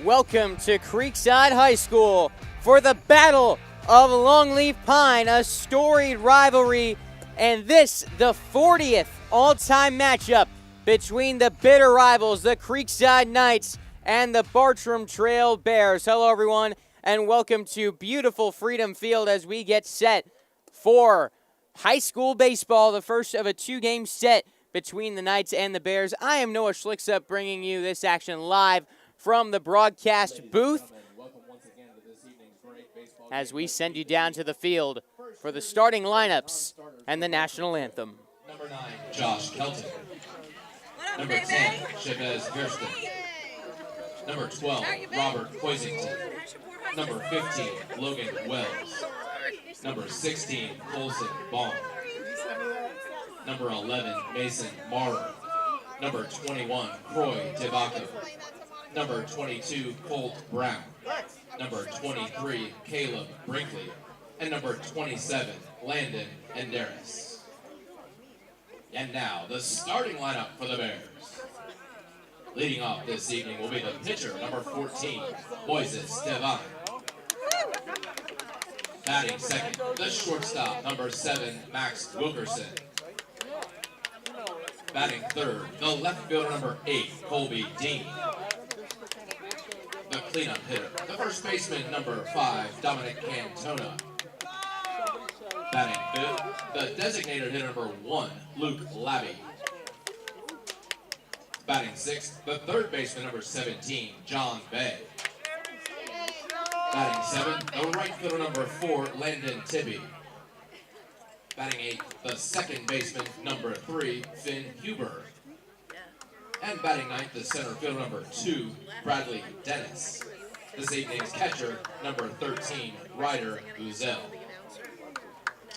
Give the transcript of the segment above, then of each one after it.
Welcome to Creekside High School for the Battle of Longleaf Pine, a storied rivalry, and this, the 40th all-time matchup between the bitter rivals, the Creekside Knights and the Bartram Trail Bears. Hello, everyone, and welcome to beautiful Freedom Field as we get set for high school baseball, the first of a two-game set between the Knights and the Bears. I am Noah Schlicksup bringing you this action live from the broadcast booth as we send you down to the field for the starting lineups and the national anthem. Number 9, Josh Kelton. Number 10, Chavez Gersten. Number 12, Robert Poisington. Number 15, Logan Wells. Number 16, Colson Baum. Number 11, Mason Morrow. Number 21, Croy Tibacco. Number 22, Colt Brown. Number 23, Caleb Brinkley. And number 27, Landon Enderis. And now, the starting lineup for the Bears. Leading off this evening will be the pitcher, number 14, Moises Devine. Batting second, the shortstop, number 7, Max Wilkerson. Batting third, the left fielder, number 8, Colby Dean. The cleanup hitter, the first baseman, number 5, Dominic Cantona. Batting fifth, the designated hitter, number 1, Luke Labby. Batting sixth, the third baseman, number 17, John Bay. Batting seventh, the right fielder, number 4, Landon Tibby. Batting eighth, the second baseman, number 3, Finn Huber. And batting ninth, the center fielder, number 2, Bradley Dennis. This evening's catcher, number 13, Ryder Buzel.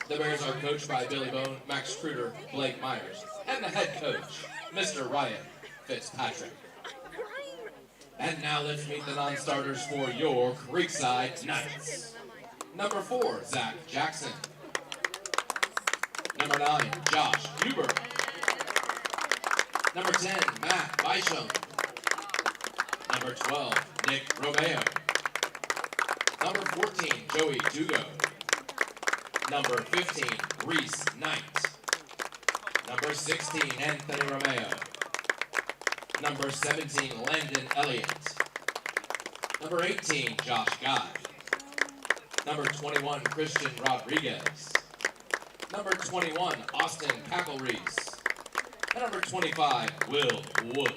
The Bears are coached by Billy Bone, Max Kruder, Blake Myers, and the head coach, Mr. Ryan Fitzpatrick. And now let's meet the non-starters for your Creekside Knights. Number 4, Zach Jackson. Number 9, Josh Huber. Number 10, Matt Bisham. Number 12, Nick Romeo. Number 14, Joey Dugo. Number 15, Reese Knight. Number 16, Anthony Romeo. Number 17, Landon Elliott. Number 18, Josh Guy. Number 21, Christian Rodriguez. Number 21, Austin Cackle-Reese. And number 25, Will Wood.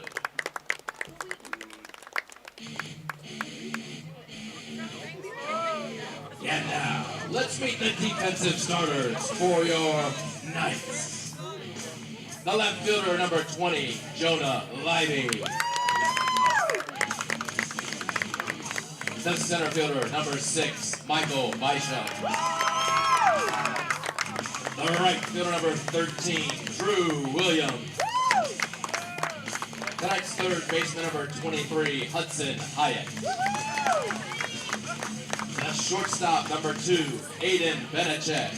And now, let's meet the defensive starters for your Knights. The left fielder, number 20, Jonah Livey. The center fielder, number 6, Michael Bishop. The right fielder, number 13, Drew Williams. The Knights' third baseman, number 23, Hudson Hyatt. The shortstop, number 2, Aiden Benacek.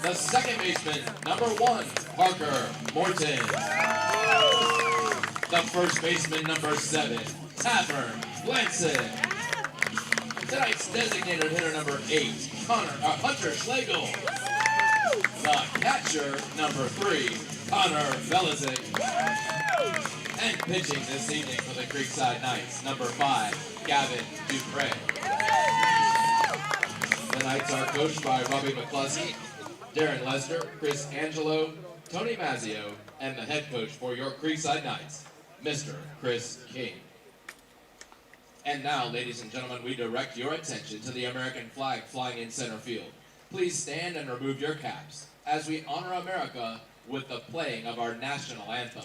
The second baseman, number 1, Parker Morton. The first baseman, number 7, Tavern Blanson. Tonight's designated hitter, number 8, Hunter Schlegel. The catcher, number 3, Connor Belizic. And pitching this evening for the Creekside Knights, number 5, Gavin Dupre. The Knights are coached by Robbie McCluskey, Darren Lester, Chris Angelo, Tony Mazzio, and the head coach for your Creekside Knights, Mr. Chris King. And now, ladies and gentlemen, we direct your attention to the American flag flying in center field. Please stand and remove your caps as we honor America with the playing of our national anthem.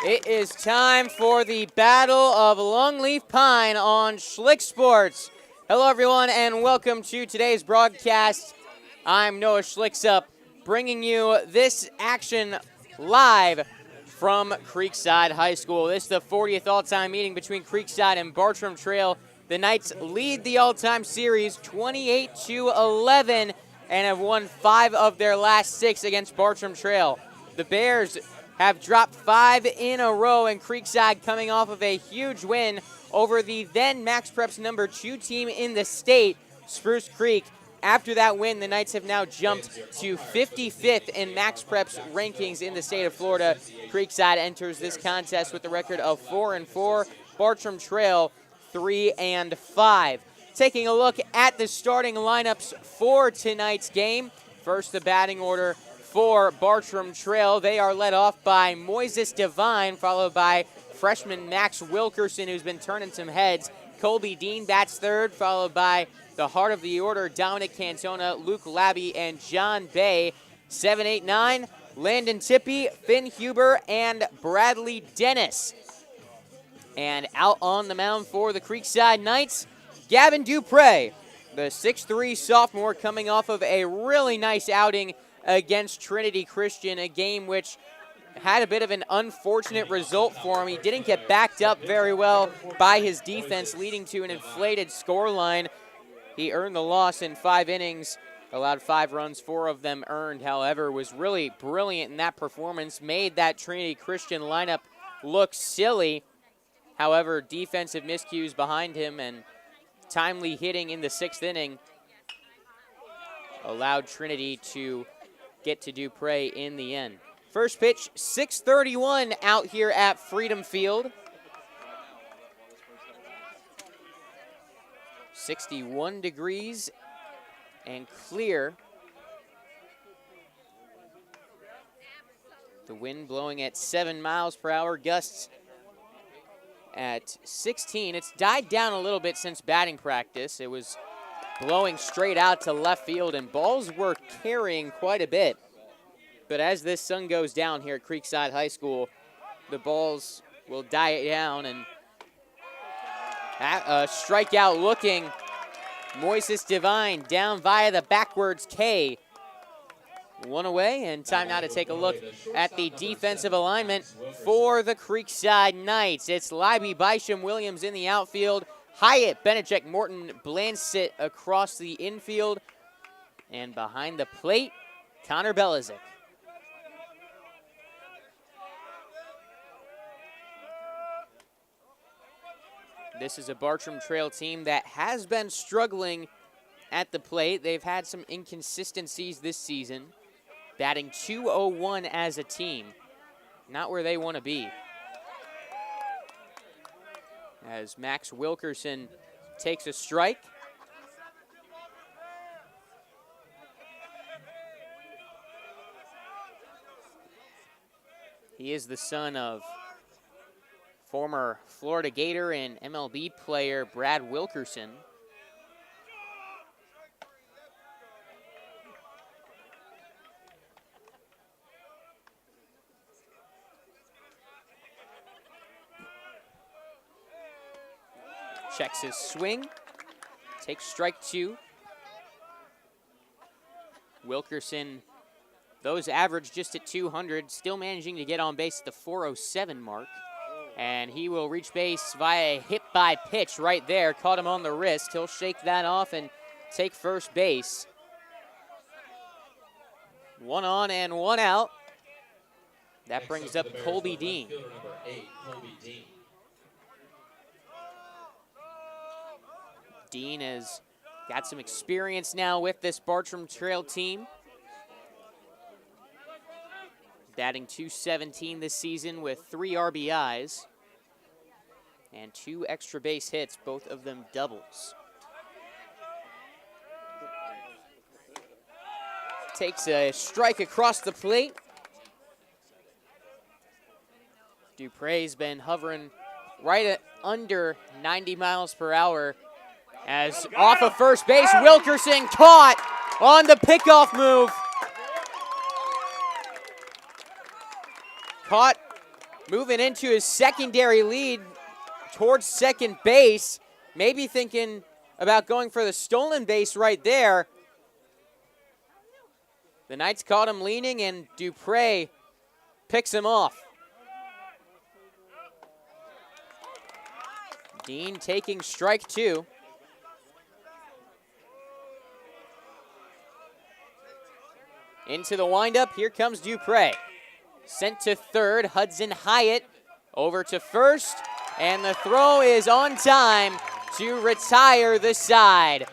It is time for the Battle of Longleaf Pine on Schlick Sports. Hello, everyone, and welcome to today's broadcast. I'm Noah Schlicksup, bringing you this action live from Creekside High School. This is the 40th all-time meeting between Creekside and Bartram Trail. The Knights lead the all-time series 28-11 and have won 5 of their last 6 against Bartram Trail. The Bears have dropped 5 in a row, and Creekside coming off of a huge win over the then Max Prep's number 2 team in the state, Spruce Creek. After that win, the Knights have now jumped to 55th in Max Prep's rankings in the state of Florida. Creekside enters this contest with a record of 4-4. Bartram Trail 3-5. Taking a look at the starting lineups for tonight's game. First, the batting order for Bartram Trail. They are led off by Moises Devine, followed by freshman Max Wilkerson, who's been turning some heads. Colby Dean bats third, followed by the heart of the order, Dominic Cantona, Luke Labby, and John Bay. 7, 8, 9, Landon Tippy, Finn Huber, and Bradley Dennis. And out on the mound for the Creekside Knights, Gavin Dupre, the 6'3 sophomore, coming off of a really nice outing against Trinity Christian, a game which had a bit of an unfortunate result for him. He didn't get backed up very well by his defense, leading to an inflated scoreline. He earned the loss in 5 innings, allowed 5 runs, 4 of them earned. However, was really brilliant in that performance, made that Trinity Christian lineup look silly. However, defensive miscues behind him and timely hitting in the 6th inning allowed Trinity to get to Dupre in the end. First pitch, 6:31 out here at Freedom Field. 61 degrees and clear. The wind blowing at 7 miles per hour, gusts at 16. It's died down a little bit since batting practice. It was blowing straight out to left field, and balls were carrying quite a bit. But as this sun goes down here at Creekside High School, the balls will die down, and a strikeout looking. Moises Devine down via the backwards K. 1 away, and time now to take a look at the defensive alignment for the Creekside Knights. It's Libby, Bysham, Williams in the outfield. Hyatt, Benedict, Morton, Blansit across the infield. And behind the plate, Connor Belizik. This is a Bartram Trail team that has been struggling at the plate. They've had some inconsistencies this season, batting .201 as a team. Not where they want to be. As Max Wilkerson takes a strike. He is the son of former Florida Gator and MLB player Brad Wilkerson. Checks his swing, takes strike 2. Wilkerson, those average just at 200, still managing to get on base at the 407 mark. And he will reach base via a hit by pitch right there. Caught him on the wrist. He'll shake that off and take first base. 1 on and 1 out. That brings up Colby Dean. Dean has got some experience now with this Bartram Trail team. Batting .217 this season with 3 RBIs and 2 extra base hits, both of them doubles. Takes a strike across the plate. Dupre's been hovering right at under 90 miles per hour. As off of first base, Wilkerson caught on the pickoff move. Caught moving into his secondary lead towards second base. Maybe thinking about going for the stolen base right there. The Knights caught him leaning, and Dupre picks him off. Dean taking strike two. Into the windup, here comes Dupre. Sent to third, Hudson Hyatt over to first, and the throw is on time to retire the side.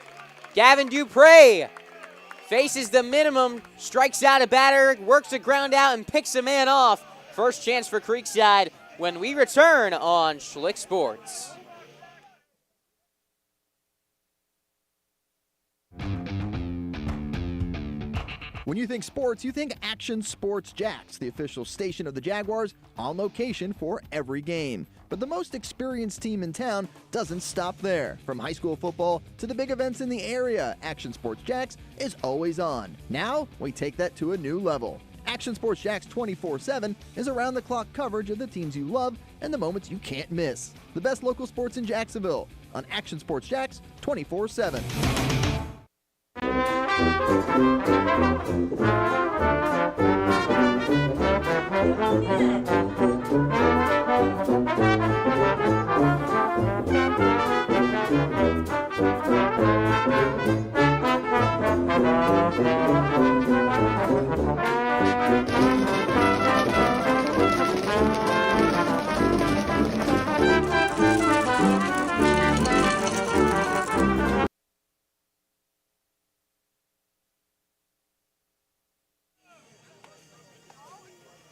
Gavin Dupre faces the minimum, strikes out a batter, works the ground out, and picks a man off. First chance for Creekside when we return on Schlick Sports. When you think sports, you think Action Sports Jacks, the official station of the Jaguars, on location for every game. But the most experienced team in town doesn't stop there. From high school football to the big events in the area, Action Sports Jacks is always on. Now, we take that to a new level. Action Sports Jacks 24/7 is around-the-clock coverage of the teams you love and the moments you can't miss. The best local sports in Jacksonville on Action Sports Jacks 24/7.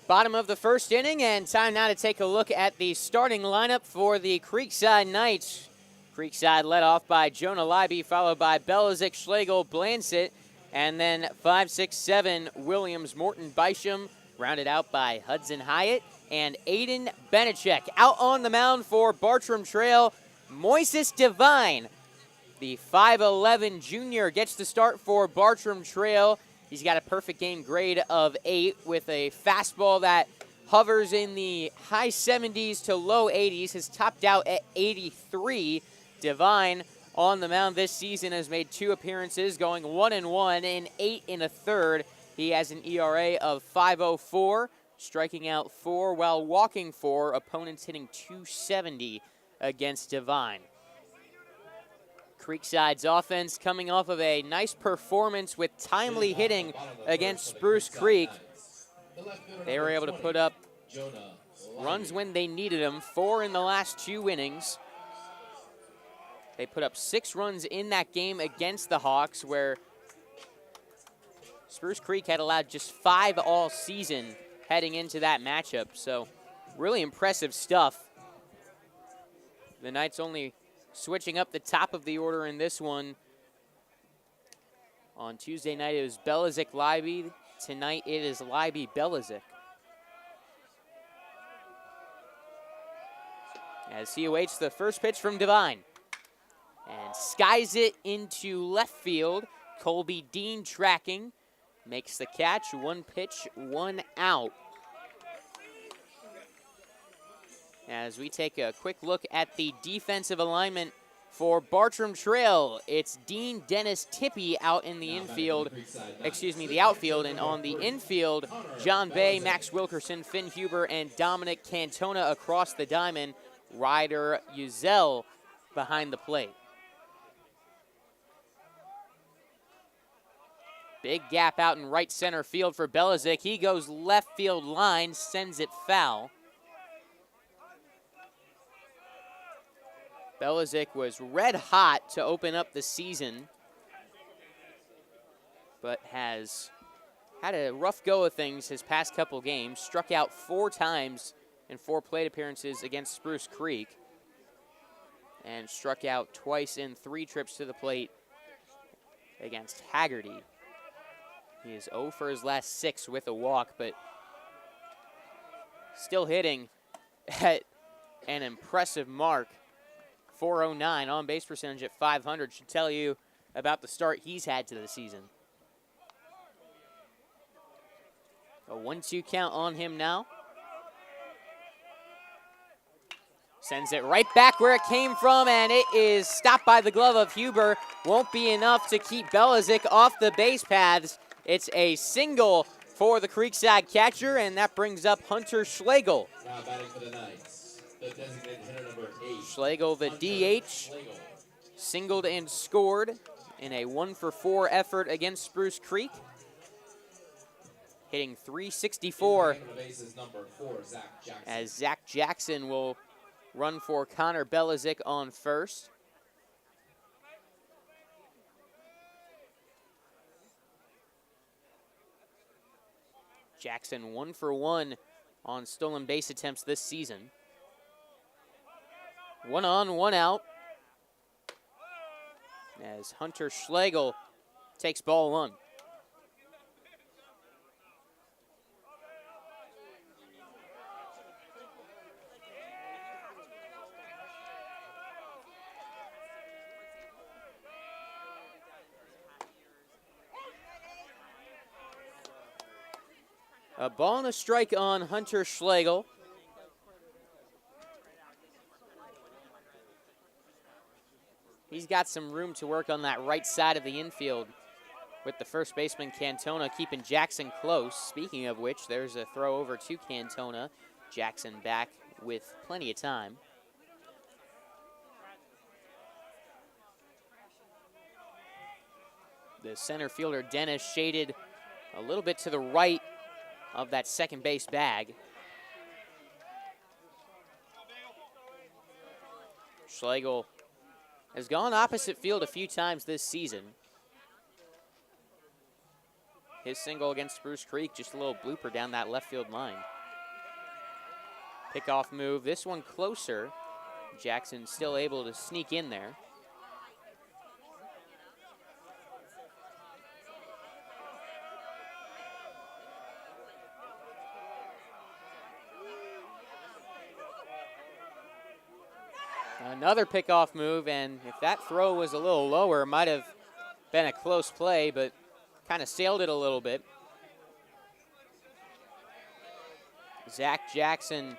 Bottom of the first inning, and time now to take a look at the starting lineup for the Creekside Knights. Creekside led off by Jonah Leiby, followed by Belizik, Schlegel, Blansett, and then 5, 6, 7 Williams, Morton, Bisham, rounded out by Hudson Hyatt and Aiden Benechek. Out on the mound for Bartram Trail, Moises Devine. The 5'11 junior gets the start for Bartram Trail. He's got a perfect game grade of 8 with a fastball that hovers in the high 70s to low 80s, has topped out at 83. Devine on the mound this season has made 2 appearances, going 1-1 in 8 1/3. He has an ERA of 5.04, striking out 4 while walking 4, opponents hitting .270 against Devine. Creekside's offense coming off of a nice performance with timely hitting against Spruce Creek. They were able to put up runs when they needed them, 4 in the last 2 innings. They put up 6 runs in that game against the Hawks, where Spruce Creek had allowed just 5 all season heading into that matchup. So really impressive stuff. The Knights only switching up the top of the order in this one. On Tuesday night, it was Belizik, Leiby. Tonight, it is Leiby, Belizik. As he awaits the first pitch from Devine. And skies it into left field. Colby Dean tracking. Makes the catch. 1 pitch, 1 out. As we take a quick look at the defensive alignment for Bartram Trail, it's Dean Dennis Tippy out in the infield, the outfield, and on the infield, John Bay, Max Wilkerson, Finn Huber, and Dominic Cantona across the diamond. Ryder Uzel behind the plate. Big gap out in right center field for Belizik. He goes left field line, sends it foul. Belizik was red hot to open up the season, but has had a rough go of things his past couple games. Struck out 4 times in 4 plate appearances against Spruce Creek, and struck out twice in 3 trips to the plate against Haggerty. He is 0 for his last 6 with a walk, but still hitting at an impressive mark. .409 on base percentage at .500 should tell you about the start he's had to the season. A 1-2 count on him now. Sends it right back where it came from, and it is stopped by the glove of Huber. Won't be enough to keep Belizik off the base paths. It's a single for the Creekside catcher, and that brings up Hunter Schlegel. Now batting for the Knights, the designated hitter number 8. Schlegel, the DH, singled and scored in a 1-for-4 effort against Spruce Creek. Hitting .364 as Zach Jackson will run for Connor Belizik on first. Jackson 1-for-1 on stolen base attempts this season. 1 on, 1 out. As Hunter Schlegel takes ball 1. A ball and a strike on Hunter Schlegel. He's got some room to work on that right side of the infield with the first baseman Cantona keeping Jackson close. Speaking of which, there's a throw over to Cantona. Jackson back with plenty of time. The center fielder Dennis shaded a little bit to the right of that second base bag. Schlegel has gone opposite field a few times this season. His single against Spruce Creek, just a little blooper down that left field line. Pickoff move, this one closer. Jackson still able to sneak in there. Another pickoff move, and if that throw was a little lower, might have been a close play, but kind of sailed it a little bit. Zach Jackson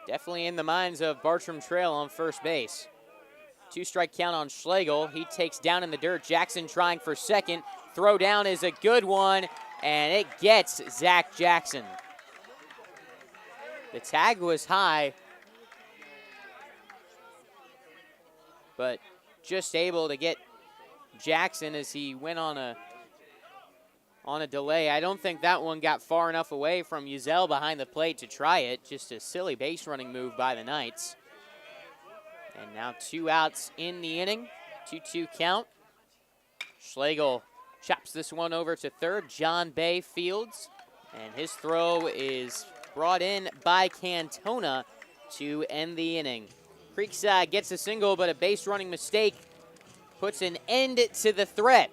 definitely in the minds of Bartram Trail on first base. 2-strike count on Schlegel. He takes down in the dirt. Jackson trying for second. Throw down is a good one, and it gets Zach Jackson. The tag was high, but just able to get Jackson as he went on a delay. I don't think that one got far enough away from Uzel behind the plate to try it. Just a silly base running move by the Knights. And now 2 outs in the inning. 2-2 count. Schlegel chops this one over to third. John Bay fields. And his throw is brought in by Cantona to end the inning. Creekside gets a single, but a base running mistake puts an end to the threat.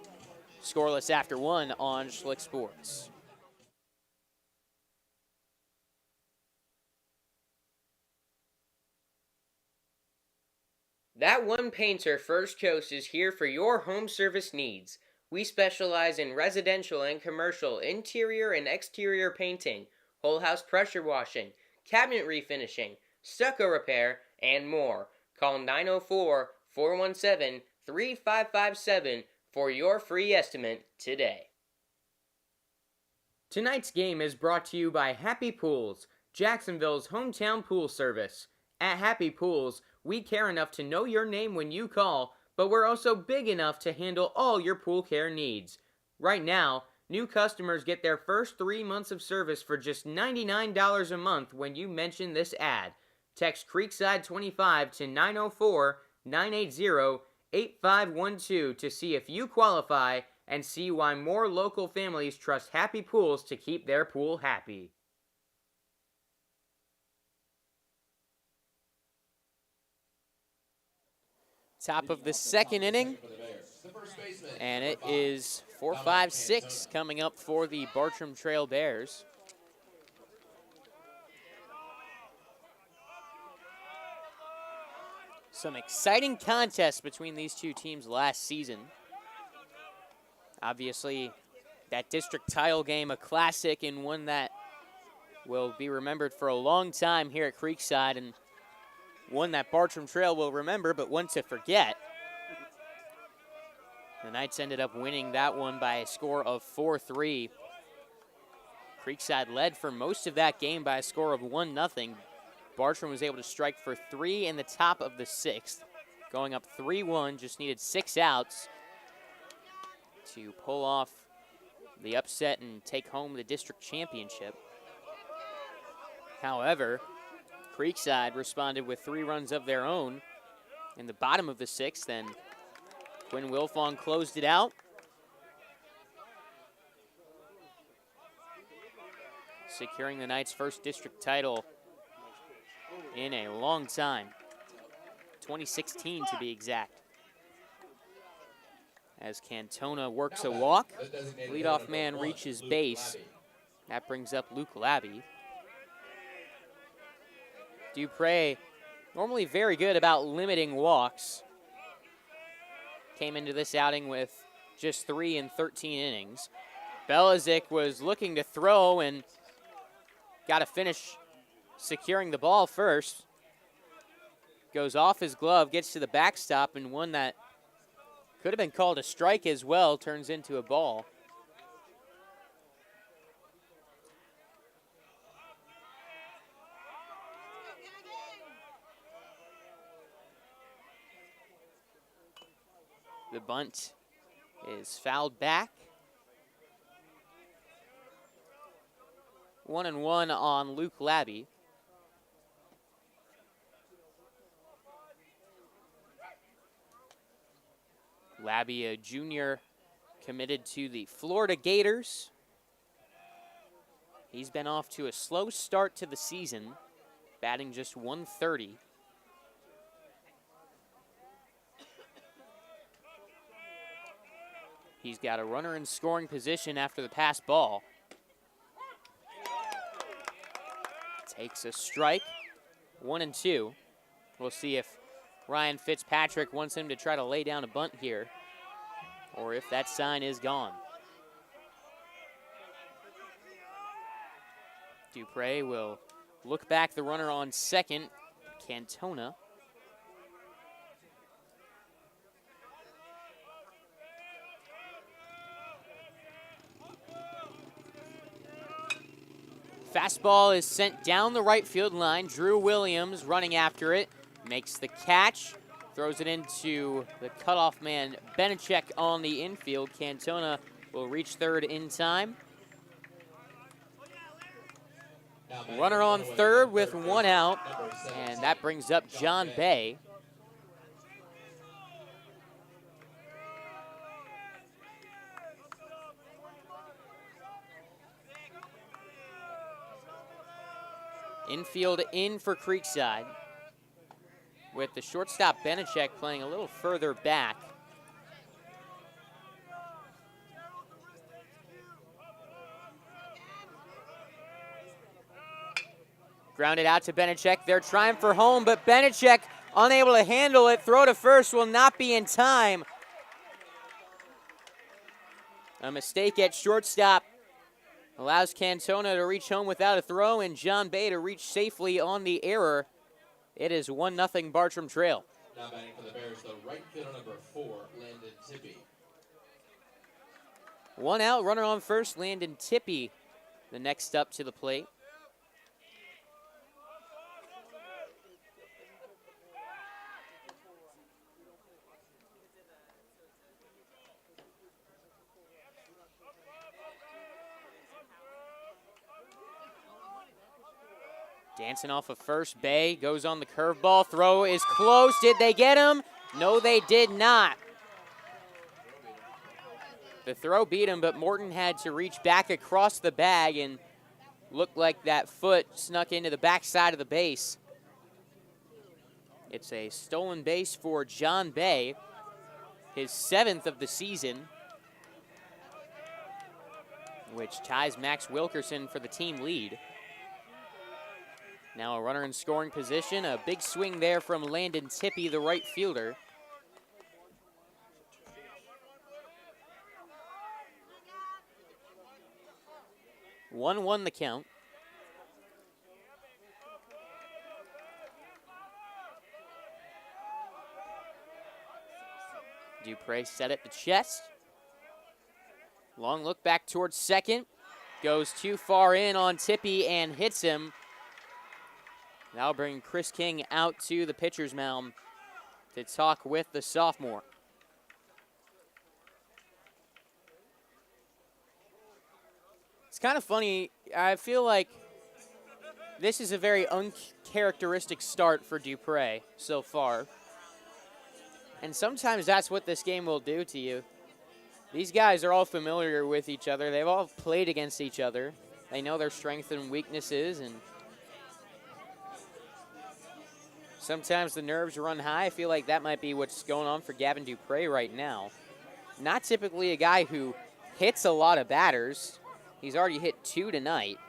Scoreless after 1 on Schlick Sports. That One Painter First Coast is here for your home service needs. We specialize in residential and commercial interior and exterior painting, whole house pressure washing, cabinet refinishing, stucco repair, and more. Call 904-417-3557 for your free estimate today. Tonight's game is brought to you by Happy Pools, Jacksonville's hometown pool service. At Happy Pools, we care enough to know your name when you call, but we're also big enough to handle all your pool care needs. Right now, new customers get their first 3 months of service for just $99 a month when you mention this ad. Text Creekside25 to 904-980-8512 to see if you qualify and see why more local families trust Happy Pools to keep their pool happy. Top of the second inning, and it is 4-5-6 coming up for the Bartram Trail Bears. Some exciting contests between these two teams last season. Obviously, that district title game, a classic and one that will be remembered for a long time here at Creekside. And One that Bartram Trail will remember, but one to forget. The Knights ended up winning that one by a score of 4-3. Creekside led for most of that game by a score of 1-0. Bartram was able to strike for 3 in the top of the 6th. Going up 3-1, just needed 6 outs to pull off the upset and take home the district championship. However, Creekside responded with 3 runs of their own in the bottom of the 6th, and Quinn Wilfong closed it out. Securing the Knights' first district title in a long time. 2016 to be exact. As Cantona works a walk, leadoff man reaches base. That brings up Luke Labby. Dupre, normally very good about limiting walks, came into this outing with just 3 in 13 innings. Belazic was looking to throw and got to finish securing the ball first. Goes off his glove, gets to the backstop, and one that could have been called a strike as well turns into a ball. The bunt is fouled back. 1-1 on Luke Labby. Labby, a junior committed to the Florida Gators. He's been off to a slow start to the season, batting just .130. He's got a runner in scoring position after the pass ball. Takes a strike, 1-2. We'll see if Ryan Fitzpatrick wants him to try to lay down a bunt here, or if that sign is gone. Dupre will look back the runner on second, Cantona. Fastball is sent down the right field line. Drew Williams running after it, makes the catch, throws it into the cutoff man Benechek on the infield. Cantona will reach third in time. Runner on third with 1 out, and that brings up John Bay. Infield in for Creekside, with the shortstop Benechek playing a little further back. Grounded out to Benechek. They're trying for home, but Benechek unable to handle it. Throw to first will not be in time. A mistake at shortstop allows Cantona to reach home without a throw, and John Bay to reach safely on the error. It is 1-0 Bartram Trail. Now batting for the Bears, the right fielder number 4, Landon Tippy. 1 out, runner on first, Landon Tippy, the next up to the plate. Dancing off of first, Bay goes on the curveball. Throw is close. Did they get him? No, they did not. The throw beat him, but Morton had to reach back across the bag and looked like that foot snuck into the backside of the base. It's a stolen base for John Bay, his 7th of the season, which ties Max Wilkerson for the team lead. Now a runner in scoring position. A big swing there from Landon Tippy, the right fielder. One the count. Dupre set at the chest. Long look back towards second. Goes too far in on Tippy and hits him. That'll bring Chris King out to the pitcher's mound to talk with the sophomore. It's kind of funny. I feel like this is a very uncharacteristic start for Dupre so far. And sometimes that's what this game will do to you. These guys are all familiar with each other. They've all played against each other. They know their strengths and weaknesses, and sometimes the nerves run high. I feel like that might be what's going on for Gavin Dupre right now. Not typically a guy who hits a lot of batters. He's already hit 2 tonight.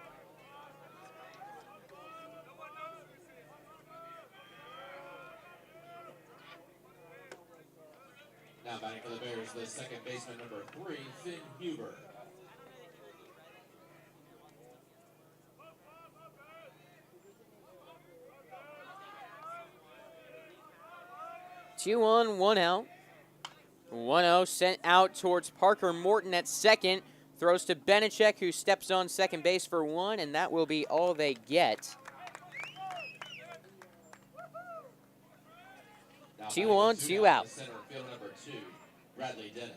Now batting for the Bears, the second baseman, number 3, Finn Huber. Two on, 1 out. 1-0 sent out towards Parker Morton at second. Throws to Benechek, who steps on second base for 1, and that will be all they get. 2 on, 2 out. Center field number 2, Bradley Dennis.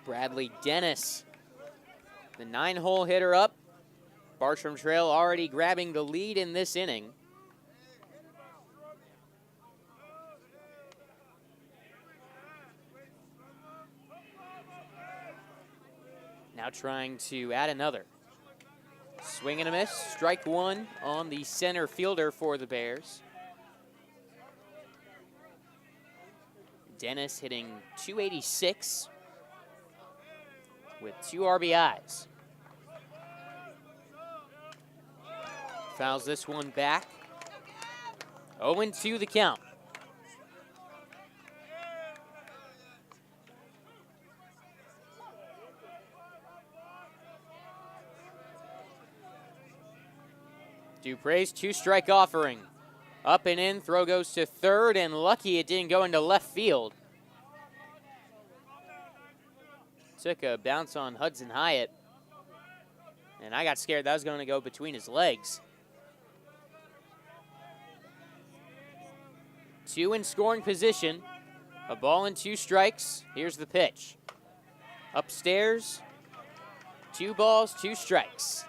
Bradley Dennis, the 9-hole hitter up. Bartram Trail already grabbing the lead in this inning. Now trying to add another. Swing and a miss. Strike 1 on the center fielder for the Bears. Dennis hitting .286 with 2 RBIs. Fouls this one back. 0-2 the count. Dupre's 2-strike offering. Up and in, throw goes to third, and lucky it didn't go into left field. Took a bounce on Hudson Hyatt, and I got scared that was going to go between his legs. 2 in scoring position. A ball and 2 strikes. Here's the pitch. Upstairs, 2 balls, 2 strikes.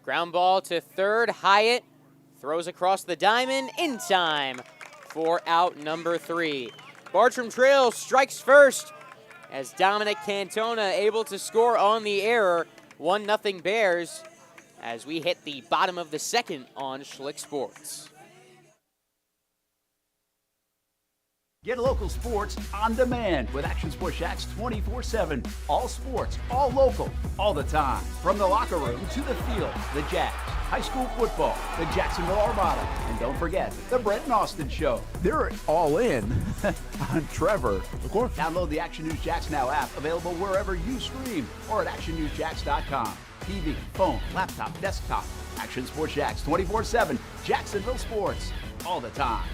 Ground ball to third. Hyatt throws across the diamond in time for out number 3. Bartram Trail strikes first as Dominic Cantona able to score on the error. 1-0 Bears as we hit the bottom of the second on Schlick Sports. Get local sports on demand with Action Sports Jax 24/7. All sports, all local, all the time. From the locker room to the field, the Jags, high school football, the Jacksonville Armada, and don't forget the Brent and Austin Show. They're all in on Trevor. Of course. Download the Action News Jax Now app, available wherever you stream or at actionnewsjax.com. TV, phone, laptop, desktop. Action Sports Jax 24/7. Jacksonville sports, all the time.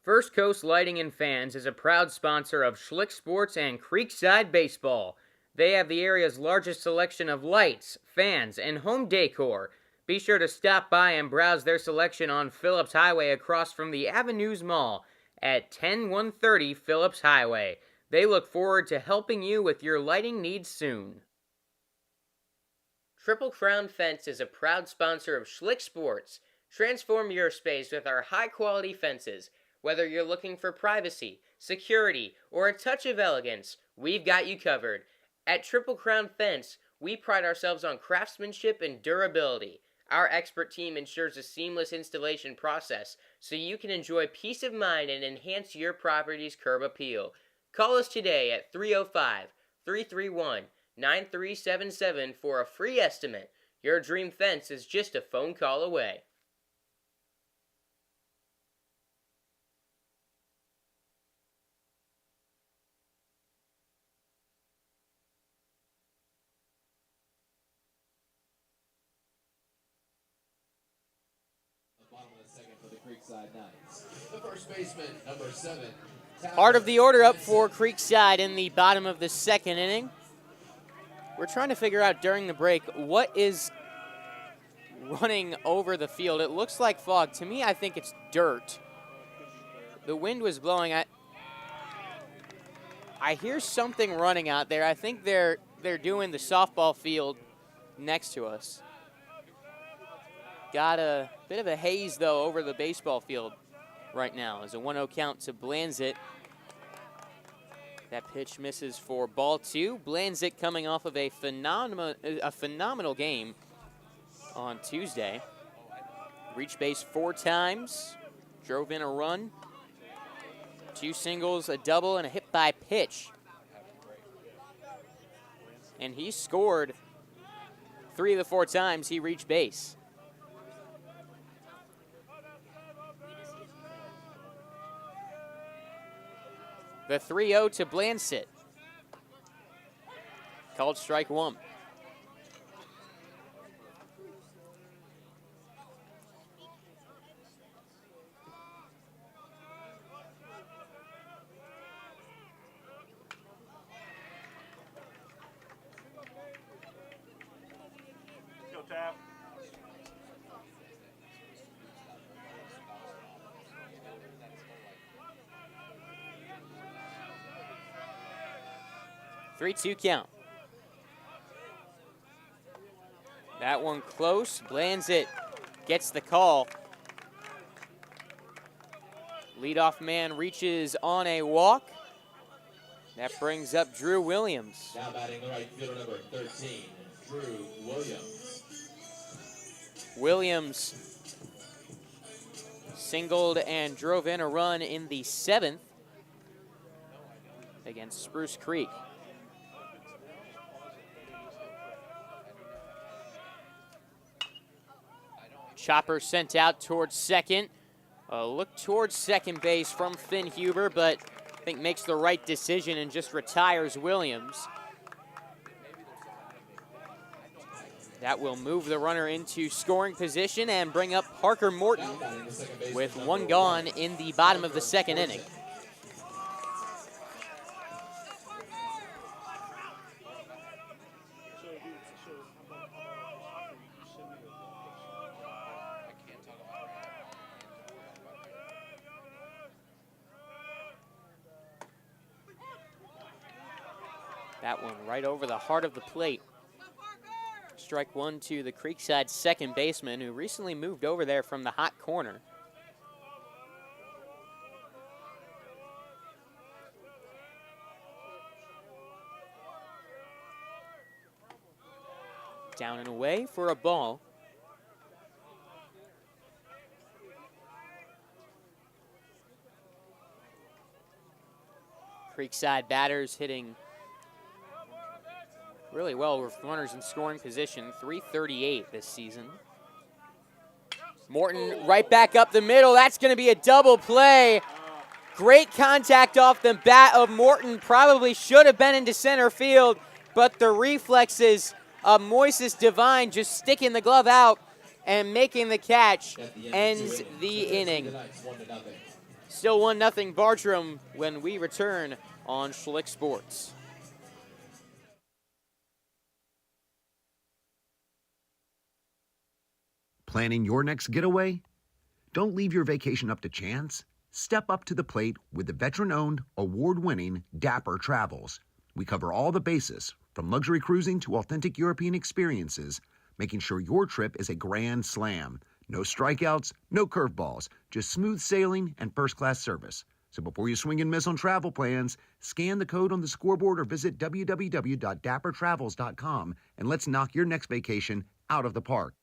First Coast Lighting and Fans is a proud sponsor of Schlick Sports and Creekside Baseball. They have the area's largest selection of lights, fans, and home decor. Be sure to stop by and browse their selection on Phillips Highway across from the Avenues Mall at 10130 Phillips Highway. They look forward to helping you with your lighting needs soon. Triple Crown Fence is a proud sponsor of Schlick Sports. Transform your space with our high-quality fences. Whether you're looking for privacy, security, or a touch of elegance, we've got you covered. At Triple Crown Fence, we pride ourselves on craftsmanship and durability. Our expert team ensures a seamless installation process so you can enjoy peace of mind and enhance your property's curb appeal. Call us today at 305-331-9377 for a free estimate. Your dream fence is just a phone call away. Creekside Knights. The first baseman, number 7. Part of the order up for Creekside in the bottom of the second inning. We're trying to figure out during the break what is running over the field. It looks like fog. To me, I think it's dirt. The wind was blowing. I hear something running out there. I think they're doing the softball field next to us. Got a bit of a haze, though, over the baseball field right now. As a 1-0 count to Blanzit. That pitch misses for ball 2. Blanzit coming off of a phenomenal game on Tuesday. Reached base 4 times. Drove in a run. 2 singles, a double, and a hit by pitch. And he scored 3 of the 4 times he reached base. The 3-0 to Blanzit. Called strike 1. Go tap. Three-two count. That one close. Blanzit gets the call. Leadoff man reaches on a walk. That brings up Drew Williams. Now batting the right fielder, number 13, Drew Williams. Williams singled and drove in a run in the 7th against Spruce Creek. Chopper sent out towards second. A look towards second base from Finn Huber, but I think makes the right decision and just retires Williams. That will move the runner into scoring position and bring up Parker Morton with 1 gone in the bottom of the second inning. That one right over the heart of the plate. Strike 1 to the Creekside second baseman, who recently moved over there from the hot corner. Down and away for a ball. Creekside batters hitting really well with runners in scoring position. .338 this season. Morton right back up the middle. That's going to be a double play. Great contact off the bat of Morton. Probably should have been into center field, but the reflexes of Moises Devine just sticking the glove out and making the catch ends the inning. Still 1-0 Bartram when we return on Schlick Sports. Planning your next getaway? Don't leave your vacation up to chance. Step up to the plate with the veteran-owned, award-winning Dapper Travels. We cover all the bases, from luxury cruising to authentic European experiences, making sure your trip is a grand slam. No strikeouts, no curveballs, just smooth sailing and first-class service. So before you swing and miss on travel plans, scan the code on the scoreboard or visit www.dappertravels.com and let's knock your next vacation out of the park.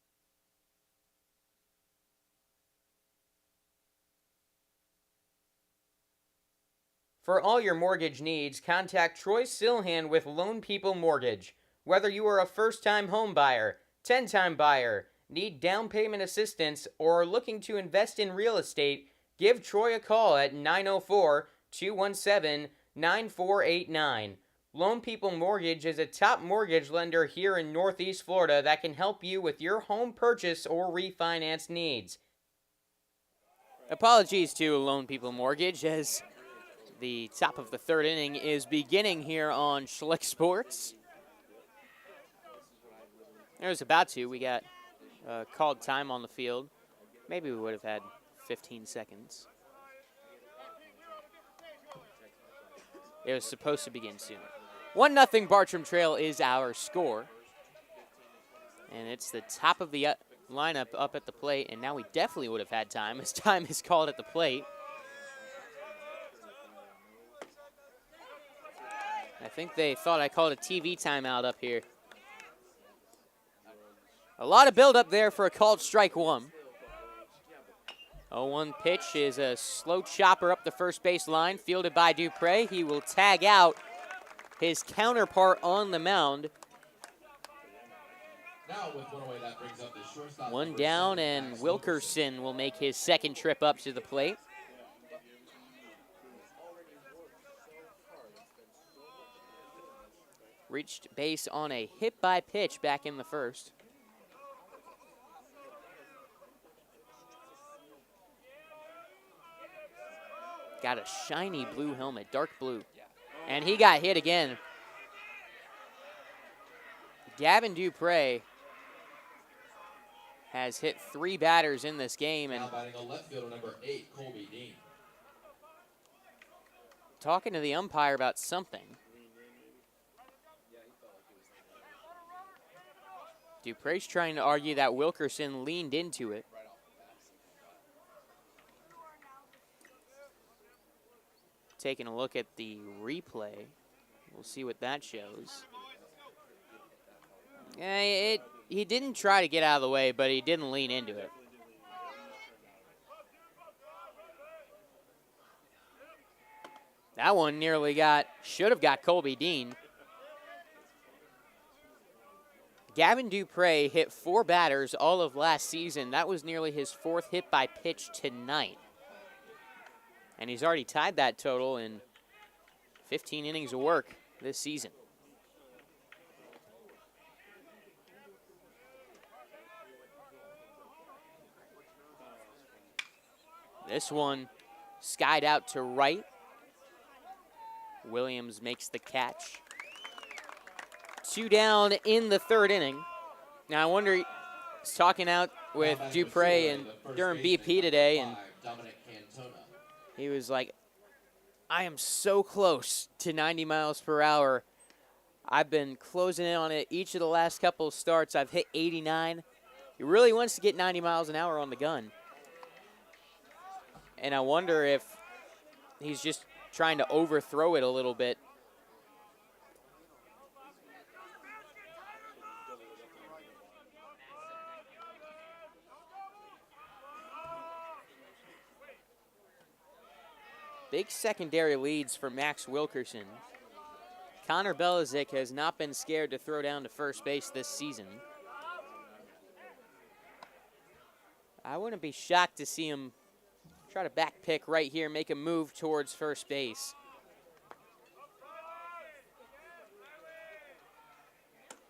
For all your mortgage needs, contact Troy Silhan with Loan People Mortgage. Whether you are a first-time home buyer, 10-time buyer, need down payment assistance, or are looking to invest in real estate, give Troy a call at 904-217-9489. Loan People Mortgage is a top mortgage lender here in Northeast Florida that can help you with your home purchase or refinance needs. Apologies to Lone People Mortgage as the top of the third inning is beginning here on Schlick Sports. There's about to. We got called time on the field. Maybe we would have had 15 seconds. It was supposed to begin sooner. 1-0 Bartram Trail is our score. And it's the top of the lineup up at the plate, and now we definitely would have had time as time is called at the plate. I think they thought I called a TV timeout up here. A lot of build-up there for a called strike one. 0-1 pitch is a slow chopper up the first base line, fielded by Dupre. He will tag out his counterpart on the mound. Now with one away, that brings up the shortstop. One down, and Wilkerson will make his second trip up to the plate. Reached base on a hit by pitch back in the first. Got a shiny blue helmet, dark blue. And he got hit again. Gavin Dupre has hit 3 batters in this game. And now batting a left fielder, number 8, Colby Dean. Talking to the umpire about something. Dupre's trying to argue that Wilkerson leaned into it. Taking a look at the replay. We'll see what that shows. He didn't try to get out of the way, but he didn't lean into it. That one nearly should have got Colby Dean. Gavin Dupre hit 4 batters all of last season. That was nearly his 4th hit by pitch tonight. And he's already tied that total in 15 innings of work this season. This one skied out to right. Williams makes the catch. 2 down in the third inning. Now I wonder, he's talking out with Dupre and Durham BP today, and he was like, I am so close to 90 miles per hour. I've been closing in on it each of the last couple of starts. I've hit 89. He really wants to get 90 miles an hour on the gun. And I wonder if he's just trying to overthrow it a little bit. Big secondary leads for Max Wilkerson. Connor Belizik has not been scared to throw down to first base this season. I wouldn't be shocked to see him try to back pick right here, make a move towards first base.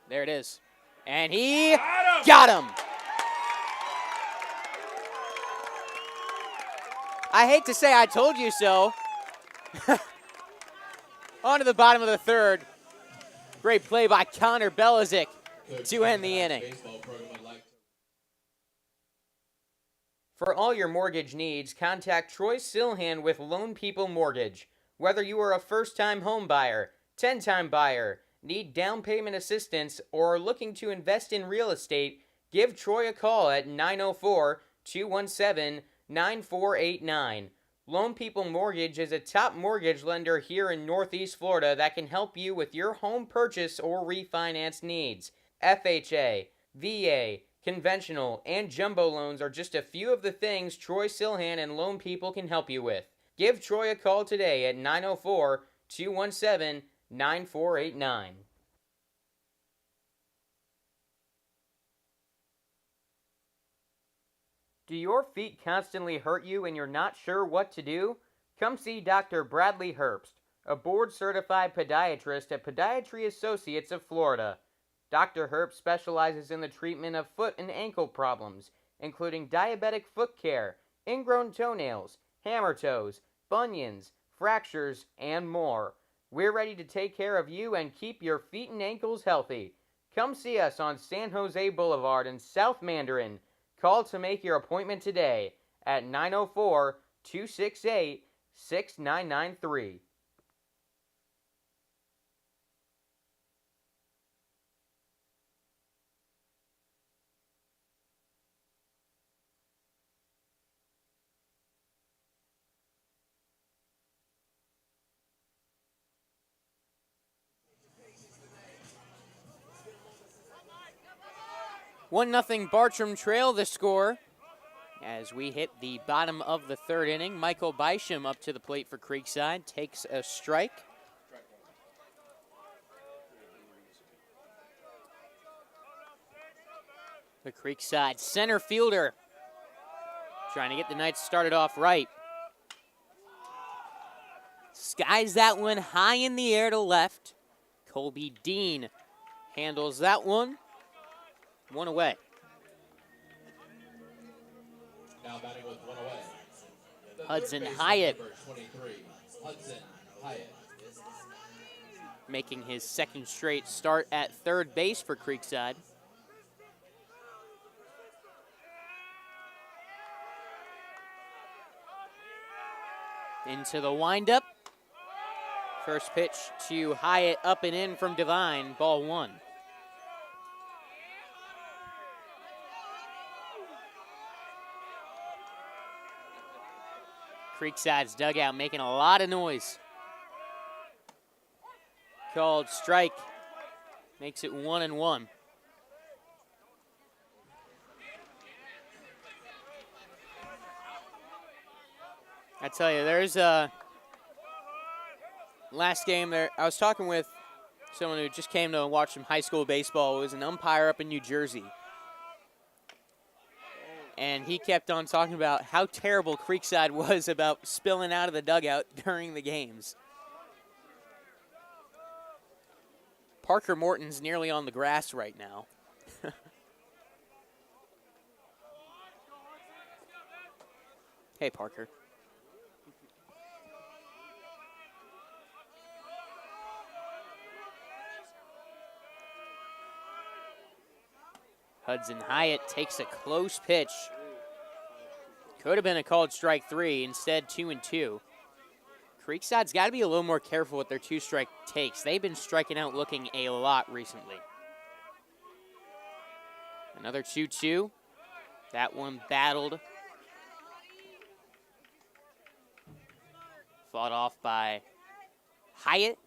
There it is. And he got him. I hate to say I told you so. On to the bottom of the third. Great play by Connor Belizik to end the inning. For all your mortgage needs, contact Troy Silhan with Lone People Mortgage. Whether you are a first-time home buyer, 10-time buyer, need down payment assistance, or are looking to invest in real estate, give Troy a call at 904-217-9489. Lone People Mortgage is a top mortgage lender here in Northeast Florida that can help you with your home purchase or refinance needs. FHA, VA, conventional, and jumbo loans are just a few of the things Troy Silhan and Lone People can help you with. Give Troy a call today at 904-217-9489. Do your feet constantly hurt you and you're not sure what to do? Come see Dr. Bradley Herbst, a board-certified podiatrist at Podiatry Associates of Florida. Dr. Herbst specializes in the treatment of foot and ankle problems, including diabetic foot care, ingrown toenails, hammer toes, bunions, fractures, and more. We're ready to take care of you and keep your feet and ankles healthy. Come see us on San Jose Boulevard in South Mandarin. Call to make your appointment today at 904-268-6993. One nothing Bartram Trail, the score. As we hit the bottom of the third inning, Michael Bysham up to the plate for Creekside, takes a strike. The Creekside center fielder trying to get the Knights started off right. Skies that one high in the air to left. Colby Dean handles that one. One away. Now batting with one away. The Hudson third baseman, Hyatt. number 23, Hudson Hyatt. Making his second straight start at third base for Creekside. Into the windup. First pitch to Hyatt, up and in from Devine, ball one. Creekside's dugout making a lot of noise. Called strike. Makes it 1-1. I tell you, there's a last game there. I was talking with someone who just came to watch some high school baseball. It was an umpire up in New Jersey. And he kept on talking about how terrible Creekside was about spilling out of the dugout during the games. Parker Morton's nearly on the grass right now. Hey, Parker. Hudson Hyatt takes a close pitch. Could have been a called strike three, instead 2-2. Creekside's got to be a little more careful with their two-strike takes. They've been striking out looking a lot recently. Another 2-2. That one battled. Fought off by Hyatt.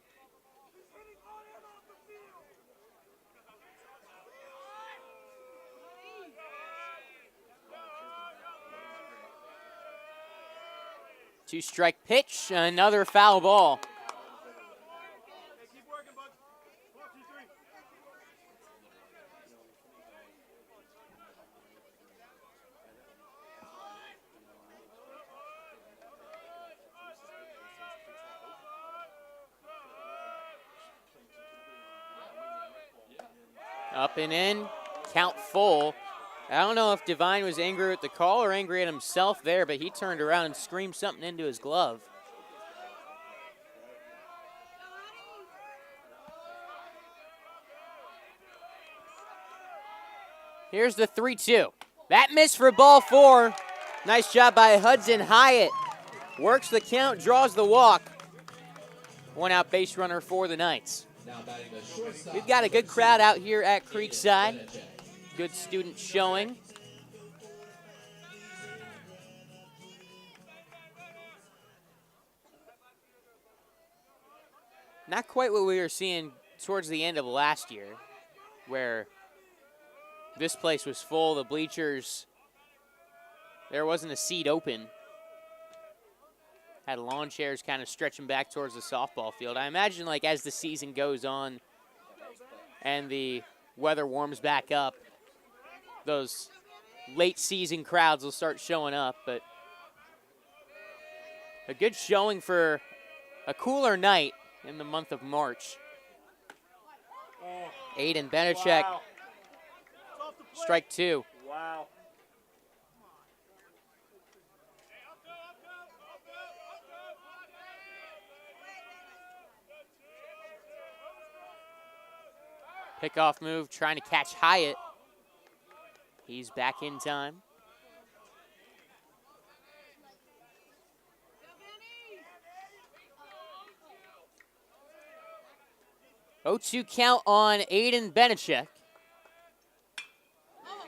Two-strike pitch, another foul ball. Keep working, bud. 1, 2, 3. Up and in, count full. I don't know if Devine was angry at the call or angry at himself there, but he turned around and screamed something into his glove. Here's the 3-2. That missed for ball four. Nice job by Hudson Hyatt. Works the count, draws the walk. One out base runner for the Knights. Now batting the shortstop. We've got a good crowd out here at Creekside. Good student showing. Not quite what we were seeing towards the end of last year, where this place was full, the bleachers, there wasn't a seat open. Had lawn chairs kind of stretching back towards the softball field. I imagine, like, as the season goes on and the weather warms back up, those late season crowds will start showing up. But a good showing for a cooler night in the month of March. Aiden Benechek, Wow. strike two. Wow. Pickoff move, trying to catch Hyatt. He's back in time. Oh, 0-2 count on Aiden Benechek.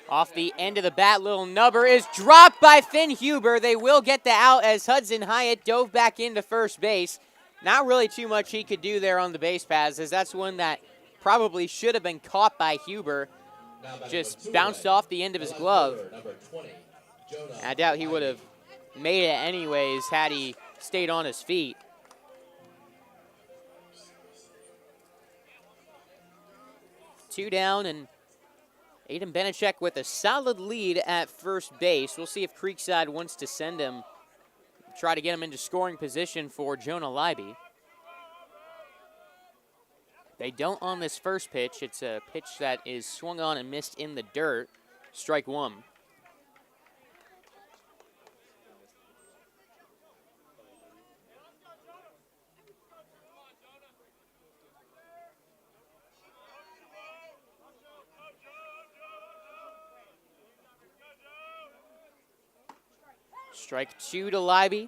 Off the end of the bat, little nubber is dropped by Finn Huber. They will get the out as Hudson Hyatt dove back into first base. Not really too much he could do there on the base paths, as that's one that probably should have been caught by Huber. Just bounced off the end of his glove. I doubt he would have made it anyways had he stayed on his feet. Two down, and Aiden Benechek with a solid lead at first base. We'll see if Creekside wants to send him, try to get him into scoring position for Jonah Leiby. They don't on this first pitch. It's a pitch that is swung on and missed in the dirt. Strike one. Strike two to Leiby.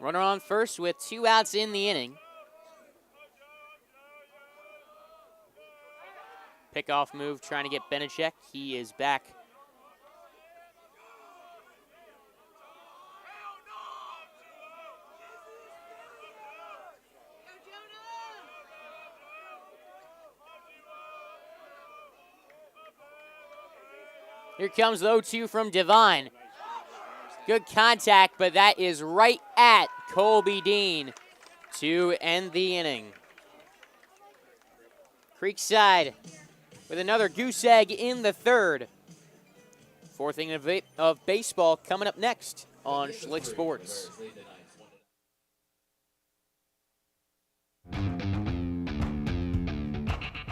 Runner on first with 2 outs in the inning. Pickoff move trying to get Benechek. He is back. Here comes the 0-2 from Devine. Good contact, but that is right at Colby Dean to end the inning. Creekside with another goose egg in the third. Fourth inning of baseball coming up next on Schlick Sports.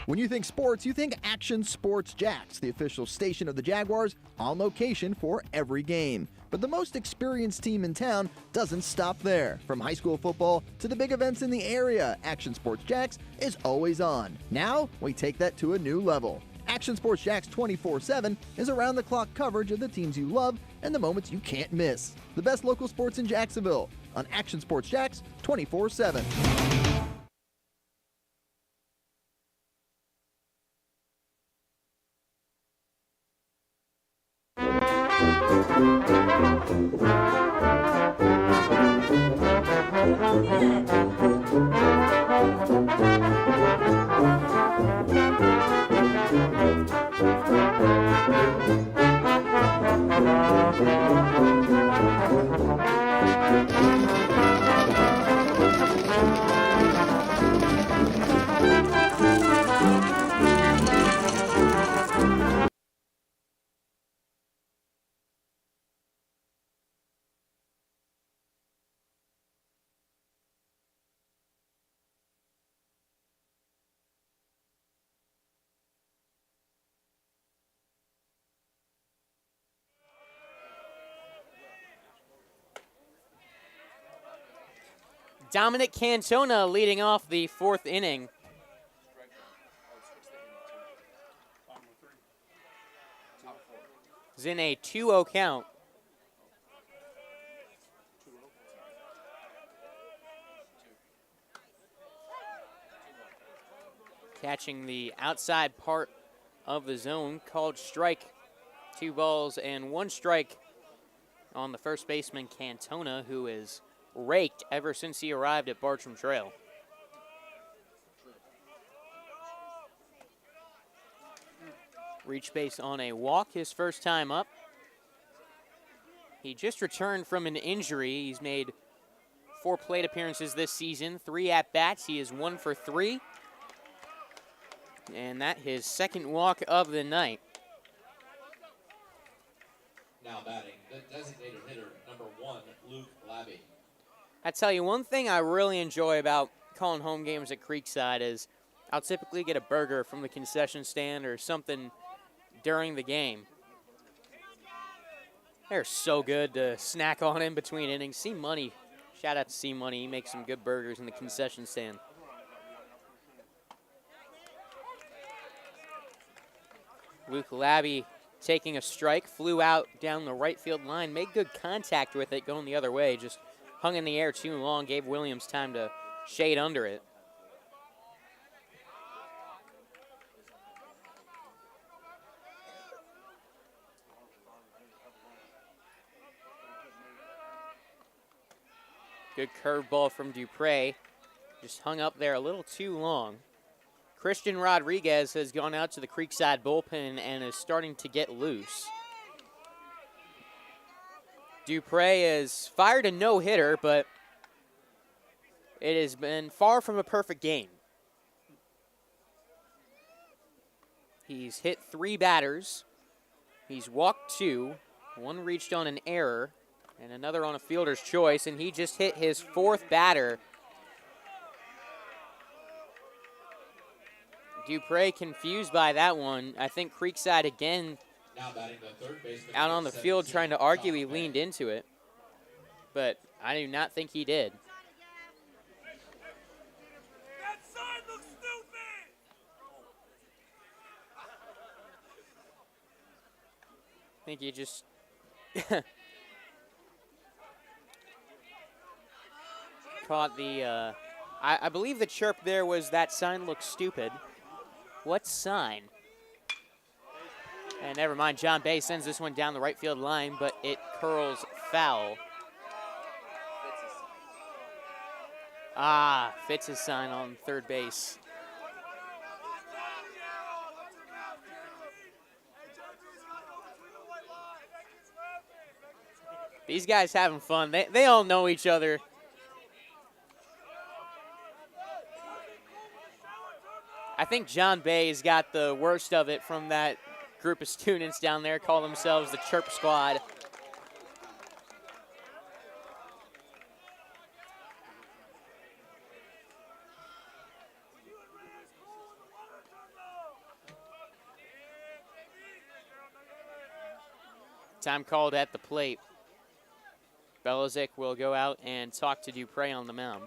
When you think sports, you think Action Sports Jacks, the official station of the Jaguars, on location for every game. But the most experienced team in town doesn't stop there. From high school football to the big events in the area, Action Sports Jacks is always on. Now, we take that to a new level. Action Sports Jacks 24/7 is around-the-clock coverage of the teams you love and the moments you can't miss. The best local sports in Jacksonville on Action Sports Jacks 24/7. Dominic Cantona leading off the fourth inning. Is in a 2-0 count. Catching the outside part of the zone, called strike. 2 balls and 1 strike on the first baseman Cantona, who is raked ever since he arrived at Bartram Trail. Reach base on a walk his first time up. He just returned from an injury. He's made 4 plate appearances this season, 3 at-bats. He is 1 for 3. And that his second walk of the night. Now batting, the designated hitter, number 1, Luke Labby. I tell you, one thing I really enjoy about calling home games at Creekside is I'll typically get a burger from the concession stand or something during the game. They're so good to snack on in between innings. C Money, shout out to C Money. He makes some good burgers in the concession stand. Luke Labby taking a strike, flew out down the right field line, made good contact with it going the other way, just hung in the air too long, gave Williams time to shade under it. Good curveball from Dupre. Just hung up there a little too long. Christian Rodriguez has gone out to the Creekside bullpen and is starting to get loose. Dupre has fired a no-hitter, but it has been far from a perfect game. He's hit 3 batters. He's walked 2. 1 reached on an error and another on a fielder's choice, and he just hit his 4th batter. Dupre confused by that one. I think Creekside again Now batting the third baseman, out on the field trying to argue he leaned into it, but I do not think he did. That sign looks stupid! I think he just caught the, I believe the chirp there was that sign looks stupid. What sign? And never mind, John Bay sends this one down the right field line, but it curls foul. Ah, Fitz's sign on third base. These guys having fun. They all know each other. I think John Bay's got the worst of it from that group of students down there, call themselves the Chirp Squad. Time called at the plate. Belichick will go out and talk to Dupre on the mound.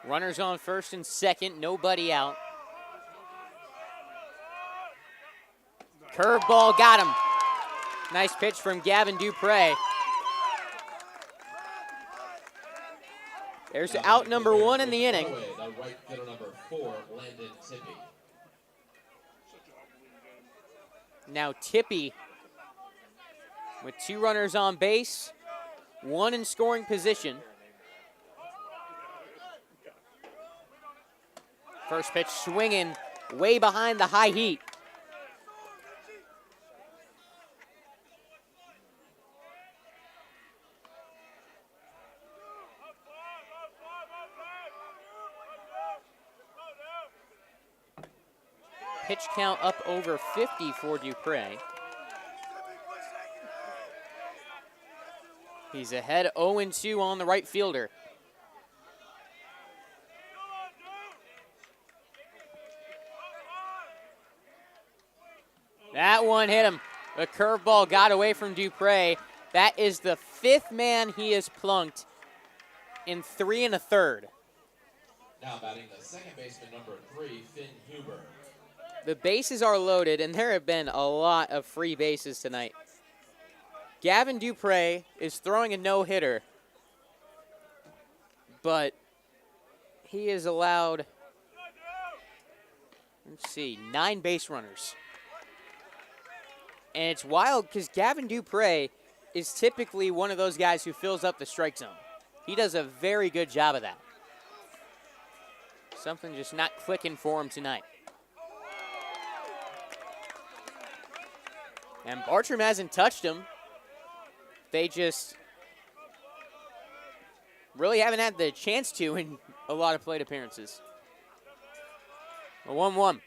Runners on first and second, nobody out. Curveball got him. Nice pitch from Gavin Dupre. There's out number 1 in the inning. The right fielder number 4, Landon Tippy. Now Tippy with 2 runners on base, 1 in scoring position. First pitch swinging way behind the high heat. Pitch count up over 50 for Dupre. He's ahead 0-2 on the right fielder. That one hit him. The curveball got away from Dupre. That is the 5th man he has plunked in 3 1/3. Now batting the second baseman number 3, Finn Huber. The bases are loaded, and there have been a lot of free bases tonight. Gavin Dupre is throwing a no-hitter, but he has allowed, let's see, 9 base runners. And it's wild because Gavin Dupre is typically one of those guys who fills up the strike zone. He does a very good job of that. Something just not clicking for him tonight. And Bartram hasn't touched him. They just really haven't had the chance to in a lot of plate appearances. A 1-1.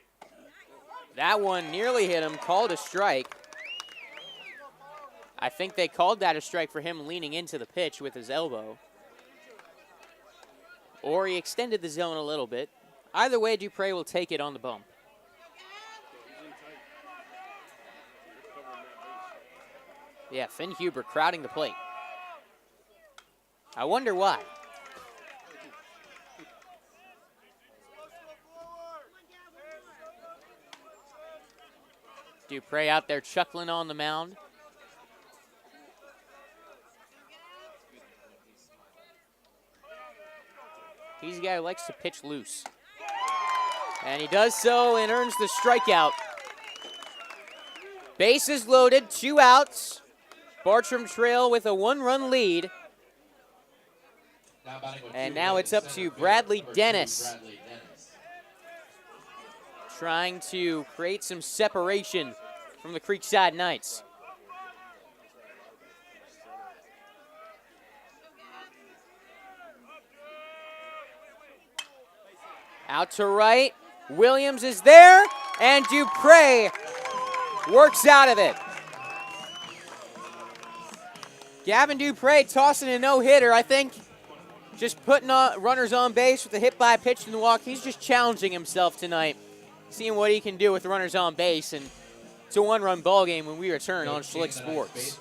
That one nearly hit him, called a strike. I think they called that a strike for him leaning into the pitch with his elbow. Or he extended the zone a little bit. Either way, Dupre will take it on the bump. Yeah, Finn Huber crowding the plate. I wonder why. Dupre out there chuckling on the mound. He's a guy who likes to pitch loose. And he does so and earns the strikeout. Bases loaded, 2 outs. Bartram Trail with a 1-run lead. And now it's up to Bradley Dennis. Trying to create some separation from the Creekside Knights. Out to right, Williams is there, and Dupre works out of it. Gavin Dupre tossing a no-hitter, I think. Just putting runners on base with a hit by pitch and walk. He's just challenging himself tonight, seeing what he can do with runners on base, and it's a 1-run ball game when we return on Schlick Sports.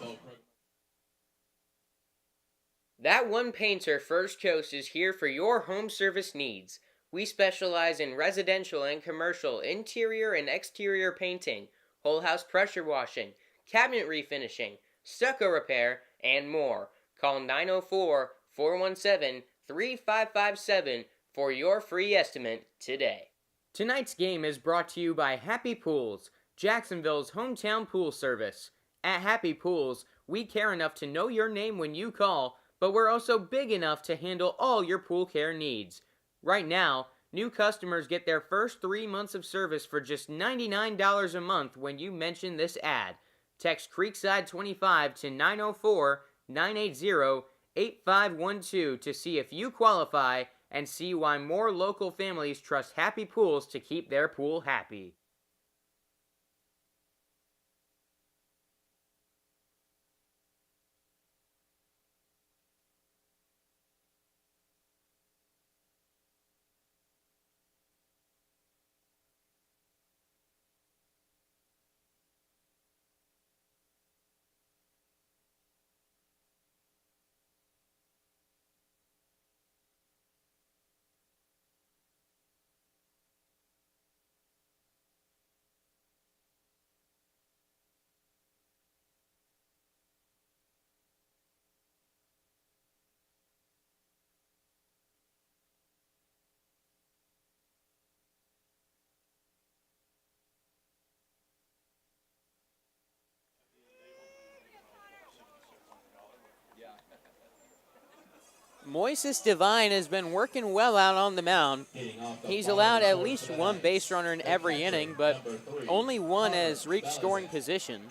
That One Painter First Coast is here for your home service needs. We specialize in residential and commercial interior and exterior painting, whole house pressure washing, cabinet refinishing, stucco repair, and more. Call 904-417-3557 for your free estimate today. Tonight's game is brought to you by Happy Pools, Jacksonville's hometown pool service. At Happy Pools, we care enough to know your name when you call, but we're also big enough to handle all your pool care needs. Right now, new customers get their first 3 months of service for just $99 a month when you mention this ad. Text Creekside25 to 904-980-8512 to see if you qualify and see why more local families trust Happy Pools to keep their pool happy. Moises Devine has been working well out on the mound. He's allowed at least one base runner in every inning, but only one has reached scoring position.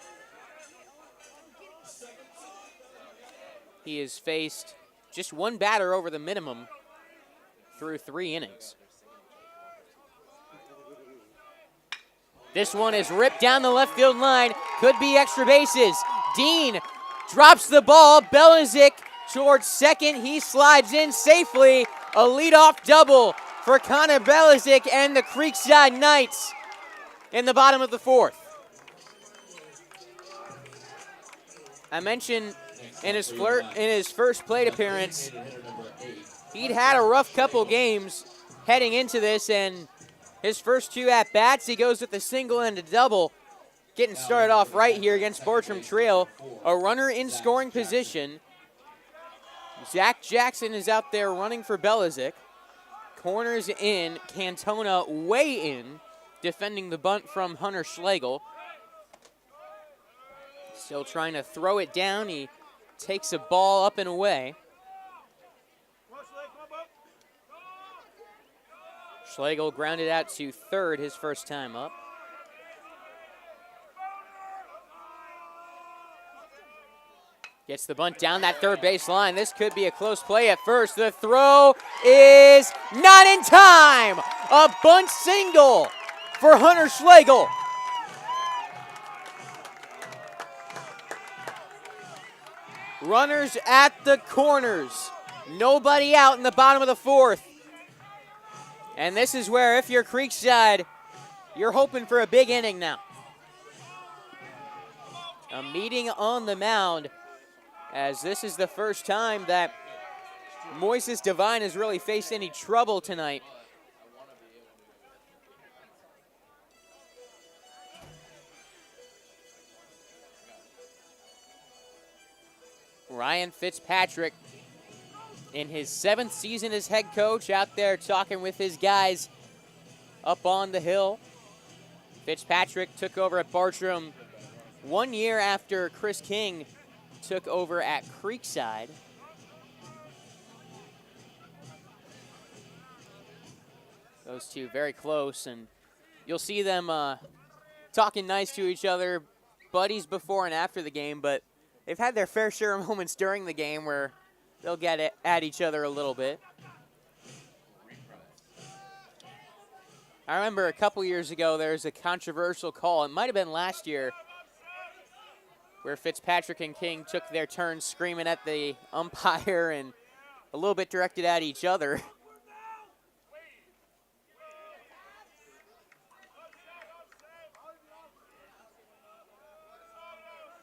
He has faced just one batter over the minimum through 3 innings. This one is ripped down the left field line. Could be extra bases. Dean drops the ball. Belizik towards second. He slides in safely. A leadoff double for Connor Belizik and the Creekside Knights in the bottom of the 4th. I mentioned in his first plate appearance, he'd had a rough couple games heading into this, and his first 2 at-bats, he goes with a single and a double. Getting started off right here against Bartram Trail. A runner in scoring position. Zach Jackson is out there running for Belizik. Corners in, Cantona way in, defending the bunt from Hunter Schlegel. Still trying to throw it down. He takes a ball up and away. Schlegel grounded out to third his first time up. Gets the bunt down that third base line. This could be a close play at first. The throw is not in time. A bunt single for Hunter Schlegel. Runners at the corners. Nobody out in the bottom of the fourth. And this is where, if you're Creekside, you're hoping for a big inning now. A meeting on the mound, as this is the first time that Moises Devine has really faced any trouble tonight. Ryan Fitzpatrick, in his 7th season as head coach, out there talking with his guys up on the hill. Fitzpatrick took over at Bartram 1 year after Chris King took over at Creekside. Those two very close, and you'll see them talking nice to each other, buddies before and after the game, but they've had their fair share of moments during the game where they'll get at each other a little bit. I remember a couple years ago there was a controversial call. It might have been last year where Fitzpatrick and King took their turns screaming at the umpire and a little bit directed at each other.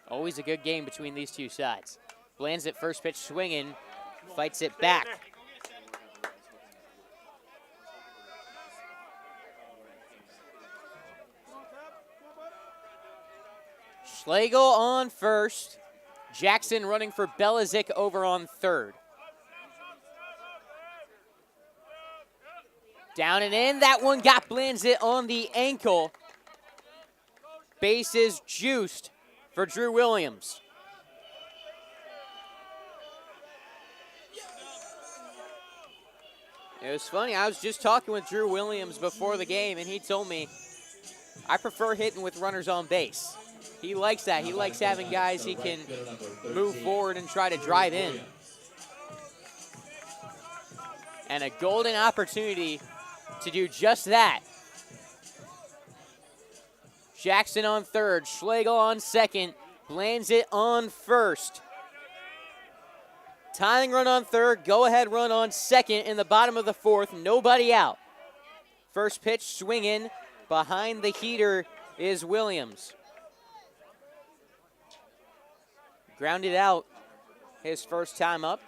Always a good game between these two sides. Bland's at first pitch swinging, fights it back. Schlegel on first. Jackson running for Belizik over on third. Down and in. That one got Blanzit on the ankle. Bases juiced for Drew Williams. It was funny. I was just talking with Drew Williams before the game, and he told me, I prefer hitting with runners on base. He likes that. He likes having guys he can move forward and try to drive in. And a golden opportunity to do just that. Jackson on third, Schlegel on second, Blanzit on first. Tying run on third, go-ahead run on second in the bottom of the fourth, nobody out. First pitch swinging, behind the heater is Williams. Grounded out his first time up.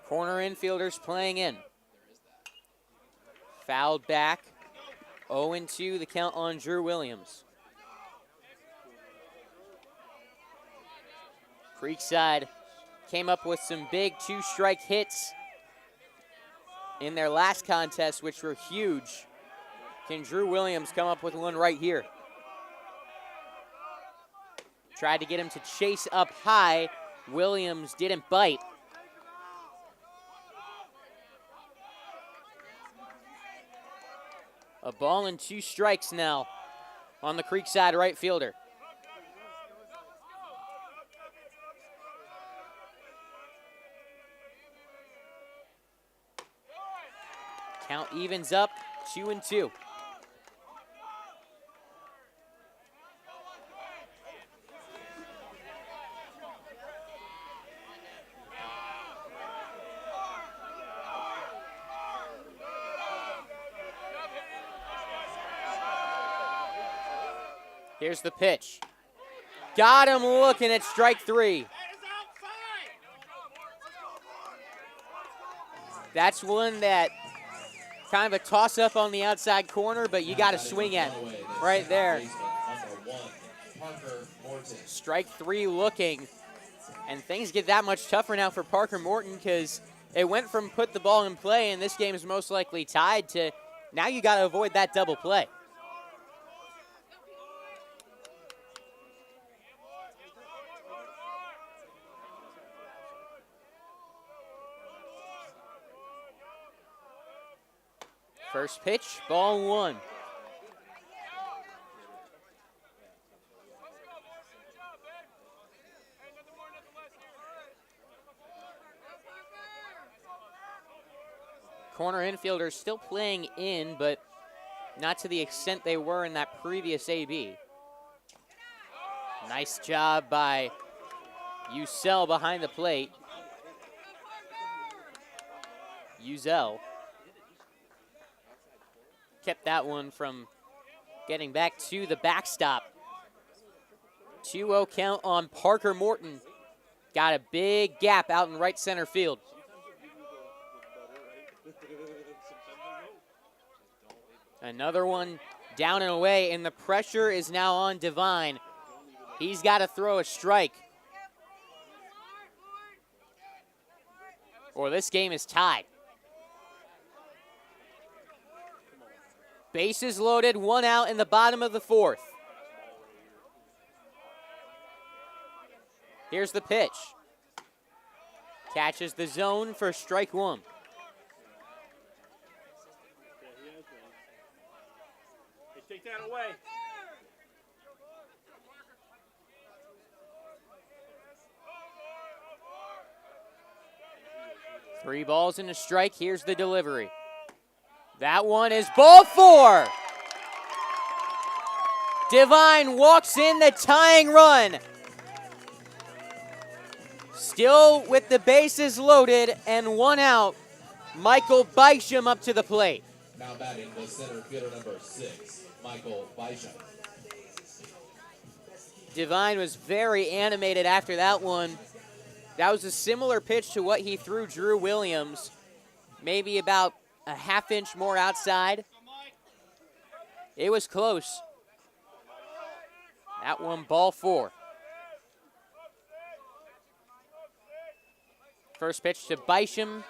Corner infielders playing in. Fouled back. 0-2 the count on Drew Williams. Creekside came up with some big two-strike hits in their last contest, which were huge. Can Drew Williams come up with one right here? Tried to get him to chase up high. Williams didn't bite. A ball and 2 strikes now on the Creekside right fielder. Count evens up, 2-2. Here's the pitch. Got him looking at strike 3. That's one that kind of a toss-up on the outside corner, but you got to swing at it right there. Strike 3 looking, and things get that much tougher now for Parker Morton because it went from put the ball in play, and this game is most likely tied, to now you got to avoid that double play. First pitch, ball 1. corner infielders still playing in, but not to the extent they were in that previous AB. Nice job by Ucell behind the plate. Uzel kept that one from getting back to the backstop. 2-0 count on Parker Morton. Got a big gap out in right center field. Another one down and away, and the pressure is now on Devine. He's got to throw a strike, or this game is tied. Bases loaded, 1 out in the bottom of the 4th. Here's the pitch. Catches the zone for strike 1. Hey, take that away. Three balls and a strike. Here's the delivery. That one is ball 4. Devine walks in the tying run. Still with the bases loaded and 1 out. Michael Bysham up to the plate. Now batting the center fielder number 6, Michael Bysham. Devine was very animated after that one. That was a similar pitch to what he threw Drew Williams, maybe about a half-inch more outside. It was close. That one, ball 4. First pitch to Bysham,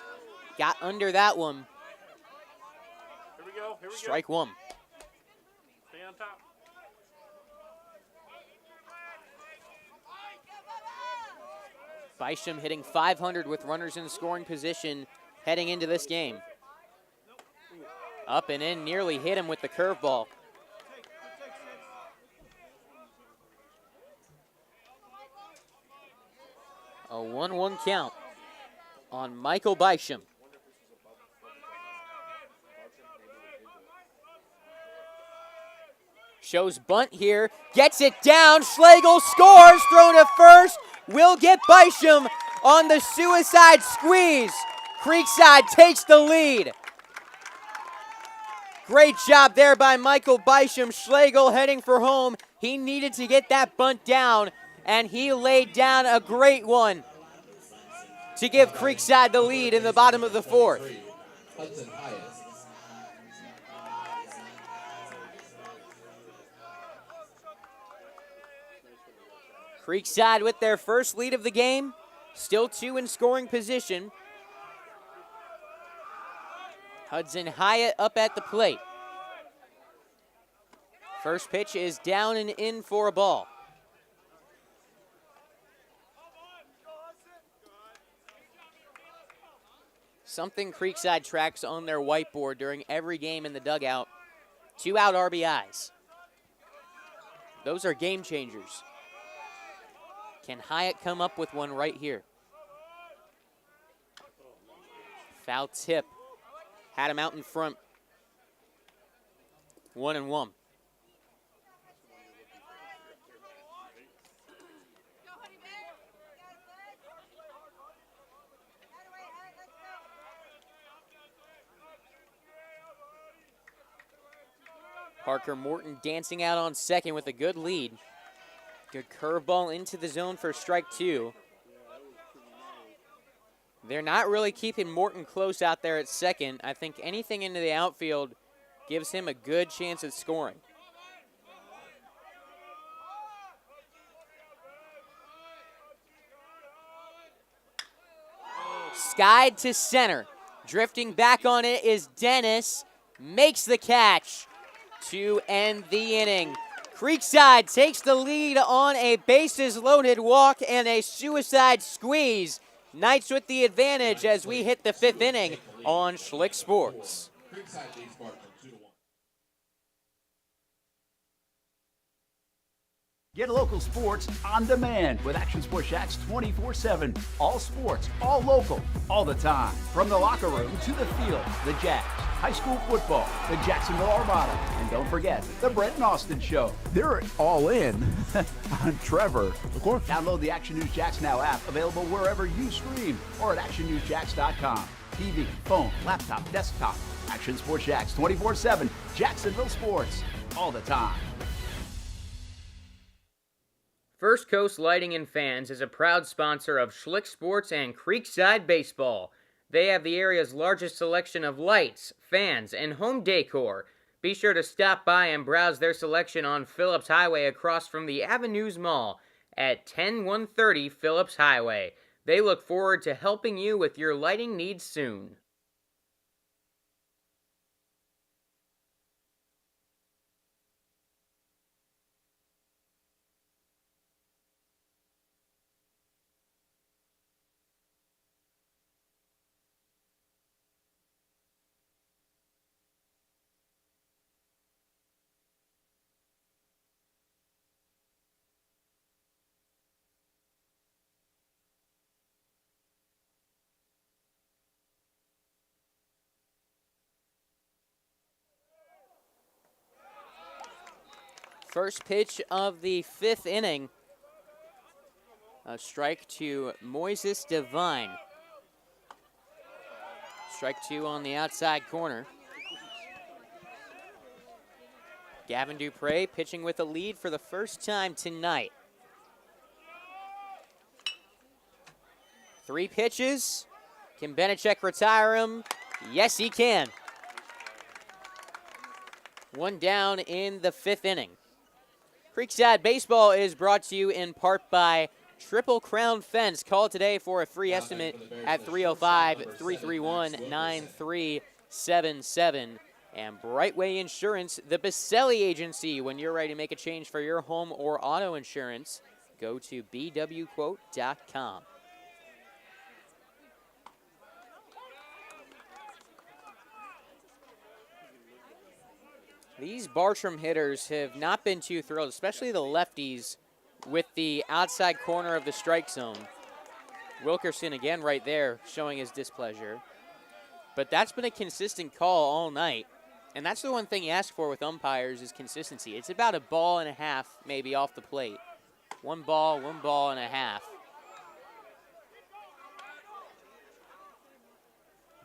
got under that one. Here we go. Strike 1. Stay on top. Bysham hitting .500 with runners in scoring position heading into this game. Up and in, nearly hit him with the curveball. A 1-1 count on Michael Bysham. Shows bunt here, gets it down, Schlegel scores, throw to first, will get Bysham on the suicide squeeze. Creekside takes the lead. Great job there by Michael Bysham. Schlegel heading for home. He needed to get that bunt down, and he laid down a great one to give Creekside the lead in the bottom of the 4th. Hudson Hyatt. Creekside with their first lead of the game. Still 2 in scoring position. Hudson Hyatt up at the plate. First pitch is down and in for a ball. Something Creekside tracks on their whiteboard during every game in the dugout. 2 out RBIs. Those are game changers. Can Hyatt come up with one right here? Foul tip. Had him out in front. 1-1. Parker Morton dancing out on second with a good lead. Good curveball into the zone for strike 2. They're not really keeping Morton close out there at second. I think anything into the outfield gives him a good chance at scoring. Skied to center. Drifting back on it is Dennis. Makes the catch to end the inning. Creekside takes the lead on a bases-loaded walk and a suicide squeeze. Knights with the advantage as we hit the 5th inning on Schlick Sports. Creekside leads Barton 2-1. Get local sports on demand with Action Sports Shacks 24/7. All sports, all local, all the time. From the locker room to the field, the Jacks, high school football, the Jacksonville Armada, and don't forget the Brent and Austin Show. They're all in on Trevor. Of course. Download the Action News Jacks Now app, available wherever you stream or at actionnewsjacks.com. TV, phone, laptop, desktop. Action Sports Jacks 24/7. Jacksonville sports all the time. First Coast Lighting and Fans is a proud sponsor of Schlick Sports and Creekside Baseball. They have the area's largest selection of lights, fans, and home decor. Be sure to stop by and browse their selection on Phillips Highway across from the Avenues Mall at 10130 Phillips Highway. They look forward to helping you with your lighting needs soon. First pitch of the fifth inning. A strike to Moises Devine. Strike two on the outside corner. Gavin Dupre pitching with a lead for the first time tonight. 3 pitches. Can Benechek retire him? Yes, he can. 1 down in the 5th inning. Creekside Baseball is brought to you in part by Triple Crown Fence. Call today for a free estimate at 305-331-9377. And Brightway Insurance, the Baselli Agency. When you're ready to make a change for your home or auto insurance, go to bwquote.com. These Bartram hitters have not been too thrilled, especially the lefties, with the outside corner of the strike zone. Wilkerson again right there showing his displeasure. But that's been a consistent call all night. And that's the one thing you ask for with umpires is consistency. It's about a ball and a half maybe off the plate. 1 ball and a half.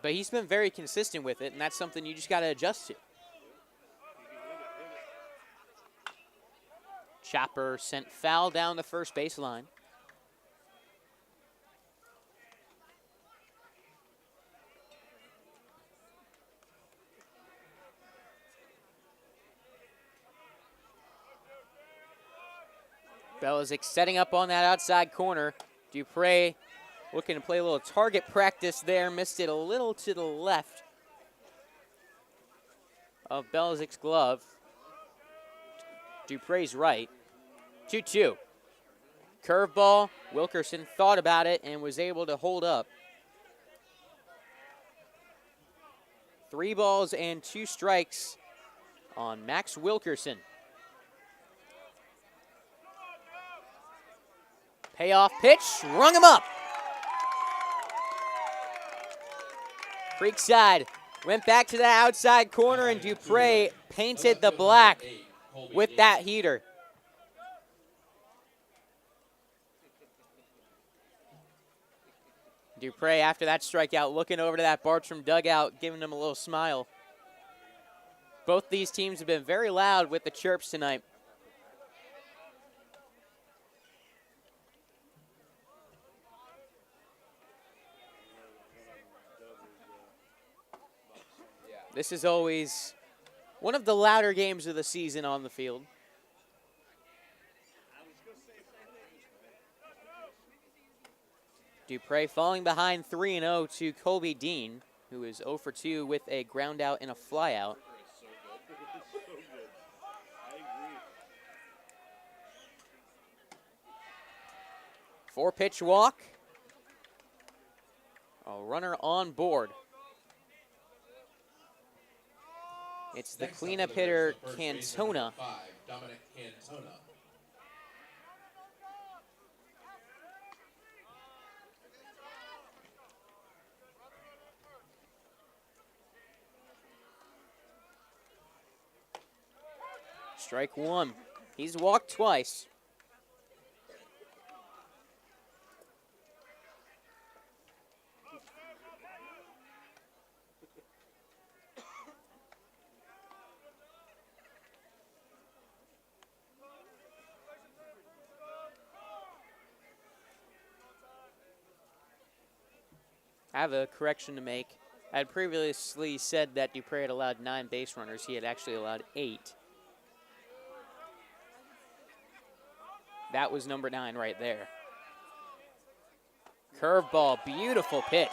But he's been very consistent with it, and that's something you just got to adjust to. Chopper sent foul down the first baseline. Belichick setting up on that outside corner. Dupre looking to play a little target practice there. Missed it a little to the left of Belichick's glove. Dupre's right. 2-2. Curveball. Wilkerson thought about it and was able to hold up. 3 balls and 2 strikes on Max Wilkerson. Payoff pitch, rung him up. Creekside went back to the outside corner and Dupre painted the black with that heater. Dupre, after that strikeout, looking over to that Bartram dugout, giving them a little smile. Both these teams have been very loud with the chirps tonight. This is always one of the louder games of the season on the field. Dupre falling behind 3-0 to Colby Dean, who is 0 for 2 with a ground out and a flyout. Four-pitch walk. A runner on board. It's the cleanup hitter, Cantona. Dominic Cantona. Strike one. He's walked twice. I have a correction to make. I had previously said that Dupre had allowed 9 base runners. He had actually allowed 8. That was number 9 right there. Curveball, beautiful pitch.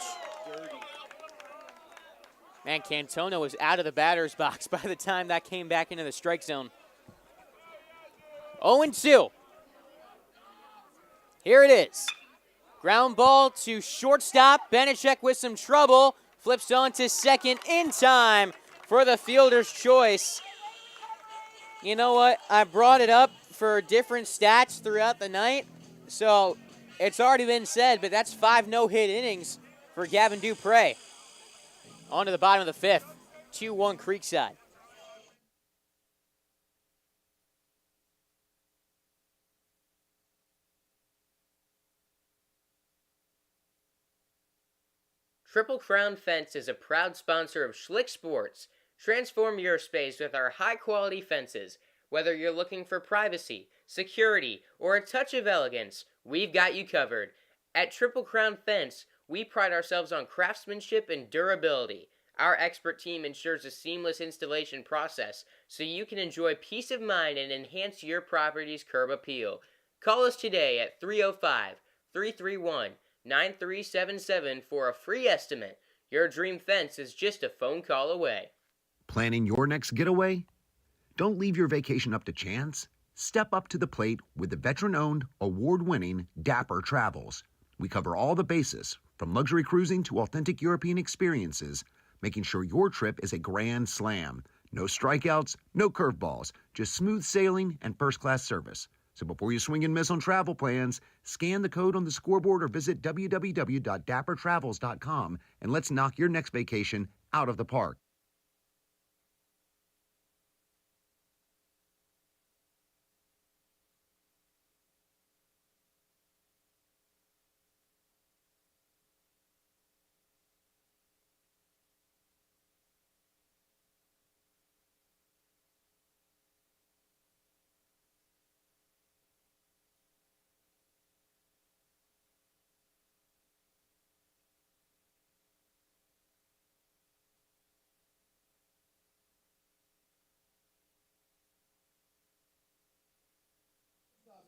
Man, Cantona was out of the batter's box by the time that came back into the strike zone. 0-2. Here it is. Ground ball to shortstop. Benechek with some trouble. Flips on to second in time for the fielder's choice. You know what? I brought it up for different stats throughout the night, so it's already been said, but that's 5 no-hit innings for Gavin Dupre. On to the bottom of the 5th. 2-1 Creekside. Triple Crown Fence is a proud sponsor of Schlick Sports. Transform your space with our high-quality fences. Whether you're looking for privacy, security, or a touch of elegance, we've got you covered. At Triple Crown Fence, we pride ourselves on craftsmanship and durability. Our expert team ensures a seamless installation process so you can enjoy peace of mind and enhance your property's curb appeal. Call us today at 305-331-9377 for a free estimate. Your dream fence is just a phone call away. Planning your next getaway? Don't leave your vacation up to chance. Step up to the plate with the veteran-owned, award-winning Dapper Travels. We cover all the bases, from luxury cruising to authentic European experiences, making sure your trip is a grand slam. No strikeouts, no curveballs, just smooth sailing and first-class service. So before you swing and miss on travel plans, scan the code on the scoreboard or visit www.dappertravels.com and let's knock your next vacation out of the park.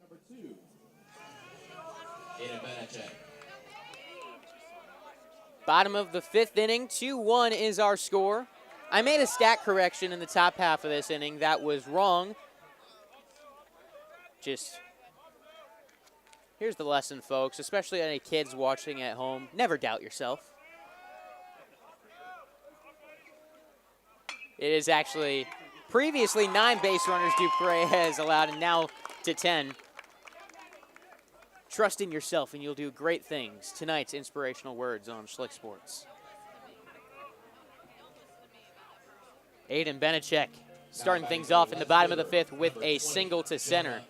Number 2, Aiden Benechek. Bottom of the 5th inning, 2-1 is our score. I made a stat correction in the top half of this inning. That was wrong. Here's the lesson, folks, especially any kids watching at home. Never doubt yourself. It is actually previously 9 base runners Dupre has allowed, and now to 10. Trust in yourself and you'll do great things. Tonight's inspirational words on Schlick Sports. Aiden Benechek starting things off in the bottom of the 5th with a single to center.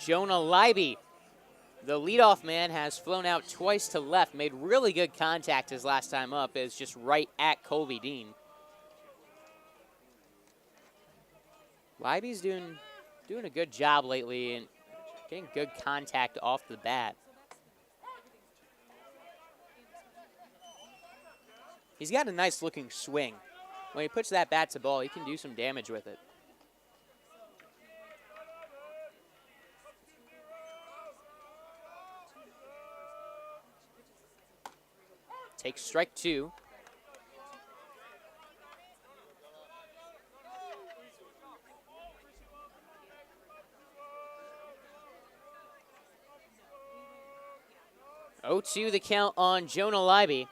Jonah Leiby, the leadoff man, has flown out twice to left, made really good contact his last time up, is just right at Colby Dean. Leiby's doing a good job lately and getting good contact off the bat. He's got a nice looking swing. When he puts that bat to ball, he can do some damage with it. Takes strike 2. Oh, 0-2 the count on Jonah Leiby.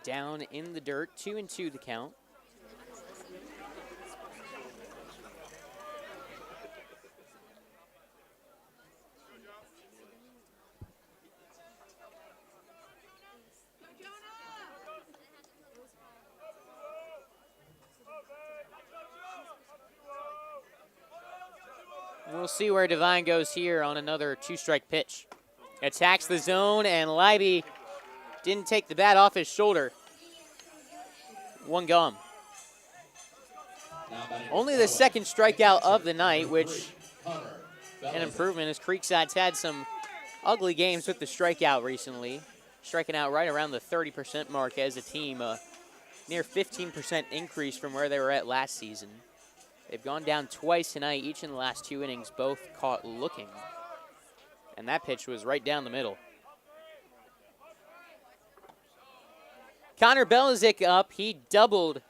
down in the dirt, 2-2 the count. We'll see where Devine goes here on another 2-strike pitch. Attacks the zone, and Leiby didn't take the bat off his shoulder. One gum. Only the second strikeout of the night, which an improvement as Creekside's had some ugly games with the strikeout recently. Striking out right around the 30% mark as a team, a near 15% increase from where they were at last season. They've gone down twice tonight, each in the last 2 innings, both caught looking. And that pitch was right down the middle. Connor Belizik up. He doubled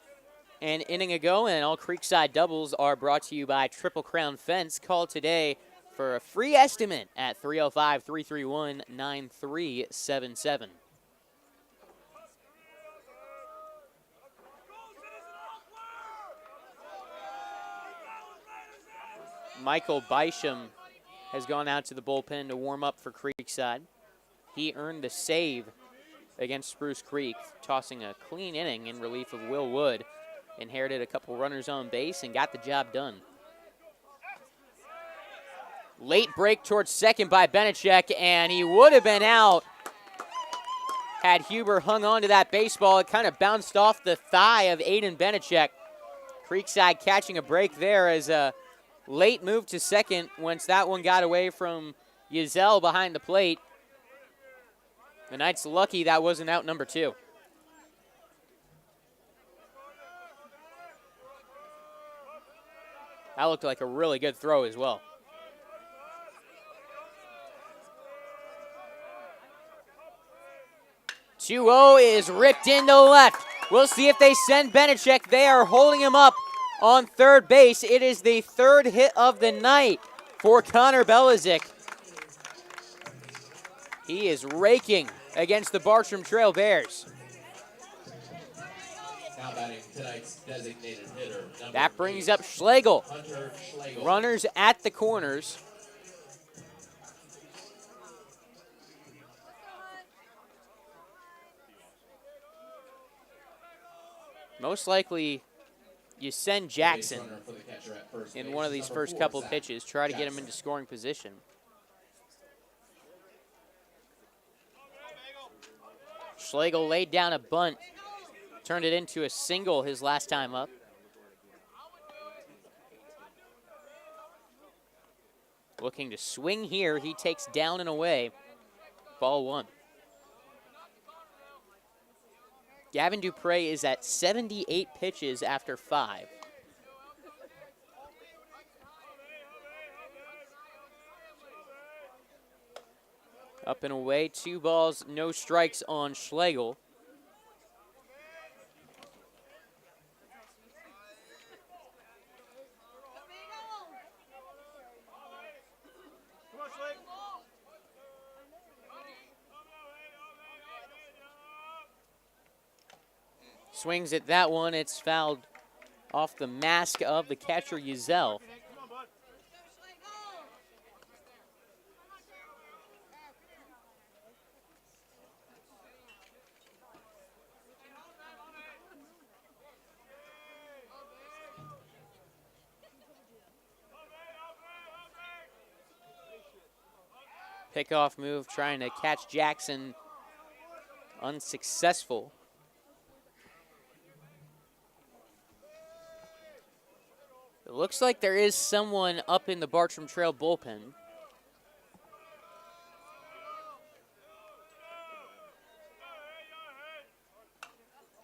an inning ago, and all Creekside doubles are brought to you by Triple Crown Fence. Call today for a free estimate at 305-331-9377. Michael Bysham has gone out to the bullpen to warm up for Creekside. He earned the save against Spruce Creek, tossing a clean inning in relief of Will Wood. Inherited a couple runners on base and got the job done. Late break towards second by Benechek, and he would have been out had Huber hung on to that baseball. It kind of bounced off the thigh of Aiden Benechek. Creekside catching a break there as a late move to second once that one got away from Yazell behind the plate. The Knights lucky that wasn't out number 2. That looked like a really good throw as well. Two-0 is ripped into left. We'll see if they send Benechek. They are holding him up on third base. It is the third hit of the night for Connor Belizik. He is raking against the Bartram Trail Bears. Now batting tonight's designated hitter. That brings up Schlegel. Hunter Schlegel. Runners at the corners. Most likely, you send Jackson Base runner for the catcher at first in base. one of these Number first 4, couple Zach pitches, try to get him Jackson. into scoring position. Schlegel laid down a bunt, turned it into a single his last time up. Looking to swing here, he takes down and away. Ball 1. Gavin Dupre is at 78 pitches after 5. Up and away, 2 balls, no strikes on Schlegel. Swings at that one. It's fouled off the mask of the catcher, Yazell. Pickoff move, trying to catch Jackson. Unsuccessful. It looks like there is someone up in the Bartram Trail bullpen.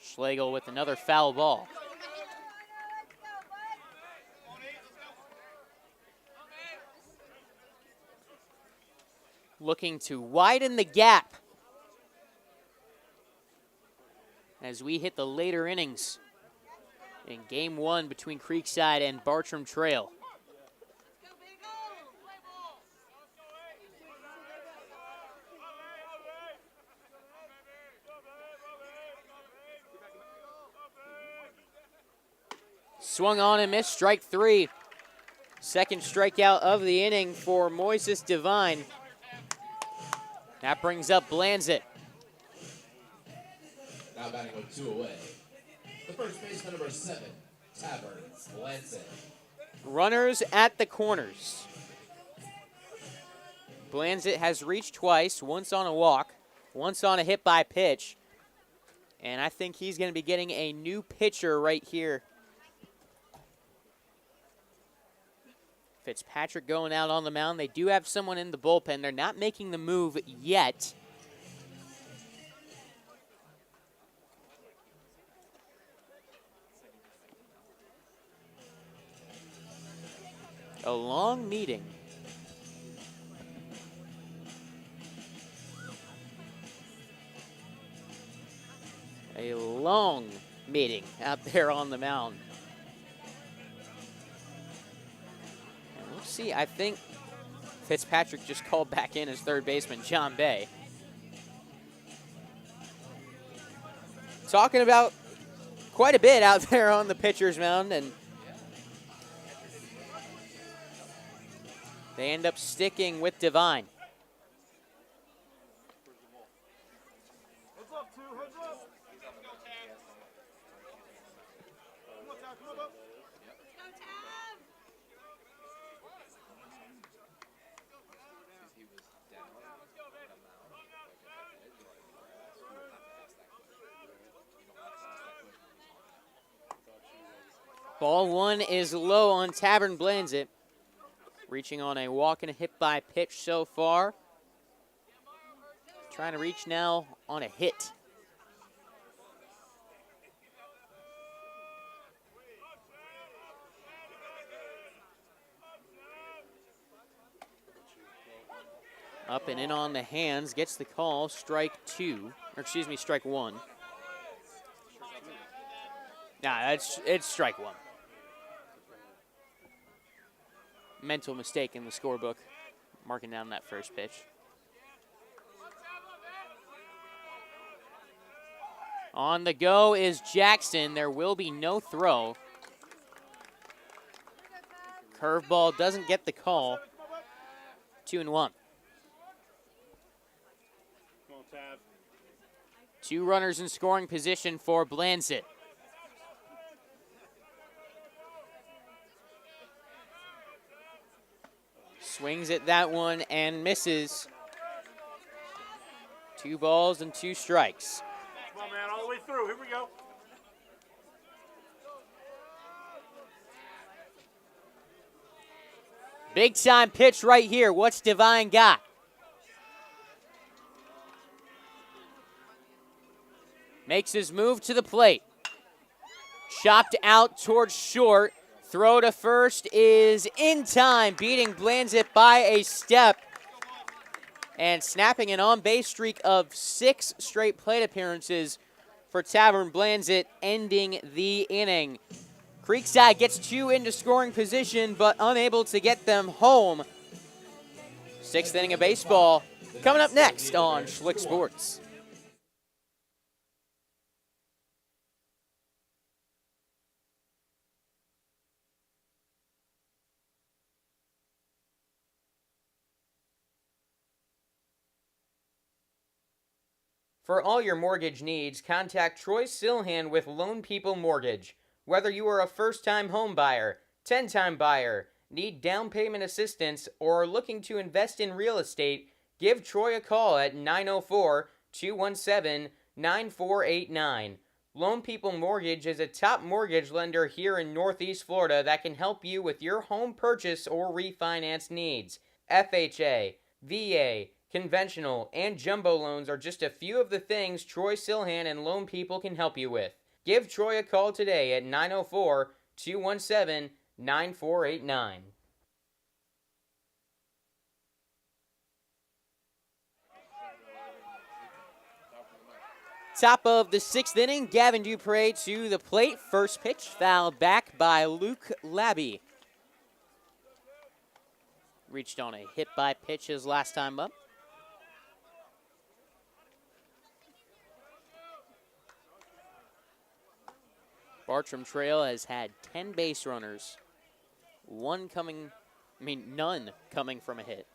Schlegel with another foul ball. Looking to widen the gap as we hit the later innings in Game 1 between Creekside and Bartram Trail. Swung on and missed, strike 3. Second strikeout of the inning for Moises Devine. That brings up Blanzett. Now batting with 2 away. The first baseman, number 7, Tavern Blanzett. Runners at the corners. Blanzett has reached twice, once on a walk, once on a hit by pitch. And I think he's going to be getting a new pitcher right here. Fitzpatrick going out on the mound. They do have someone in the bullpen. They're not making the move yet. A long meeting. A long meeting out there on the mound. And we'll see. I think Fitzpatrick just called back in as third baseman John Bay. Talking about quite a bit out there on the pitcher's mound, and they end up sticking with Devine. Ball 1 is low on Tavern Blanzett. Reaching on a walk and a hit by pitch so far. Trying to reach now on a hit. Up and in on the hands, gets the call, strike 1. Nah, it's strike 1. Mental mistake in the scorebook, marking down that first pitch. On the go is Jackson. There will be no throw. Curveball doesn't get the call. 2-1. Come on, Tav. 2 runners in scoring position for Blanzett. Swings at that one and misses. 2 balls and 2 strikes. Come on, man, all the way through. Here we go. Big time pitch right here. What's Devine got? Makes his move to the plate. Chopped out towards short. Throw to first is in time, beating Blanzett by a step. And snapping an on-base streak of 6 straight plate appearances for Tavern Blanzett, ending the inning. Creekside gets 2 into scoring position, but unable to get them home. 6th inning of baseball coming up next on Schlick Sports. For all your mortgage needs, contact Troy Silhan with Loan People Mortgage. Whether you are a first-time home buyer, 10-time buyer, need down payment assistance, or are looking to invest in real estate, give Troy a call at 904-217-9489. Loan People Mortgage is a top mortgage lender here in Northeast Florida that can help you with your home purchase or refinance needs. FHA, VA, conventional, and jumbo loans are just a few of the things Troy Silhan and Loan People can help you with. Give Troy a call today at 904-217-9489. Top of the 6th inning, Gavin Dupre to the plate. First pitch fouled back by Luke Labby. Reached on a hit by pitch his last time up. Bartram Trail has had 10 base runners, none coming from a hit.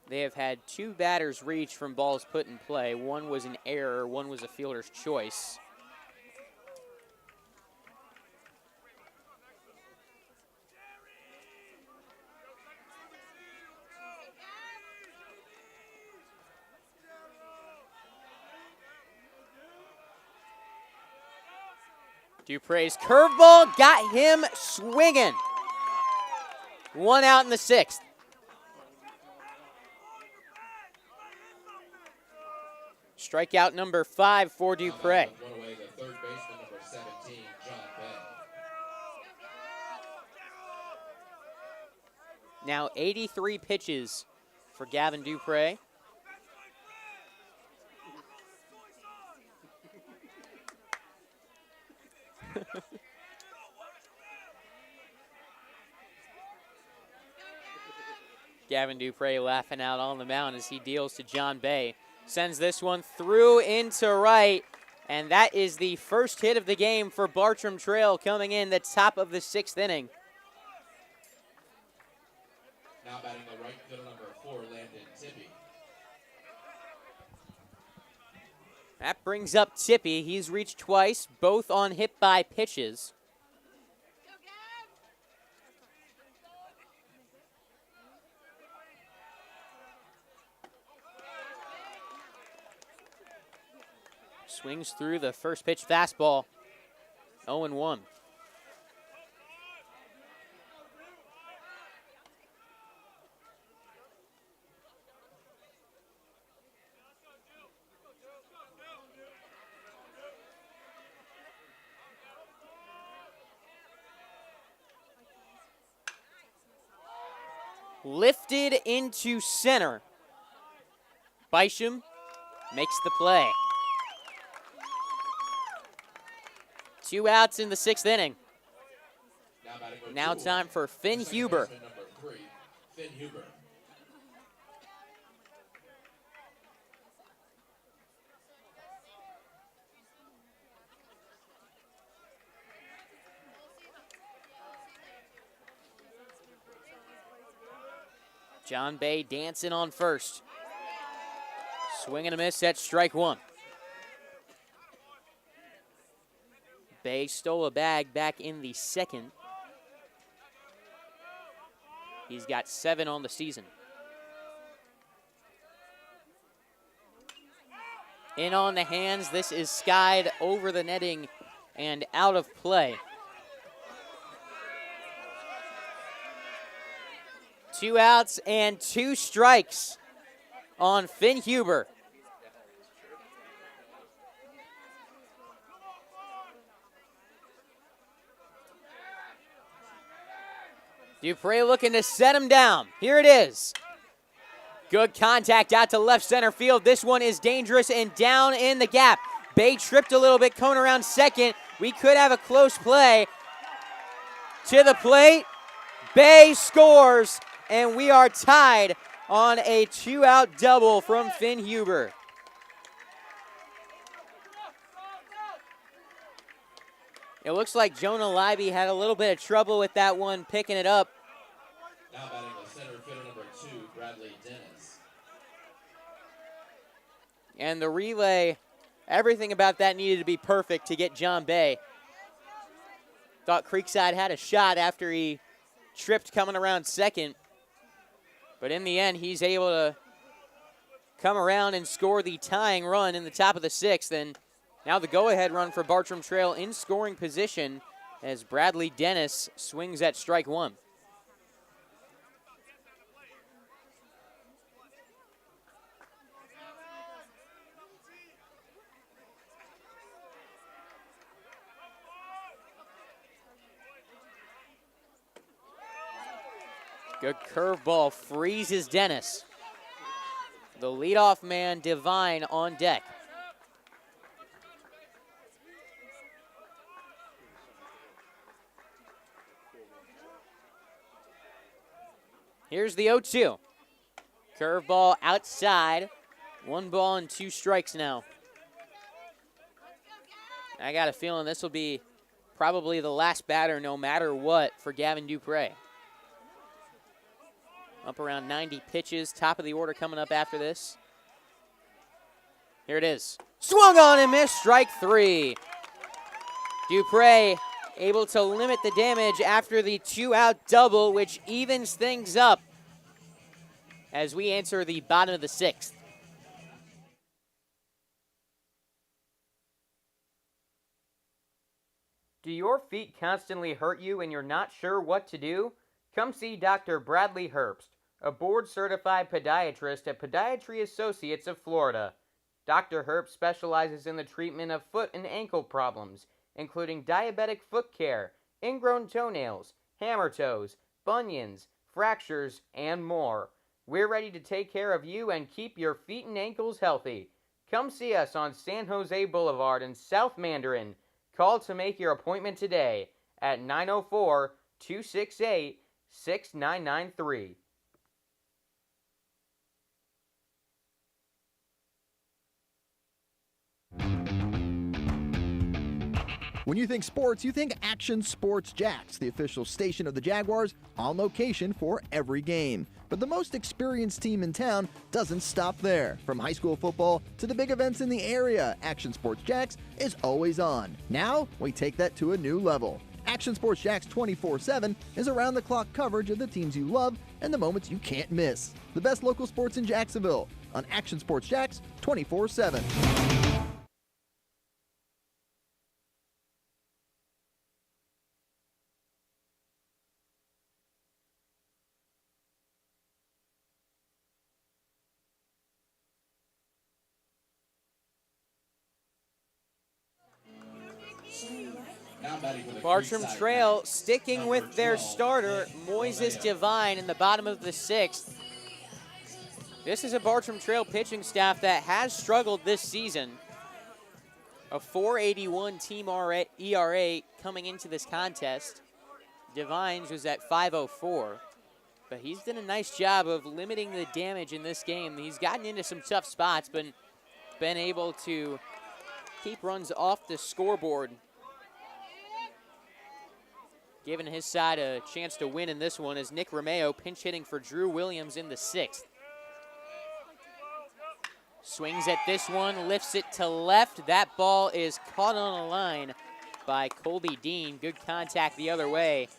They have had 2 batters reach from balls put in play. One was an error, one was a fielder's choice. Dupre's curveball got him swinging. 1 out in the 6th. Strikeout number 5 for Dupre. One away, the third baseman, number 17, John Bay. Now 83 pitches for Gavin Dupre. Gavin Dupre laughing out on the mound as he deals to John Bay. Sends this one through into right, and that is the first hit of the game for Bartram Trail coming in the top of the 6th inning. Now batting the right fielder, number 4, Landon Tippy. That brings up Tippy. He's reached twice, both on hit by pitches. Swings through the first pitch fastball. 0-1. Lifted into center. Bisham makes the play. 2 outs in the 6th inning. Now time for Finn Huber. Number 3, Finn Huber. John Bay dancing on first. Swing and a miss at strike 1. Bay stole a bag back in the 2nd. He's got 7 on the season. In on the hands. This is skied over the netting and out of play. 2 outs and 2 strikes on Finn Huber. Dupre looking to set him down. Here it is. Good contact out to left center field. This one is dangerous and down in the gap. Bay tripped a little bit, coming around second. We could have a close play. To the plate. Bay scores, and we are tied on a 2-out double from Finn Huber. It looks like Jonah Libby had a little bit of trouble with that one, picking it up. Now batting the center fielder, number 2, Bradley Dennis. And the relay, everything about that needed to be perfect to get John Bay. Thought Creekside had a shot after he tripped coming around second. But in the end, he's able to come around and score the tying run in the top of the 6th. And now the go-ahead run for Bartram Trail in scoring position as Bradley Dennis swings at strike 1. Good curveball freezes Dennis. The leadoff man, Divine, on deck. Here's the 0-2. Curveball outside. 1 ball and 2 strikes now. I got a feeling this will be probably the last batter no matter what for Gavin Dupre. Up around 90 pitches. Top of the order coming up after this. Here it is. Swung on and missed. Strike 3. Dupre able to limit the damage after the 2-out double, which evens things up as we enter the bottom of the 6th. Do your feet constantly hurt you and you're not sure what to do? Come see Dr. Bradley Herbst, a board-certified podiatrist at Podiatry Associates of Florida. Dr. Herbst specializes in the treatment of foot and ankle problems, including diabetic foot care, ingrown toenails, hammer toes, bunions, fractures, and more. We're ready to take care of you and keep your feet and ankles healthy. Come see us on San Jose Boulevard in South Mandarin. Call to make your appointment today at 904-268-6993. When you think sports, you think Action Sports Jacks, the official station of the Jaguars, on location for every game. But the most experienced team in town doesn't stop there. From high school football to the big events in the area, Action Sports Jacks is always on. Now, we take that to a new level. Action Sports Jacks 24/7 is around-the-clock coverage of the teams you love and the moments you can't miss. The best local sports in Jacksonville on Action Sports Jacks 24/7. Bartram Trail sticking with their starter, Moises Divine, in the bottom of the 6th. This is a Bartram Trail pitching staff that has struggled this season. A 4.81 team ERA coming into this contest. Divine's was at 5.04. But he's done a nice job of limiting the damage in this game. He's gotten into some tough spots, but been able to keep runs off the scoreboard, giving his side a chance to win in this one as Nick Romeo pinch hitting for Drew Williams in the 6th. Swings at this one, lifts it to left. That ball is caught on a line by Colby Dean. Good contact the other way.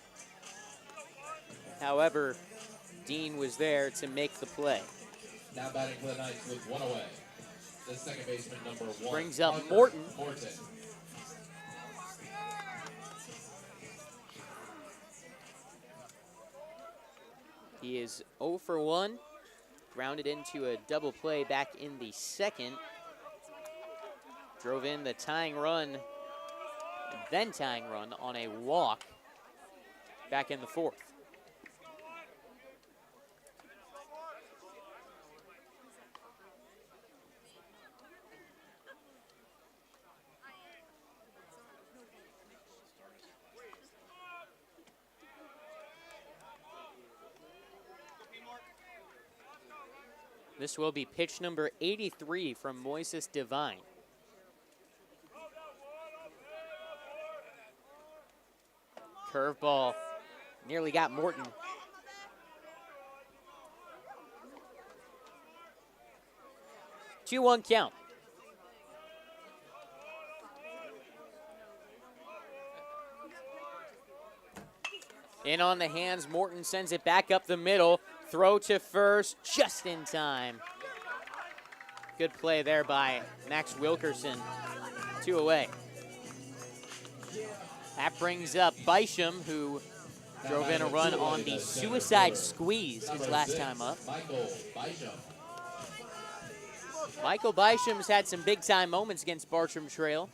However, Dean was there to make the play. Now batting for the Knights with 1 away. The second baseman, number 1. Brings up Morton. He is 0 for 1. Grounded into a double play back in the 2nd. Drove in the tying run, then tying run on a walk back in the 4th. This will be pitch number 83 from Moises Divine. Curveball nearly got Morton. Two-one count. In on the hands, Morton sends it back up the middle. Throw to first, just in time. Good play there by Max Wilkerson. 2 away. That brings up Bisham, who drove in a run on the suicide squeeze his last time up. Michael Bisham's had some big-time moments against Bartram Trail.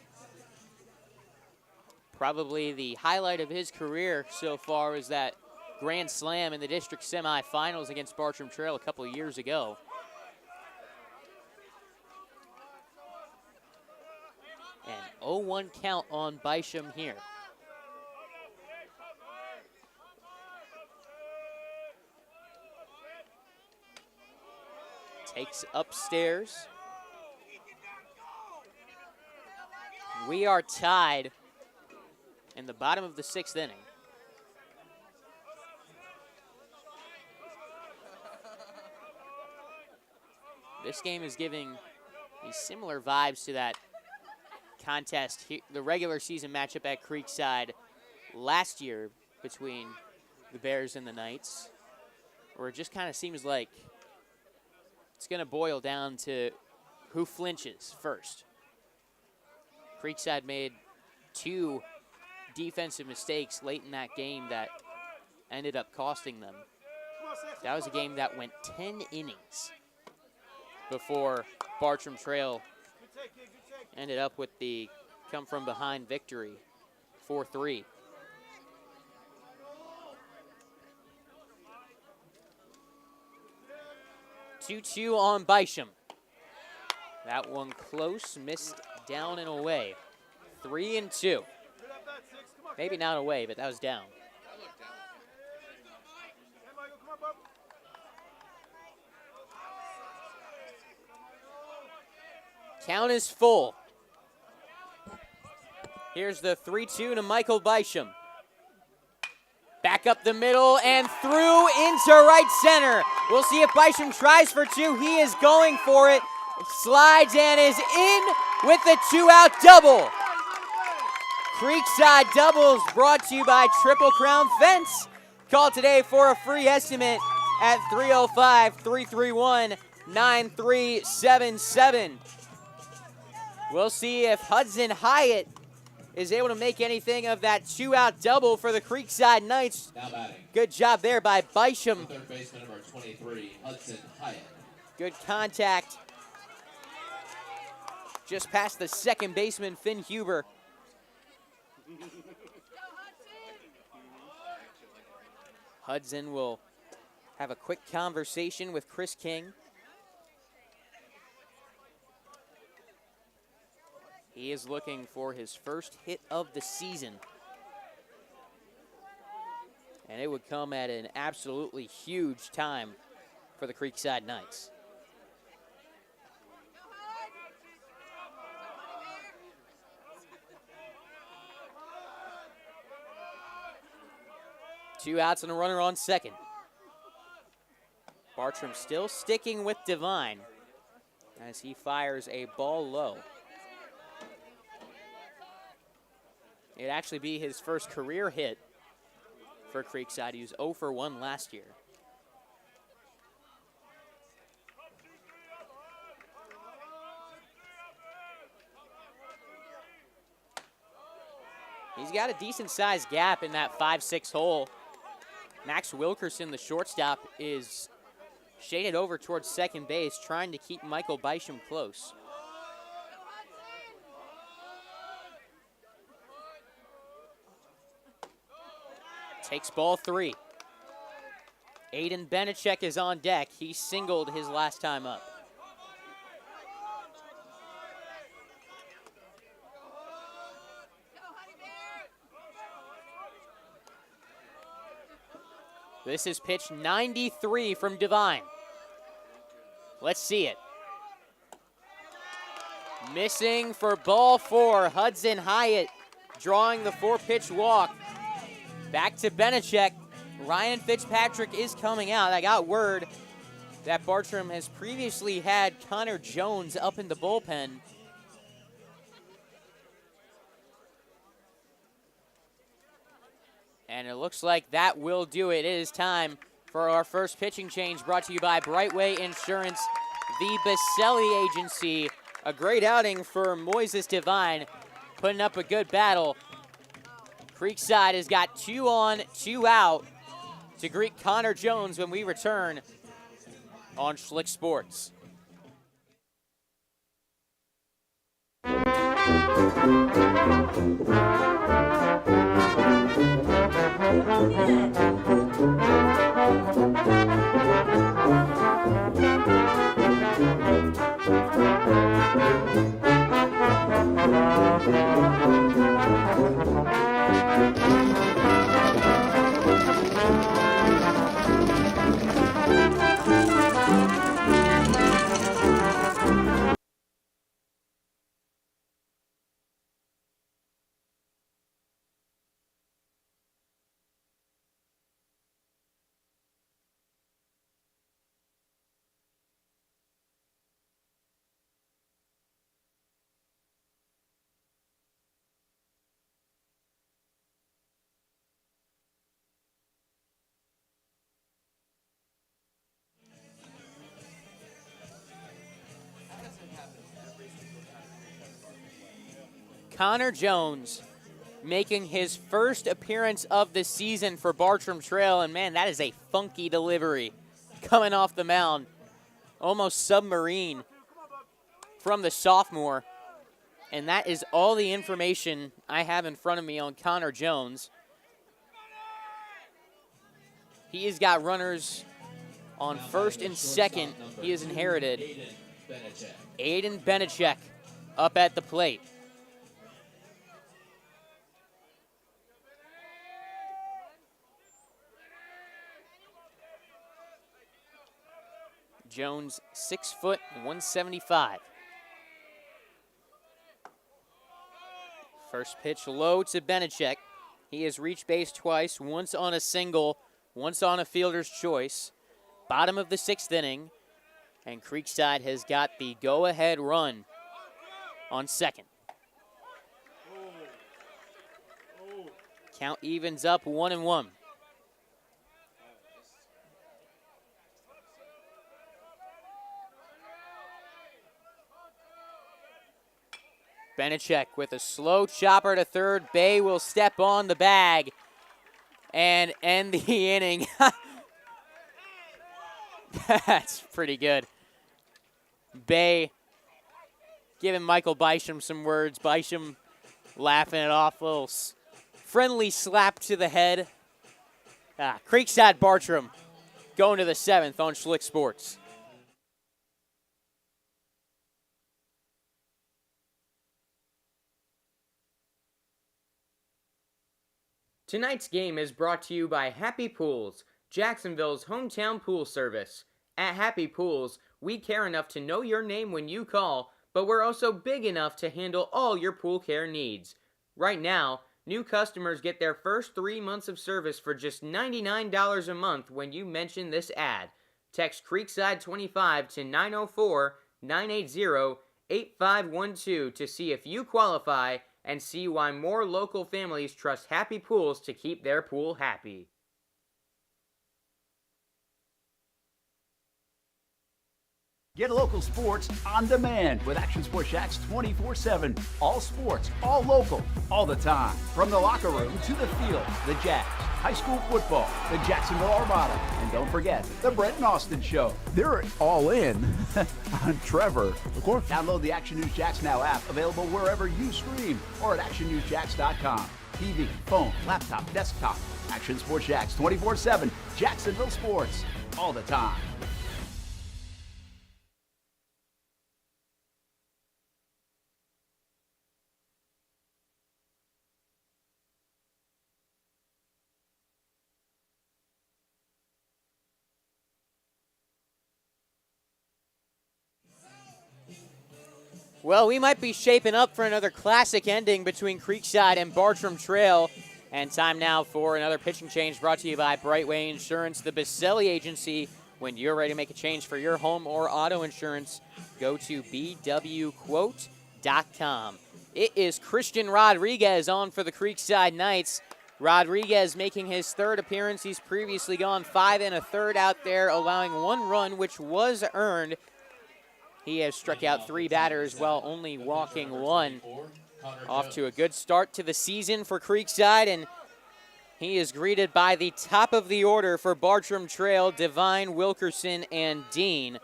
Probably the highlight of his career so far is that grand slam in the district semifinals against Bartram Trail a couple of years ago. And 0-1 count on Bisham here. Lakes upstairs. We are tied in the bottom of the 6th inning. This game is giving these similar vibes to that contest, the regular season matchup at Creekside last year between the Bears and the Knights, where it just kind of seems like it's going to boil down to who flinches first. Creekside made 2 defensive mistakes late in that game that ended up costing them. That was a game that went 10 innings before Bartram Trail ended up with the come-from-behind victory, 4-3. Two on Bisham. That one close, missed down and away. 3-2. Maybe not away, but that was down. Count is full. Here's the 3-2 to Michael Bisham. Back up the middle and through into right center. We'll see if Bisham tries for 2. He is going for it. Slides and is in with the 2-out double. Creekside doubles brought to you by Triple Crown Fence. Call today for a free estimate at 305-331-9377. We'll see if Hudson Hyatt is able to make anything of that 2-out double for the Creekside Knights. Now batting. Good job there by Bisham. Third baseman number 23, Hudson Hyatt. Good contact. Just past the second baseman, Finn Huber. Hudson will have a quick conversation with Chris King. He is looking for his first hit of the season. And it would come at an absolutely huge time for the Creekside Knights. Two outs and a runner on second. Bartram still sticking with Devine as he fires a ball low. It'd actually be his first career hit for Creekside. He was 0 for 1 last year. He's got a decent-sized gap in that 5-6 hole. Max Wilkerson, the shortstop, is shaded over towards second base, trying to keep Michael Bisham close. Takes ball 3. Aiden Benechek is on deck. He singled his last time up. This is pitch 93 from Devine. Let's see it. Missing for ball 4. Hudson Hyatt drawing the 4-pitch walk. Back to Benechek. Ryan Fitzpatrick is coming out. I got word that Bartram has previously had Connor Jones up in the bullpen. And it looks like that will do it. It is time for our first pitching change, brought to you by Brightway Insurance, the Baselli Agency. A great outing for Moises Devine, putting up a good battle. Creekside has got 2 on, 2 out to greet Connor Jones when we return on Schlick Sports. Connor Jones making his first appearance of the season for Bartram Trail, and man, that is a funky delivery coming off the mound. Almost submarine from the sophomore. And that is all the information I have in front of me on Connor Jones. He has got runners on first and second. He has inherited Aiden Benechek up at the plate. Jones, 6 foot, 175. First pitch low to Benechek. He has reached base twice, once on a single, once on a fielder's choice. Bottom of the 6th inning, and Creekside has got the go-ahead run on second. Count evens up 1-1. Benechek with a slow chopper to third. Bay will step on the bag and end the inning. That's pretty good. Bay giving Michael Bysham some words. Bysham laughing it off. A little friendly slap to the head. Creekside Bartram going to the 7th on Schlick Sports. Tonight's game is brought to you by Happy Pools, Jacksonville's hometown pool service. At Happy Pools, we care enough to know your name when you call, but we're also big enough to handle all your pool care needs. Right now, new customers get their first 3 months of service for just $99 a month when you mention this ad. Text Creekside25 to 904-980-8512 to see if you qualify and see why more local families trust Happy Pools to keep their pool happy. Get local sports on demand with Action Sports Shacks 24/7. All sports, all local, all the time. From the locker room to the field, the Jacks, high school football, the Jacksonville Armada, and don't forget, the Brett and Austin Show. They're all in on Trevor. Of course. Download the Action News Jacks Now app, available wherever you stream or at actionnewsjacks.com. TV, phone, laptop, desktop. Action Sports Shacks 24/7. Jacksonville sports, all the time. Well, we might be shaping up for another classic ending between Creekside and Bartram Trail. And time now for another pitching change brought to you by Brightway Insurance, the Baselli Agency. When you're ready to make a change for your home or auto insurance, go to bwquote.com. It is Christian Rodriguez on for the Creekside Knights. Rodriguez making his 3rd appearance. He's previously gone 5 1/3 out there, allowing 1 run, which was earned. He has struck out 3 batters while only walking 1. Off to a good start to the season for Creekside, and he is greeted by the top of the order for Bartram Trail, Devine, Wilkerson, and Dean.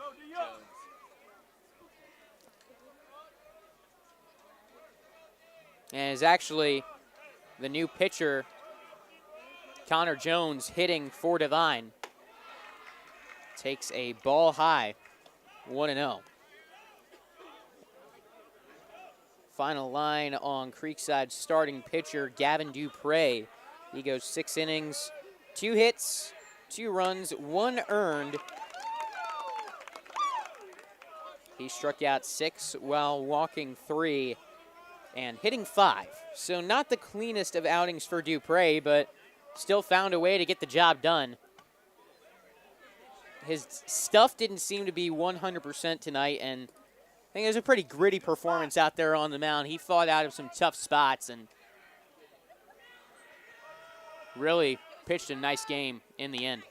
And is actually the new pitcher, Connor Jones, hitting for Devine. Takes a ball high, 1-0. Final line on Creekside's starting pitcher, Gavin Dupre. He goes 6 innings, 2 hits, 2 runs, 1 earned. He struck out 6 while walking 3 and hitting 5. So not the cleanest of outings for Dupre, but still found a way to get the job done. His stuff didn't seem to be 100% tonight, and I think it was a pretty gritty performance out there on the mound. He fought out of some tough spots and really pitched a nice game in the end.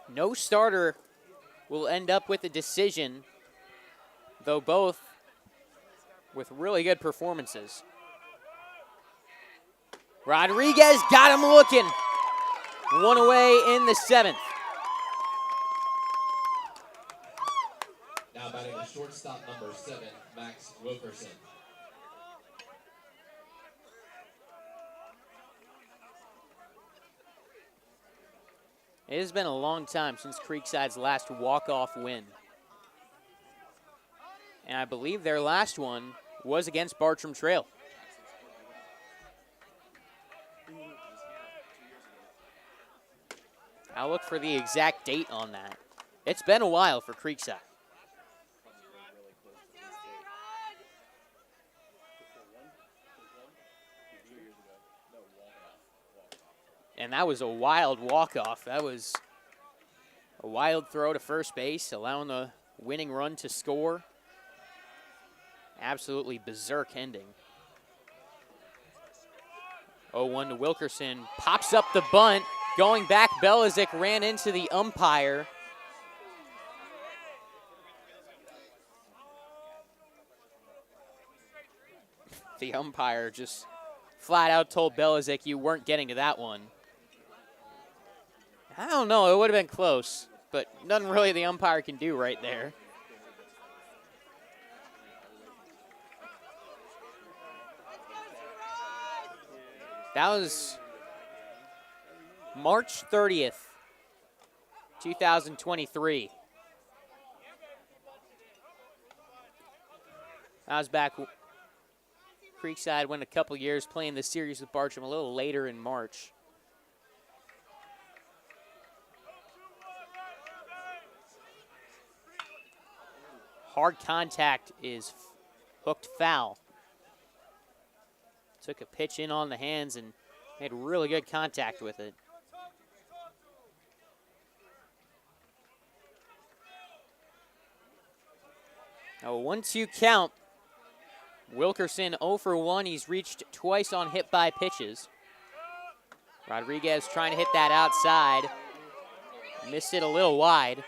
No starter will end up with a decision though both with really good performances. Rodriguez got him looking. One away in the 7th. Now batting the shortstop, number 7, Max Wilkerson. It has been a long time since Creekside's last walk-off win. And I believe their last one was against Bartram Trail. I'll look for the exact date on that. It's been a while for Creekside. And that was a wild walk-off. That was a wild throw to first base, allowing the winning run to score. Absolutely berserk ending. 0-1 to Wilkerson. Pops up the bunt. Going back, Belizik ran into the umpire. The umpire just flat out told Belizik you weren't getting to that one. I don't know, it would have been close, but nothing really the umpire can do right there. That was March 30th, 2023. I was back. Creekside went a couple years playing the series with Bartram a little later in March. Hard contact is hooked foul. Took a pitch in on the hands and made really good contact with it. A 1-2 count. Wilkerson 0 for 1. He's reached twice on hit by pitches. Rodriguez trying to hit that outside. Missed it a little wide.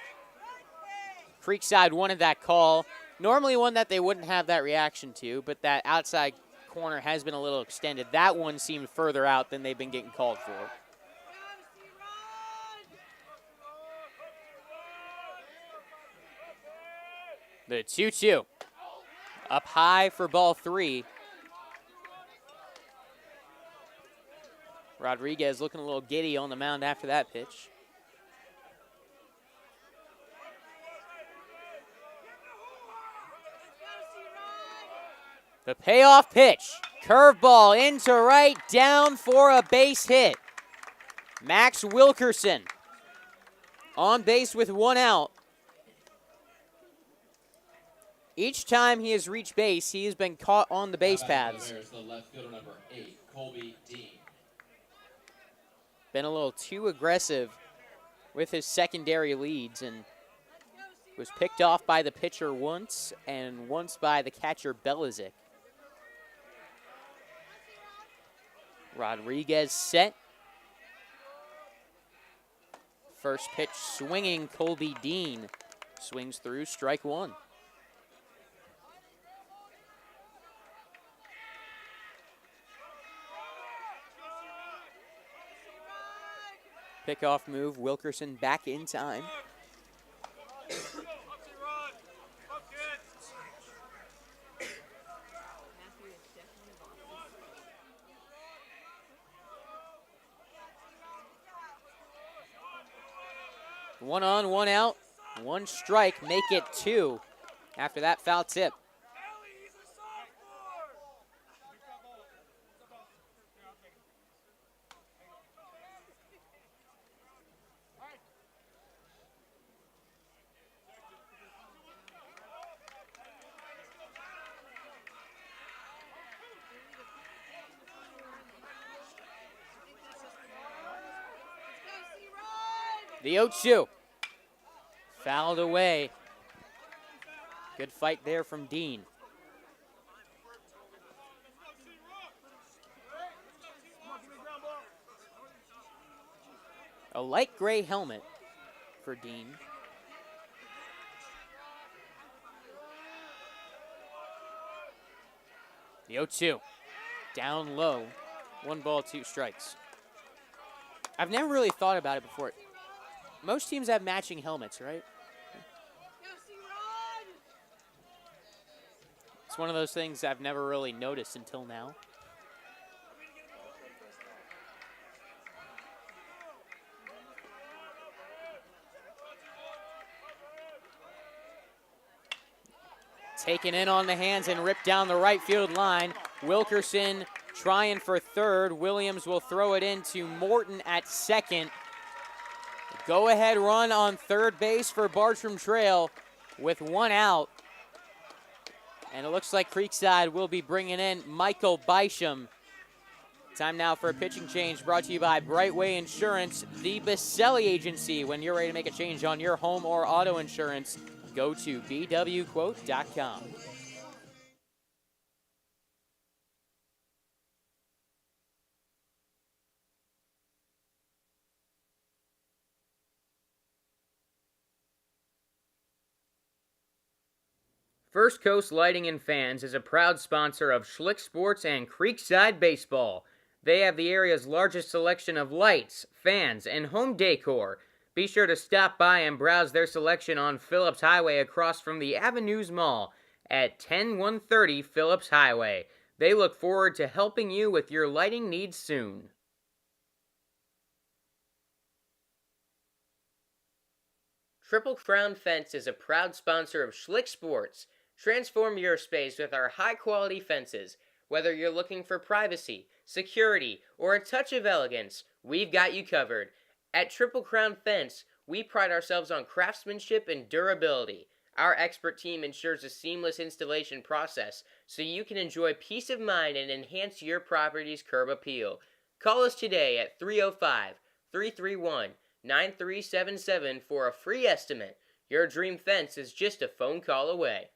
Creekside wanted that call. Normally one that they wouldn't have that reaction to, but that outside corner has been a little extended. That one seemed further out than they've been getting called for. The 2-2. Up high for ball 3. Rodriguez looking a little giddy on the mound after that pitch. The payoff pitch. Curveball into right, down for a base hit. Max Wilkerson on base with 1 out. Each time he has reached base, he has been caught on the base paths. There's the left fielder, number 8, Colby Dean. Been a little too aggressive with his secondary leads and was picked off by the pitcher once and once by the catcher Belizik. Rodriguez set. First pitch swinging, Colby Dean swings through, strike 1. Pickoff move, Wilkerson back in time. One on, 1 out, 1 strike, make it 2 after that foul tip. The 0-2. Fouled away. Good fight there from Dean. A light gray helmet for Dean. The 0-2. Down low. 1 ball, 2 strikes. I've never really thought about it before. Most teams have matching helmets, right? It's one of those things I've never really noticed until now. Taken in on the hands and ripped down the right field line. Wilkerson trying for third. Williams will throw it into Morton at second. Go-ahead run on third base for Bartram Trail with 1 out. And it looks like Creekside will be bringing in Michael Bysham. Time now for a pitching change brought to you by Brightway Insurance, the Baselli Agency. When you're ready to make a change on your home or auto insurance, go to bwquote.com. First Coast Lighting and Fans is a proud sponsor of Schlick Sports and Creekside Baseball. They have the area's largest selection of lights, fans, and home decor. Be sure to stop by and browse their selection on Phillips Highway across from the Avenues Mall at 10130 Phillips Highway. They look forward to helping you with your lighting needs soon. Triple Crown Fence is a proud sponsor of Schlick Sports. Transform your space with our high-quality fences. Whether you're looking for privacy, security, or a touch of elegance, we've got you covered. At Triple Crown Fence, we pride ourselves on craftsmanship and durability. Our expert team ensures a seamless installation process so you can enjoy peace of mind and enhance your property's curb appeal. Call us today at 305-331-9377 for a free estimate. Your dream fence is just a phone call away.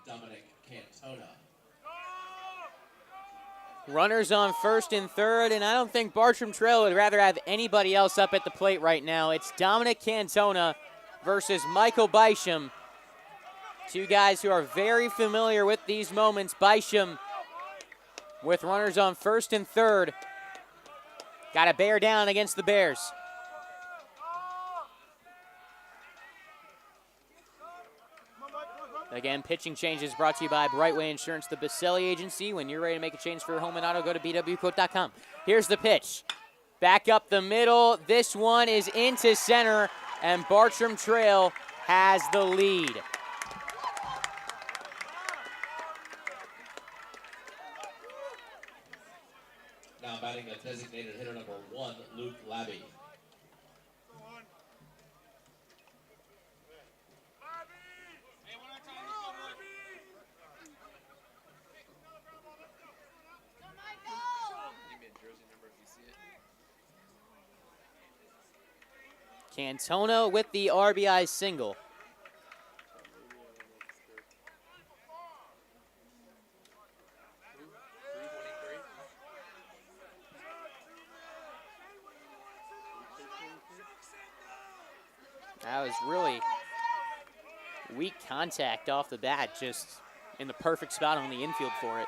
Dominic Cantona. Runners on first and third, and I don't think Bartram Trail would rather have anybody else up at the plate right now. It's Dominic Cantona versus Michael Bysham. Two guys who are very familiar with these moments. Bysham with runners on first and third. Got to bear down against the Bears. Again, pitching changes brought to you by Brightway Insurance, the Baselli Agency. When you're ready to make a change for your home and auto, go to bwquote.com. Here's the pitch. Back up the middle. This one is into center, and Bartram Trail has the lead. Now batting a designated hitter number 1, Luke Labby. Cantona with the RBI single. That was really weak contact off the bat, just in the perfect spot on the infield for it.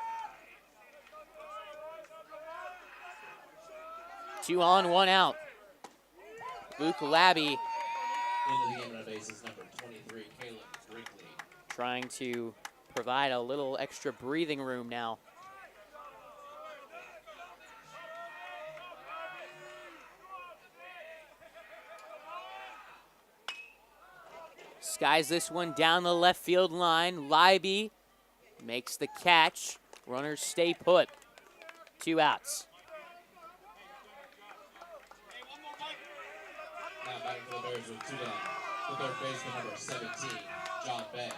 2 on, 1 out. Luke Labby Into the game on base is number 23, Caleb Brinkley. trying to provide a little extra breathing room now. Skies this one down the left field line. Libby makes the catch. Runners stay put. 2 outs. Now batting for the Bears with 2 down. The third baseman, number 17, John Bay.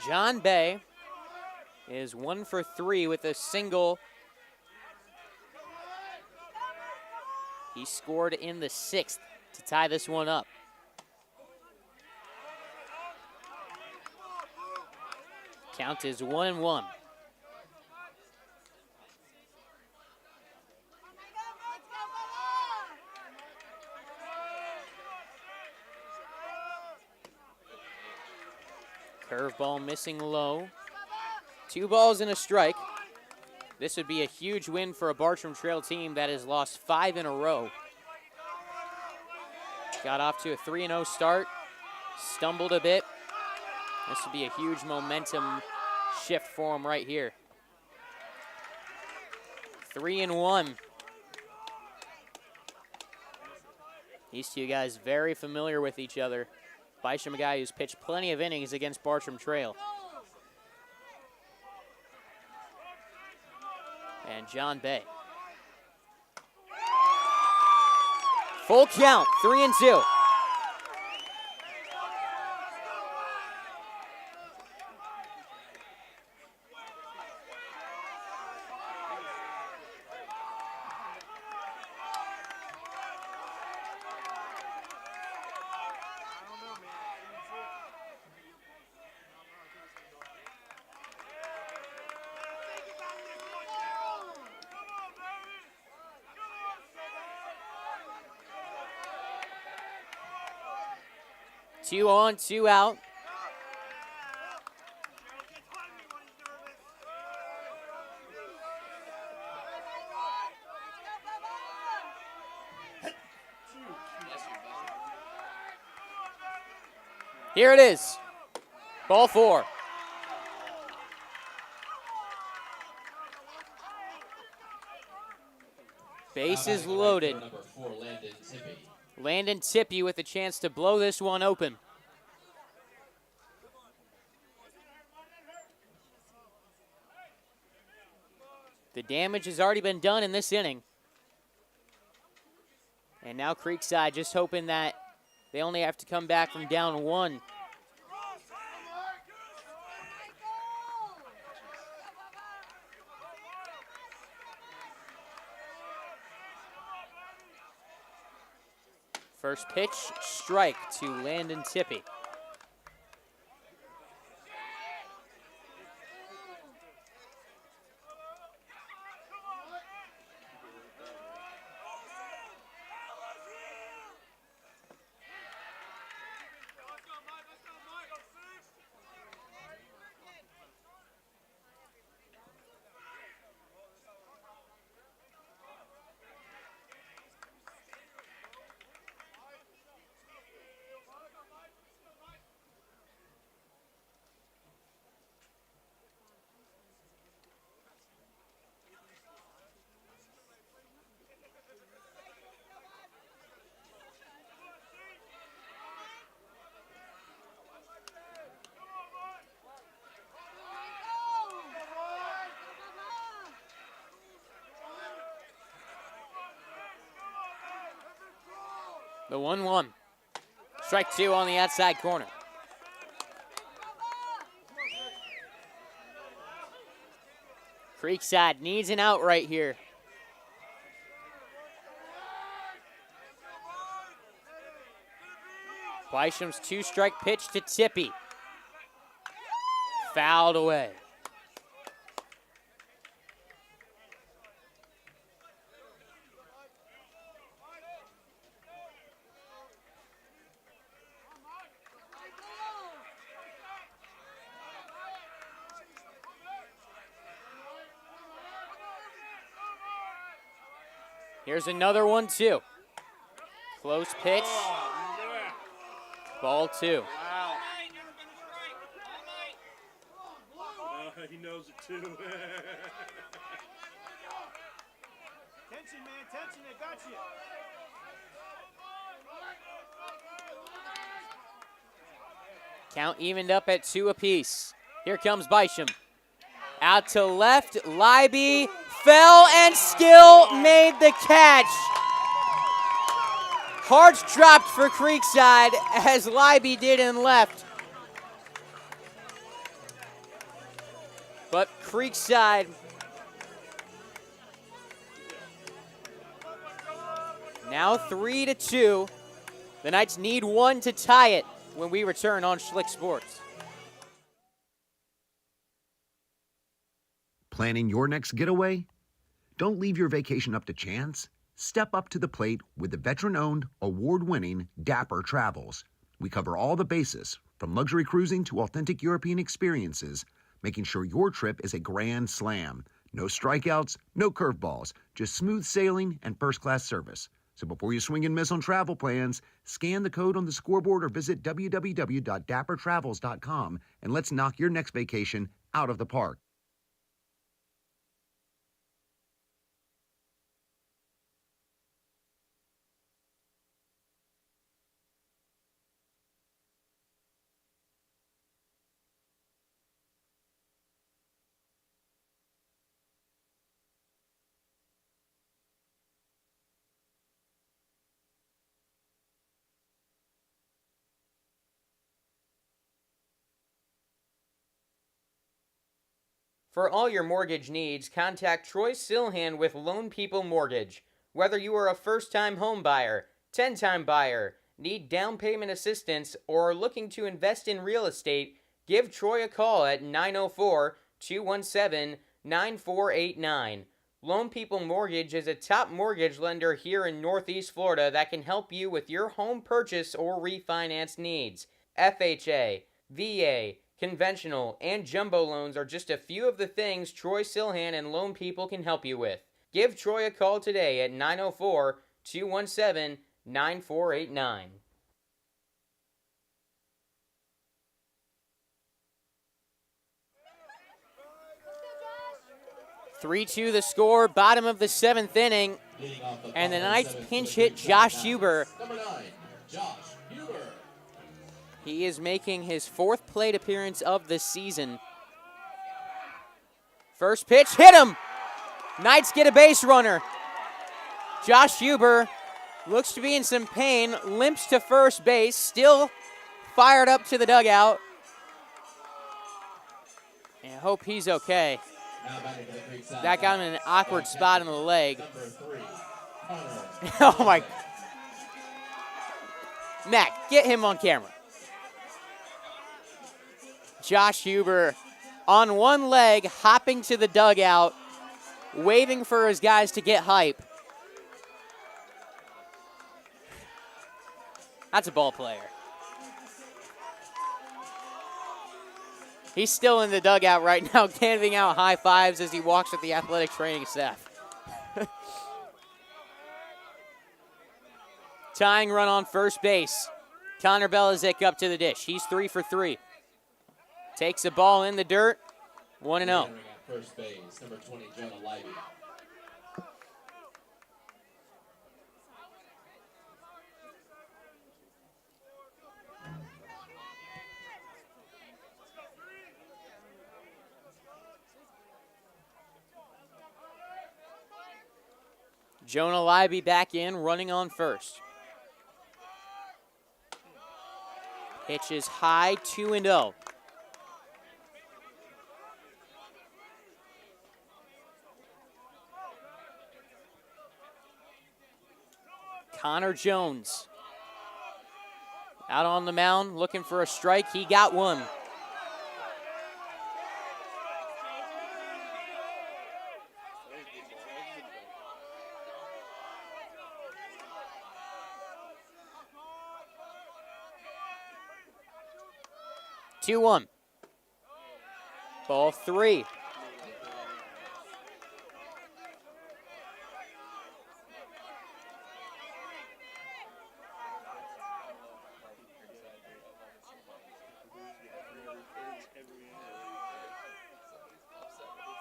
John Bay is 1 for 3 with a single. He scored in the 6th to tie this one up. Count is 1-1. Curveball missing low. 2 balls and a strike. This would be a huge win for a Bartram Trail team that has lost 5 in a row. Got off to a 3-0 start. Stumbled a bit. This would be a huge momentum shift for them right here. 3-1. These two guys very familiar with each other. Bysham, a guy who's pitched plenty of innings against Bartram Trail. And John Bay. Full count, 3-2. Two on, 2 out. Here it is. Ball 4. Bases loaded. Number 4, Landon Tippy. Landon Tippy with a chance to blow this one open. The damage has already been done in this inning. And now Creekside just hoping that they only have to come back from down 1. First pitch, strike to Landon Tippy. The 1-1. Strike 2 on the outside corner. Creekside needs an out right here. Weisham's two-strike pitch to Tippy. Fouled away. Here's another one, too. Close pitch. Ball 2. Wow. He knows it too. Tension, man, tension. They got you. Count evened up at 2 apiece. Here comes Bisham. Out to left, Leiby fell and still made the catch. Hearts dropped for Creekside as Leiby did in left. But Creekside now 3-2. The Knights need one to tie it when we return on Schlick Sports. Planning your next getaway? Don't leave your vacation up to chance. Step up to the plate with the veteran-owned, award-winning Dapper Travels. We cover all the bases, from luxury cruising to authentic European experiences, making sure your trip is a grand slam. No strikeouts, no curveballs, just smooth sailing and first-class service. So before you swing and miss on travel plans, scan the code on the scoreboard or visit www.dappertravels.com and let's knock your next vacation out of the park. For all your mortgage needs, contact Troy Silhan with Loan People Mortgage. Whether you are a first-time home buyer, 10-time buyer, need down payment assistance, or are looking to invest in real estate, give Troy a call at 904-217-9489. Loan People Mortgage is a top mortgage lender here in Northeast Florida that can help you with your home purchase or refinance needs. FHA, VA, conventional, and jumbo loans are just a few of the things Troy Silhan and Loan People can help you with. Give Troy a call today at 904-217-9489. 3-2 the score, bottom of the 7th inning. And the Knights pinch hit Josh Huber. Number 9, Josh Huber. He is making his 4th plate appearance of the season. First pitch, hit him! Knights get a base runner. Josh Huber looks to be in some pain, limps to first base, still fired up to the dugout. And I hope he's okay. That got him in an awkward spot in the leg. Oh my. Mac, get him on camera. Josh Huber on one leg, hopping to the dugout, waving for his guys to get hype. That's a ball player. He's still in the dugout right now, handing out high fives as he walks with the athletic training staff. Tying run on first base. Connor Belichick up to the dish. He's 3 for 3. Takes a ball in the dirt. 1-0. Entering at first base, number 20, Jonah Leiby. Jonah Leiby back in, running on first. Pitch is high, 2-0. Connor Jones Out on the mound, looking for a strike. He got one. Two one. Ball three.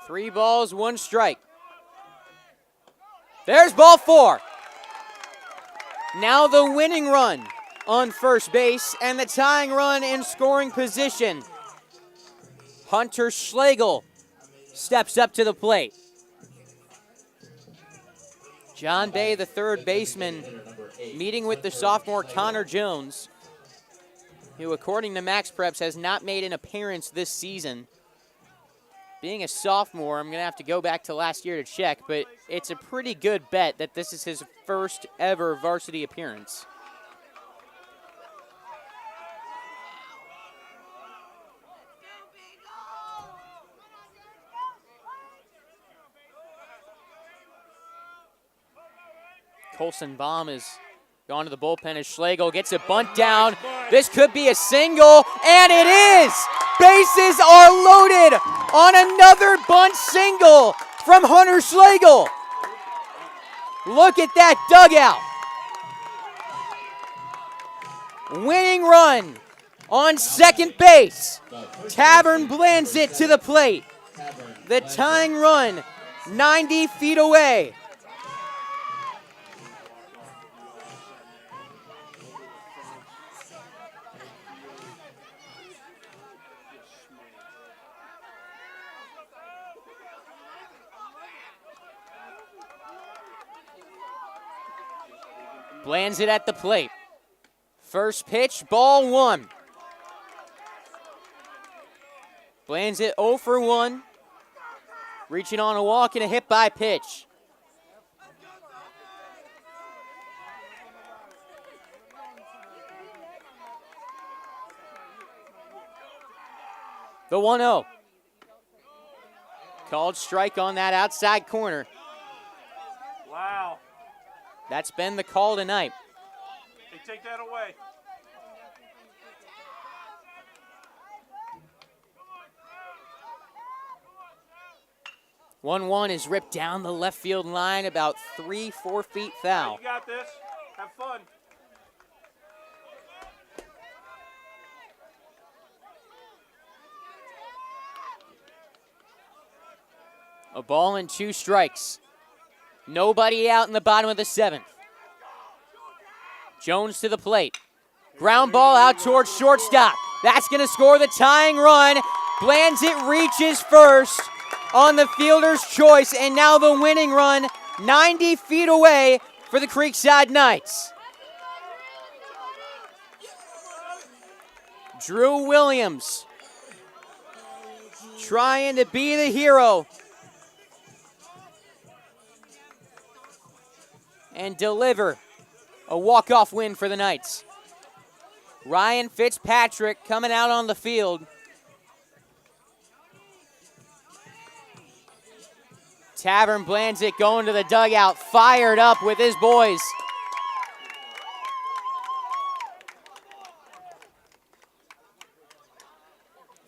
Three balls, one strike. There's ball four. Now the winning run on first base and the tying run in scoring position. Hunter Schlegel steps up to the plate. John Bay, the third baseman, meeting with the sophomore Connor Jones, who, according to Max Preps, has not made an appearance this season. Being a sophomore, I'm going to have to go back to last year to check, but it's a pretty good bet that this is his first ever varsity appearance. Colson Baum is gone to the bullpen as Schlegel gets a bunt down. This could be a single, and it is! Bases are loaded on another bunt single from Hunter Schlegel. Look at that dugout. Winning run on second base. Tavern blends it to the plate. The tying run 90 feet away. Lands it at the plate. First pitch, ball one. Lands it 0 for 1. Reaching on a walk and a hit by pitch. The 1-0. Called strike on that outside corner. Wow. That's been the call tonight. They take that away. One is ripped down the left field line about 3-4 feet foul. You got this. Have fun. A ball and 2 strikes. Nobody out in the bottom of the 7th. Jones to the plate. Ground ball out towards shortstop. That's going to score the tying run. Blanzett reaches first on the fielder's choice, and now the winning run 90 feet away for the Creekside Knights. Drew Williams trying to be the hero and deliver a walk-off win for the Knights. Ryan Fitzpatrick coming out on the field. Tavern Blanzett going to the dugout, fired up with his boys.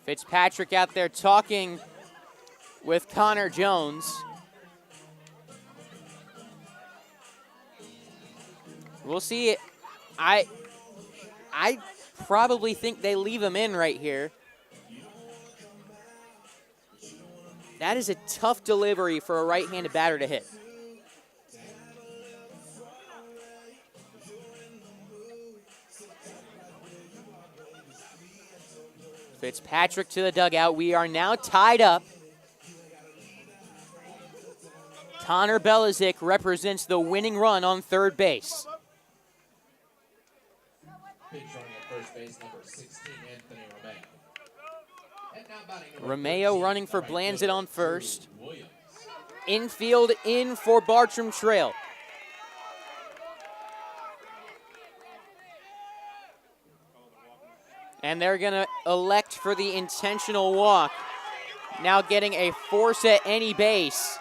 Fitzpatrick out there talking with Connor Jones. We'll see it. I probably think they leave him in right here. That is a tough delivery for a right-handed batter to hit. Fitzpatrick to the dugout. We are now tied up. Connor Belizik represents the winning run on third base. Pitch running at first base, number 16, Anthony Romeo. And now batting number Romeo 13, running for right Blanzett fielder, on first. Drew Williams. Infield in for Bartram Trail. And they're going to elect for the intentional walk. Now getting a force at any base.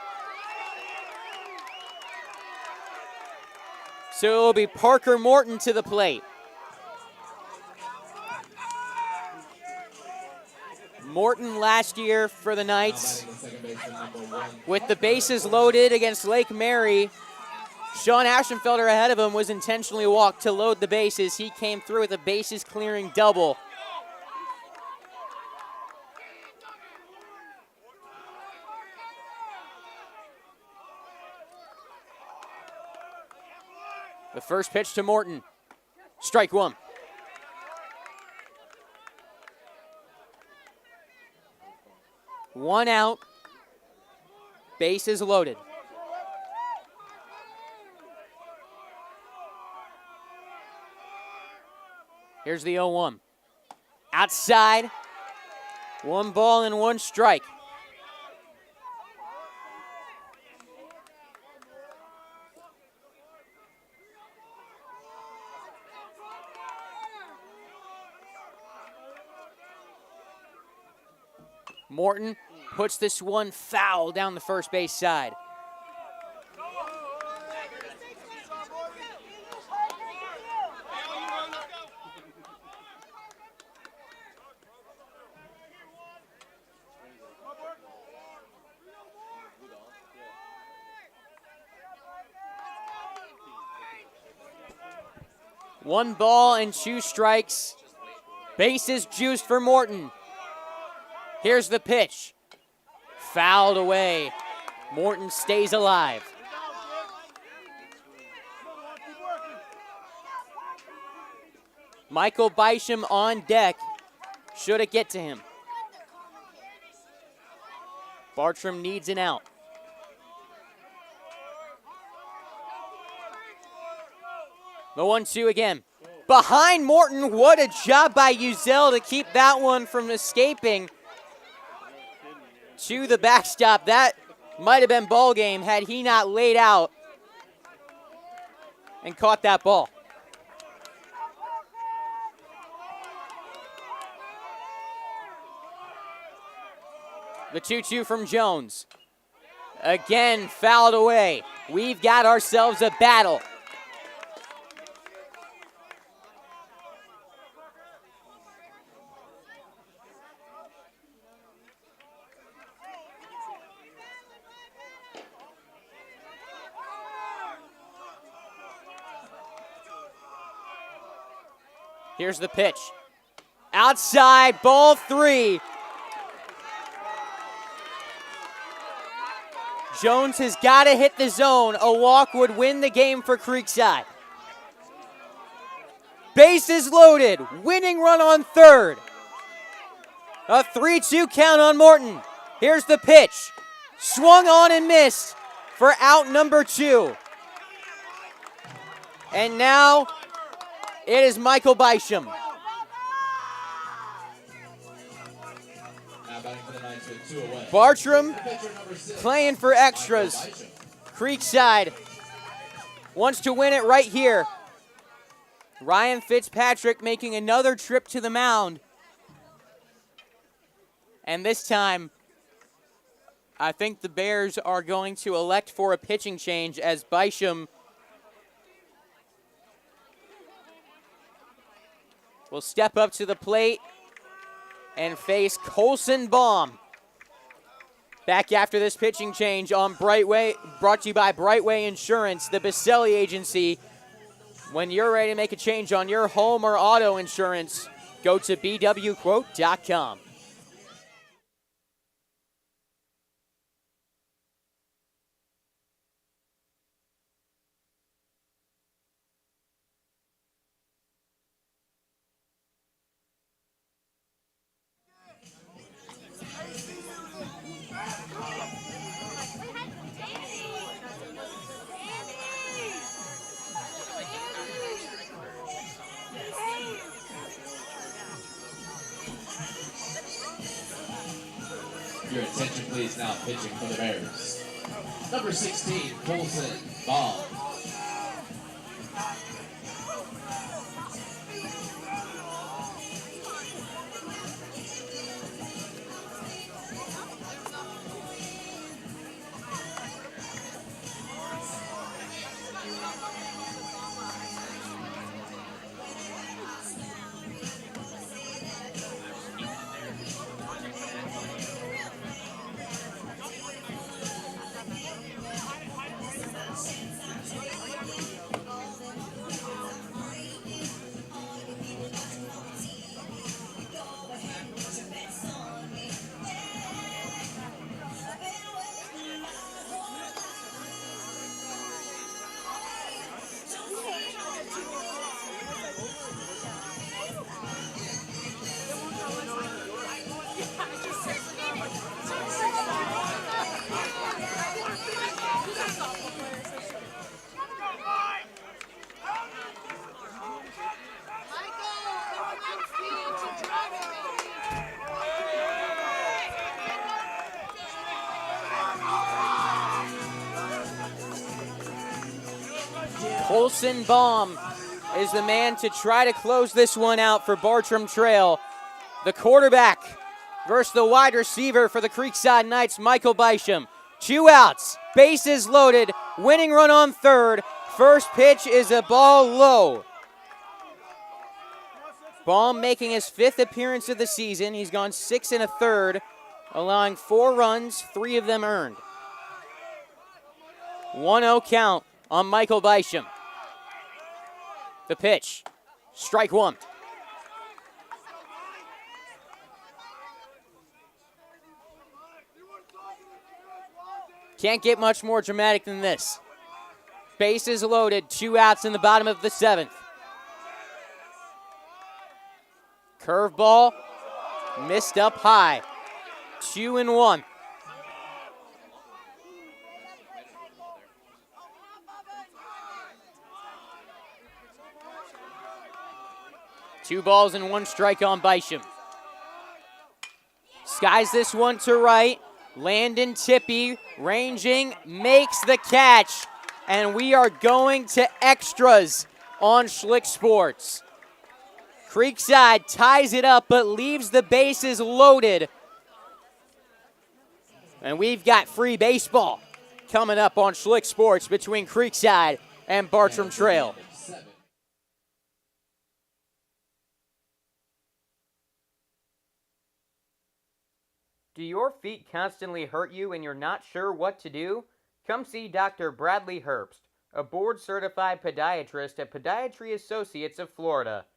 So it will be Parker Morton to the plate. Morton last year for the Knights. With the bases loaded against Lake Mary, Sean Aschenfelder ahead of him was intentionally walked to load the bases. He came through with a bases clearing double. The first pitch to Morton. Strike one. One out. Bases loaded. Here's the 0-1. Outside. 1 ball and 1 strike. Morton puts this one foul down the first base side. One ball and 2 strikes. Bases juiced for Morton. Here's the pitch. Fouled away. Morton stays alive. Michael Bysham on deck. Should it get to him? Bartram needs an out. The 1-2 again. Behind Morton, what a job by Uzel to keep that one from escaping to the backstop. That might have been ball game had he not laid out and caught that ball. The 2-2 from Jones. Again, fouled away. We've got ourselves a battle. Here's the pitch. Outside, ball 3. Jones has got to hit the zone. A walk would win the game for Creekside. Bases loaded. Winning run on third. A 3-2 count on Morton. Here's the pitch. Swung on and missed for out number 2. And now it is Michael Bysham. Bartram playing for extras. Creekside wants to win it right here. Ryan Fitzpatrick making another trip to the mound. And this time, I think the Bears are going to elect for a pitching change as Bysham will step up to the plate and face Colson Baum. Back after this pitching change on Brightway, brought to you by Brightway Insurance, the Baselli Agency. When you're ready to make a change on your home or auto insurance, go to bwquote.com. Your attention please now, pitching for the Bears. Number 16, Colson Baum. Colson Baum is the man to try to close this one out for Bartram Trail. The quarterback versus the wide receiver for the Creekside Knights, Michael Bisham. 2 outs, bases loaded, winning run on third. First pitch is a ball low. Baum making his 5th appearance of the season. He's gone 6 1/3, allowing 4 runs, 3 of them earned. 1-0 count on Michael Bisham. The pitch, strike 1. Can't get much more dramatic than this. Bases loaded, 2 outs in the bottom of the 7th. Curveball, missed up high. 2-1. Two balls and 1 strike on Bisham. Skies this one to right. Landon Tippy ranging, makes the catch. And we are going to extras on Schlick Sports. Creekside ties it up but leaves the bases loaded. And we've got free baseball coming up on Schlick Sports between Creekside and Bartram Trail. Do your feet constantly hurt you and you're not sure what to do? Come see Dr. Bradley Herbst, a board-certified podiatrist at Podiatry Associates of Florida.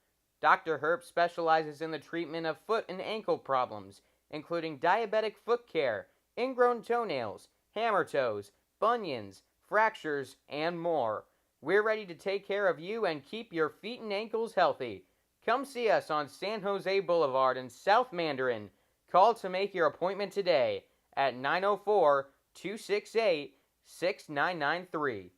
Dr. Herbst specializes in the treatment of foot and ankle problems, including diabetic foot care, ingrown toenails, hammer toes, bunions, fractures, and more. We're ready to take care of you and keep your feet and ankles healthy. Come see us on San Jose Boulevard in South Mandarin. Call to make your appointment today at 904-268-6993.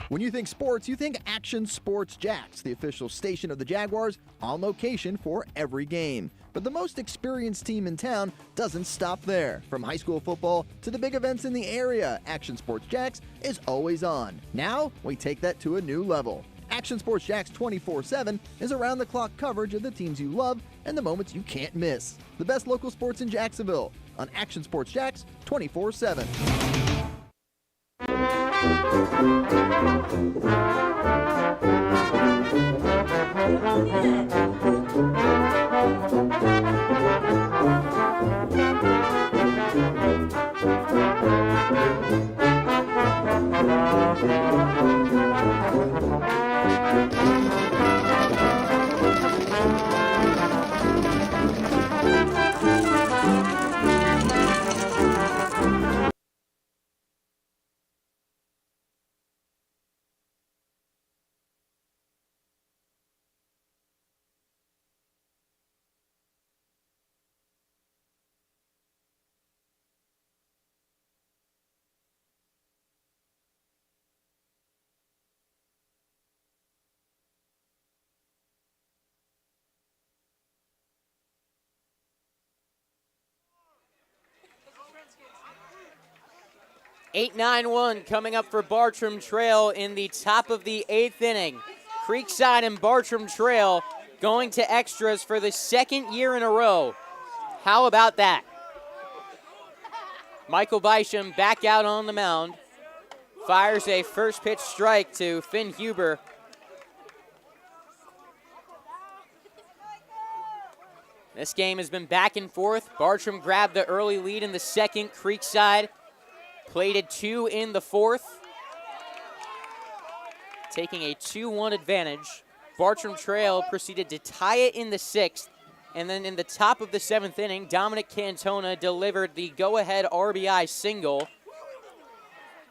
When you think sports, you think Action Sports Jacks, the official station of the Jaguars, on location for every game. But the most experienced team in town doesn't stop there. From high school football to the big events in the area, Action Sports Jacks is always on. Now, we take that to a new level. Action Sports Jacks 24/7 is around-the-clock coverage of the teams you love and the moments you can't miss. The best local sports in Jacksonville on Action Sports Jacks 24/7. (8-9-1) coming up for Bartram Trail in the top of the 8th inning. Creekside and Bartram Trail going to extras for the 2nd year in a row. How about that? Michael Bisham back out on the mound. Fires a first pitch strike to Finn Huber. This game has been back and forth. Bartram grabbed the early lead in the 2nd. Creekside plated 2 in the 4th. Taking a 2-1 advantage. Bartram Trail proceeded to tie it in the 6th And then in the top of the 7th inning, Dominic Cantona delivered the go-ahead RBI single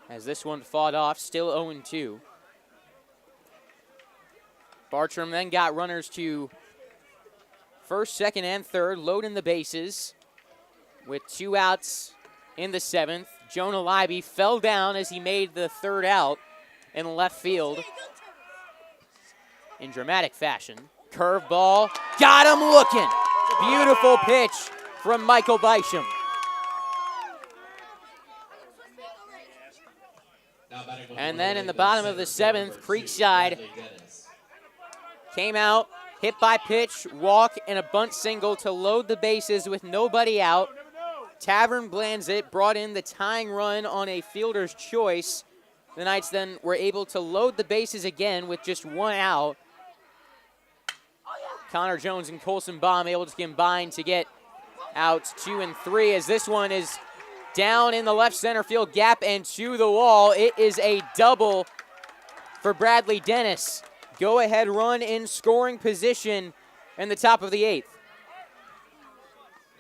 as this one fought off, still 0-2. Bartram then got runners to first, second, and third, loading the bases with 2 outs in the 7th. Jonah Libby fell down as he made the 3rd out in left field in dramatic fashion. Curveball, got him looking. Beautiful pitch from Michael Bysham. And then in the bottom of the 7th, Creekside came out, hit by pitch, walk, and a bunt single to load the bases with nobody out. Tavern Blanzett brought in the tying run on a fielder's choice. The Knights then were able to load the bases again with just 1 out. Connor Jones and Colson Baum able to combine to get outs 2 and 3 as this one is down in the left center field gap and to the wall. It is a double for Bradley Dennis. Go-ahead run in scoring position in the top of the 8th.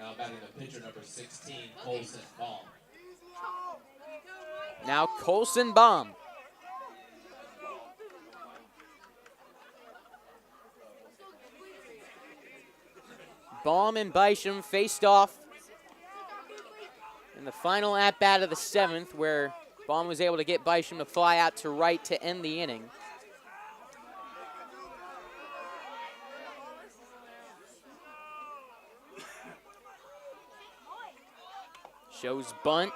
Now batting the pitcher, number 16, Colson Baum. Now Colson Baum. Baum and Bysham faced off in the final at-bat of the 7th, where Baum was able to get Bysham to fly out to right to end the inning. Shows bunt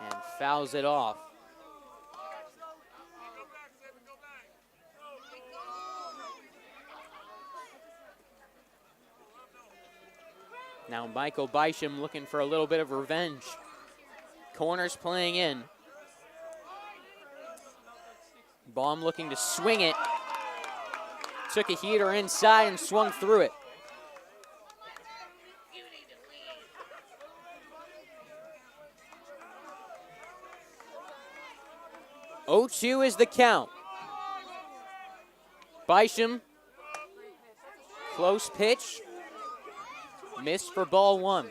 and fouls it off. Now Michael Bysham looking for a little bit of revenge. Corners playing in. Baum looking to swing it. Took a heater inside and swung through it. Oh-2 is the count. Bysham, close pitch. Missed for ball 1.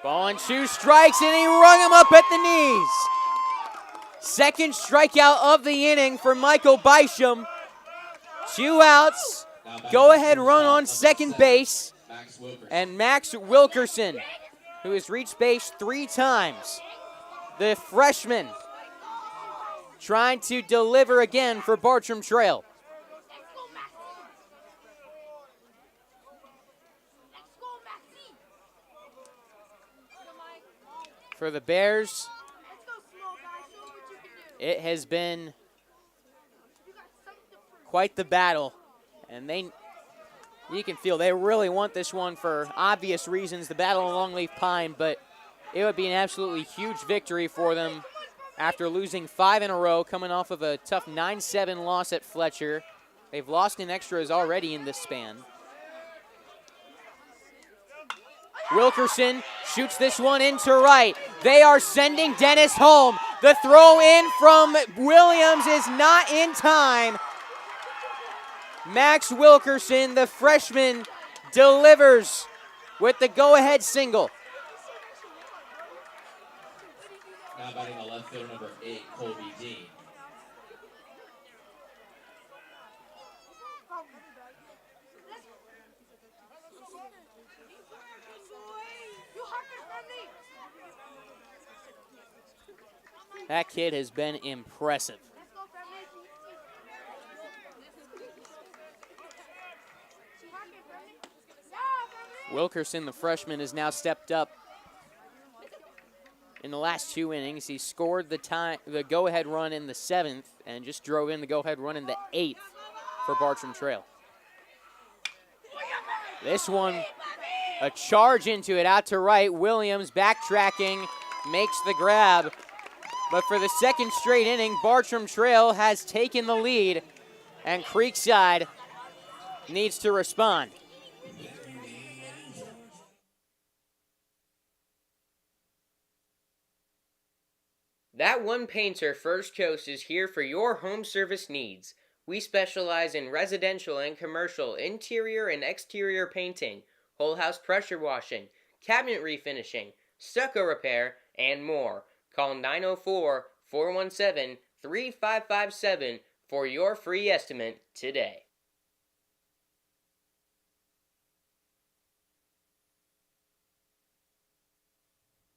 Ball and 2 strikes, and he rung him up at the knees. Second strikeout of the inning for Michael Bysham. 2 outs. Go-ahead run on second base. And Max Wilkerson, who has reached base 3 times. The freshman trying to deliver again for Bartram Trail. For the Bears, it has been quite the battle, and you can feel they really want this one for obvious reasons, the battle of Longleaf Pine, but it would be an absolutely huge victory for them after losing 5 in a row, coming off of a tough 9-7 loss at Fletcher. They've lost in extras already in this span. Wilkerson shoots this one into right. They are sending Dennis home. The throw in from Williams is not in time. Max Wilkerson, the freshman, delivers with the go-ahead single. Now batting the left fielder, number 8, Colby Dean. That kid has been impressive. Wilkerson, the freshman, has now stepped up in the last 2 innings. He scored the go-ahead run in the 7th and just drove in the go-ahead run in the 8th for Bartram Trail. This one, a charge into it out to right. Williams backtracking, makes the grab. But for the second straight inning, Bartram Trail has taken the lead, and Creekside needs to respond. That One Painter First Coast is here for your home service needs. We specialize in residential and commercial interior and exterior painting, whole house pressure washing, cabinet refinishing, stucco repair, and more. Call 904-417-3557 for your free estimate today.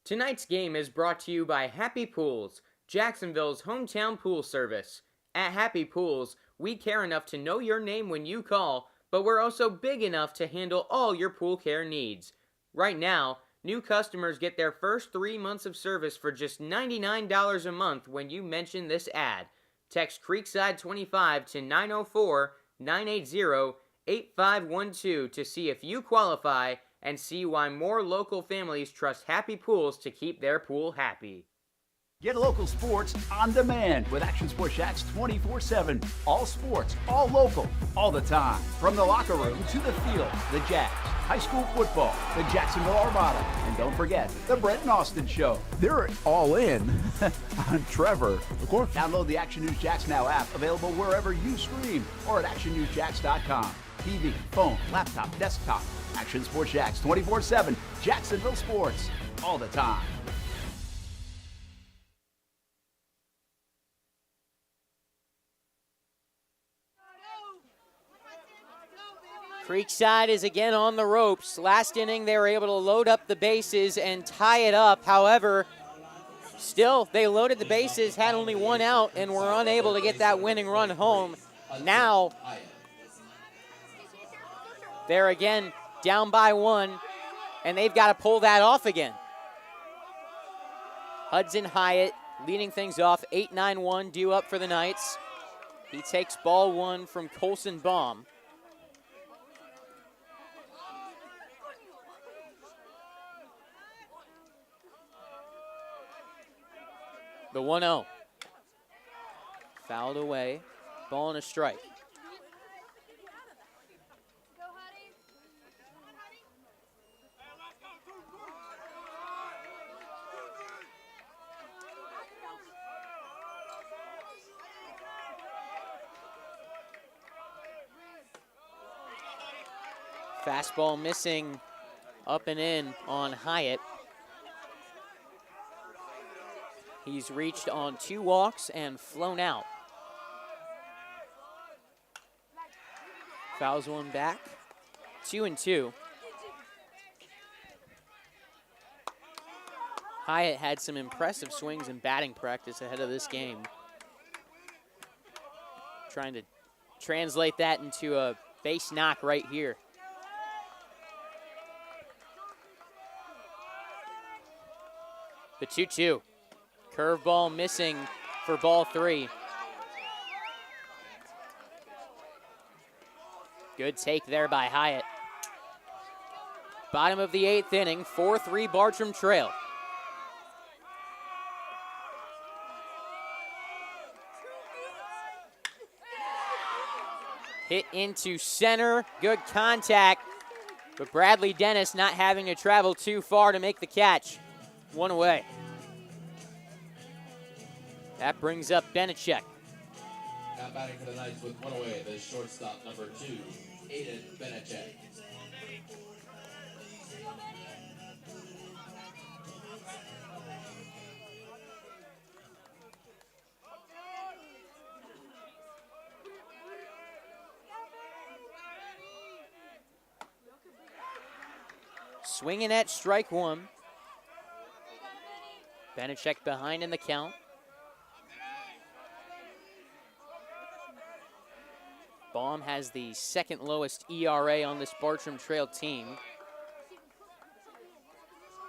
Tonight's game is brought to you by Happy Pools, Jacksonville's hometown pool service. At Happy Pools, we care enough to know your name when you call, but we're also big enough to handle all your pool care needs. Right now, new customers get their first 3 months of service for just $99 a month when you mention this ad. Text Creekside25 to 904-980-8512 to see if you qualify and see why more local families trust Happy Pools to keep their pool happy. Get local sports on demand with Action Sports Shacks 24/7. All sports, all local, all the time. From the locker room to the field, the Jacks, high school football, the Jacksonville Armada, and don't forget, the Brett and Austin Show. They're all in on Trevor. Of course. Download the Action News Jacks Now app, available wherever you stream or at actionnewsjacks.com. TV, phone, laptop, desktop. Action Sports Jacks 24/7. Jacksonville sports all the time. Creekside is again on the ropes. Last inning, they were able to load up the bases and tie it up. However, still, they loaded the bases, had only one out, and were unable to get that winning run home. Now, they're again down by one, and they've got to pull that off again. Hudson Hyatt leading things off, 8-9-1 due up for the Knights. He takes ball one from Colson Baum. The 1-0. Fouled away. Ball and a strike. Fastball missing up and in on Hyatt. He's reached on 2 walks and flown out. Fouls one back. 2-2. Hyatt had some impressive swings in batting practice ahead of this game. Trying to translate that into a base knock right here. The 2-2. Curveball missing for ball 3. Good take there by Hyatt. Bottom of the 8th inning, 4-3 Bartram trail. Hit into center, good contact, but Bradley Dennis not having to travel too far to make the catch. One away. That brings up Benechek. Now batting for the Knights with one away, the shortstop, number 2, Aiden Benechek. Swinging at strike one. Benechek behind in the count. Baum has the second lowest ERA on this Bartram Trail team.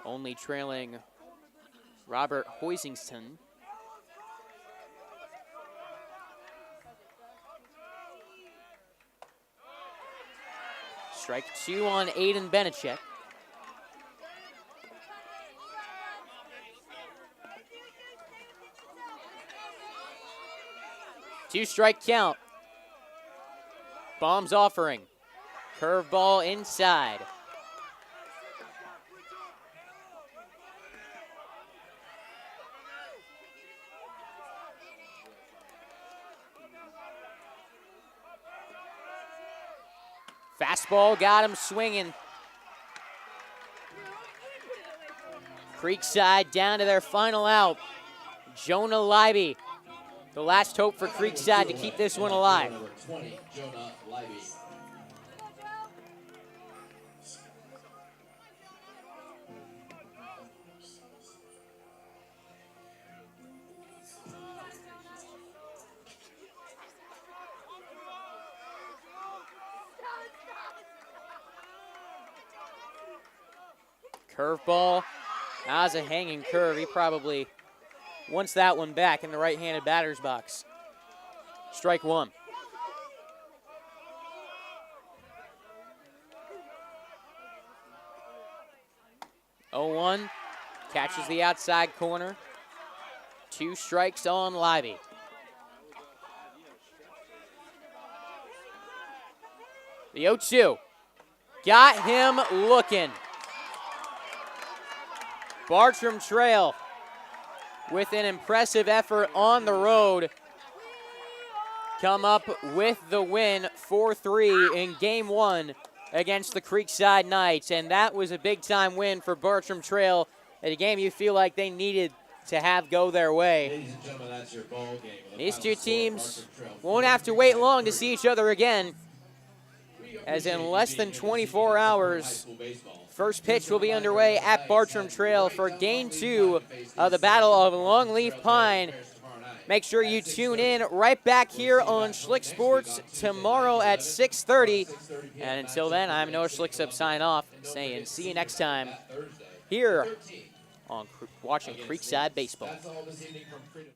Only trailing Robert Hoisingston. Strike 2 on Aiden Benechek. Two-strike count. Baum's offering. Curveball inside. Fastball got him swinging. Creekside down to their final out. Jonah Libby, the last hope for Creekside to keep this one alive. Number 20, Jonah Libby. Curveball. That was a hanging curve. He probably wants that one back in the right-handed batter's box. Strike one. Oh, 1. Catches the outside corner. 2 strikes on Libby. The 0-2. Got him looking. Bartram Trail with an impressive effort on the road come up with the win 4-3 in game 1 against the Creekside Knights, and that was a big-time win for Bartram Trail at a game you feel like they needed to have go their way. Ladies and gentlemen, that's your ball game. These two teams won't have to wait long to see each other again, as in less than 24 hours, first pitch will be underway at Bartram Trail for Game 2 of the Battle of Longleaf Pine. Make sure you tune in right back here on Schlick Sports tomorrow at 6:30. And until then, I'm Noah Schlicksup signing off, saying see you next time here on Watching Creekside Baseball. That's all this evening from Freedom.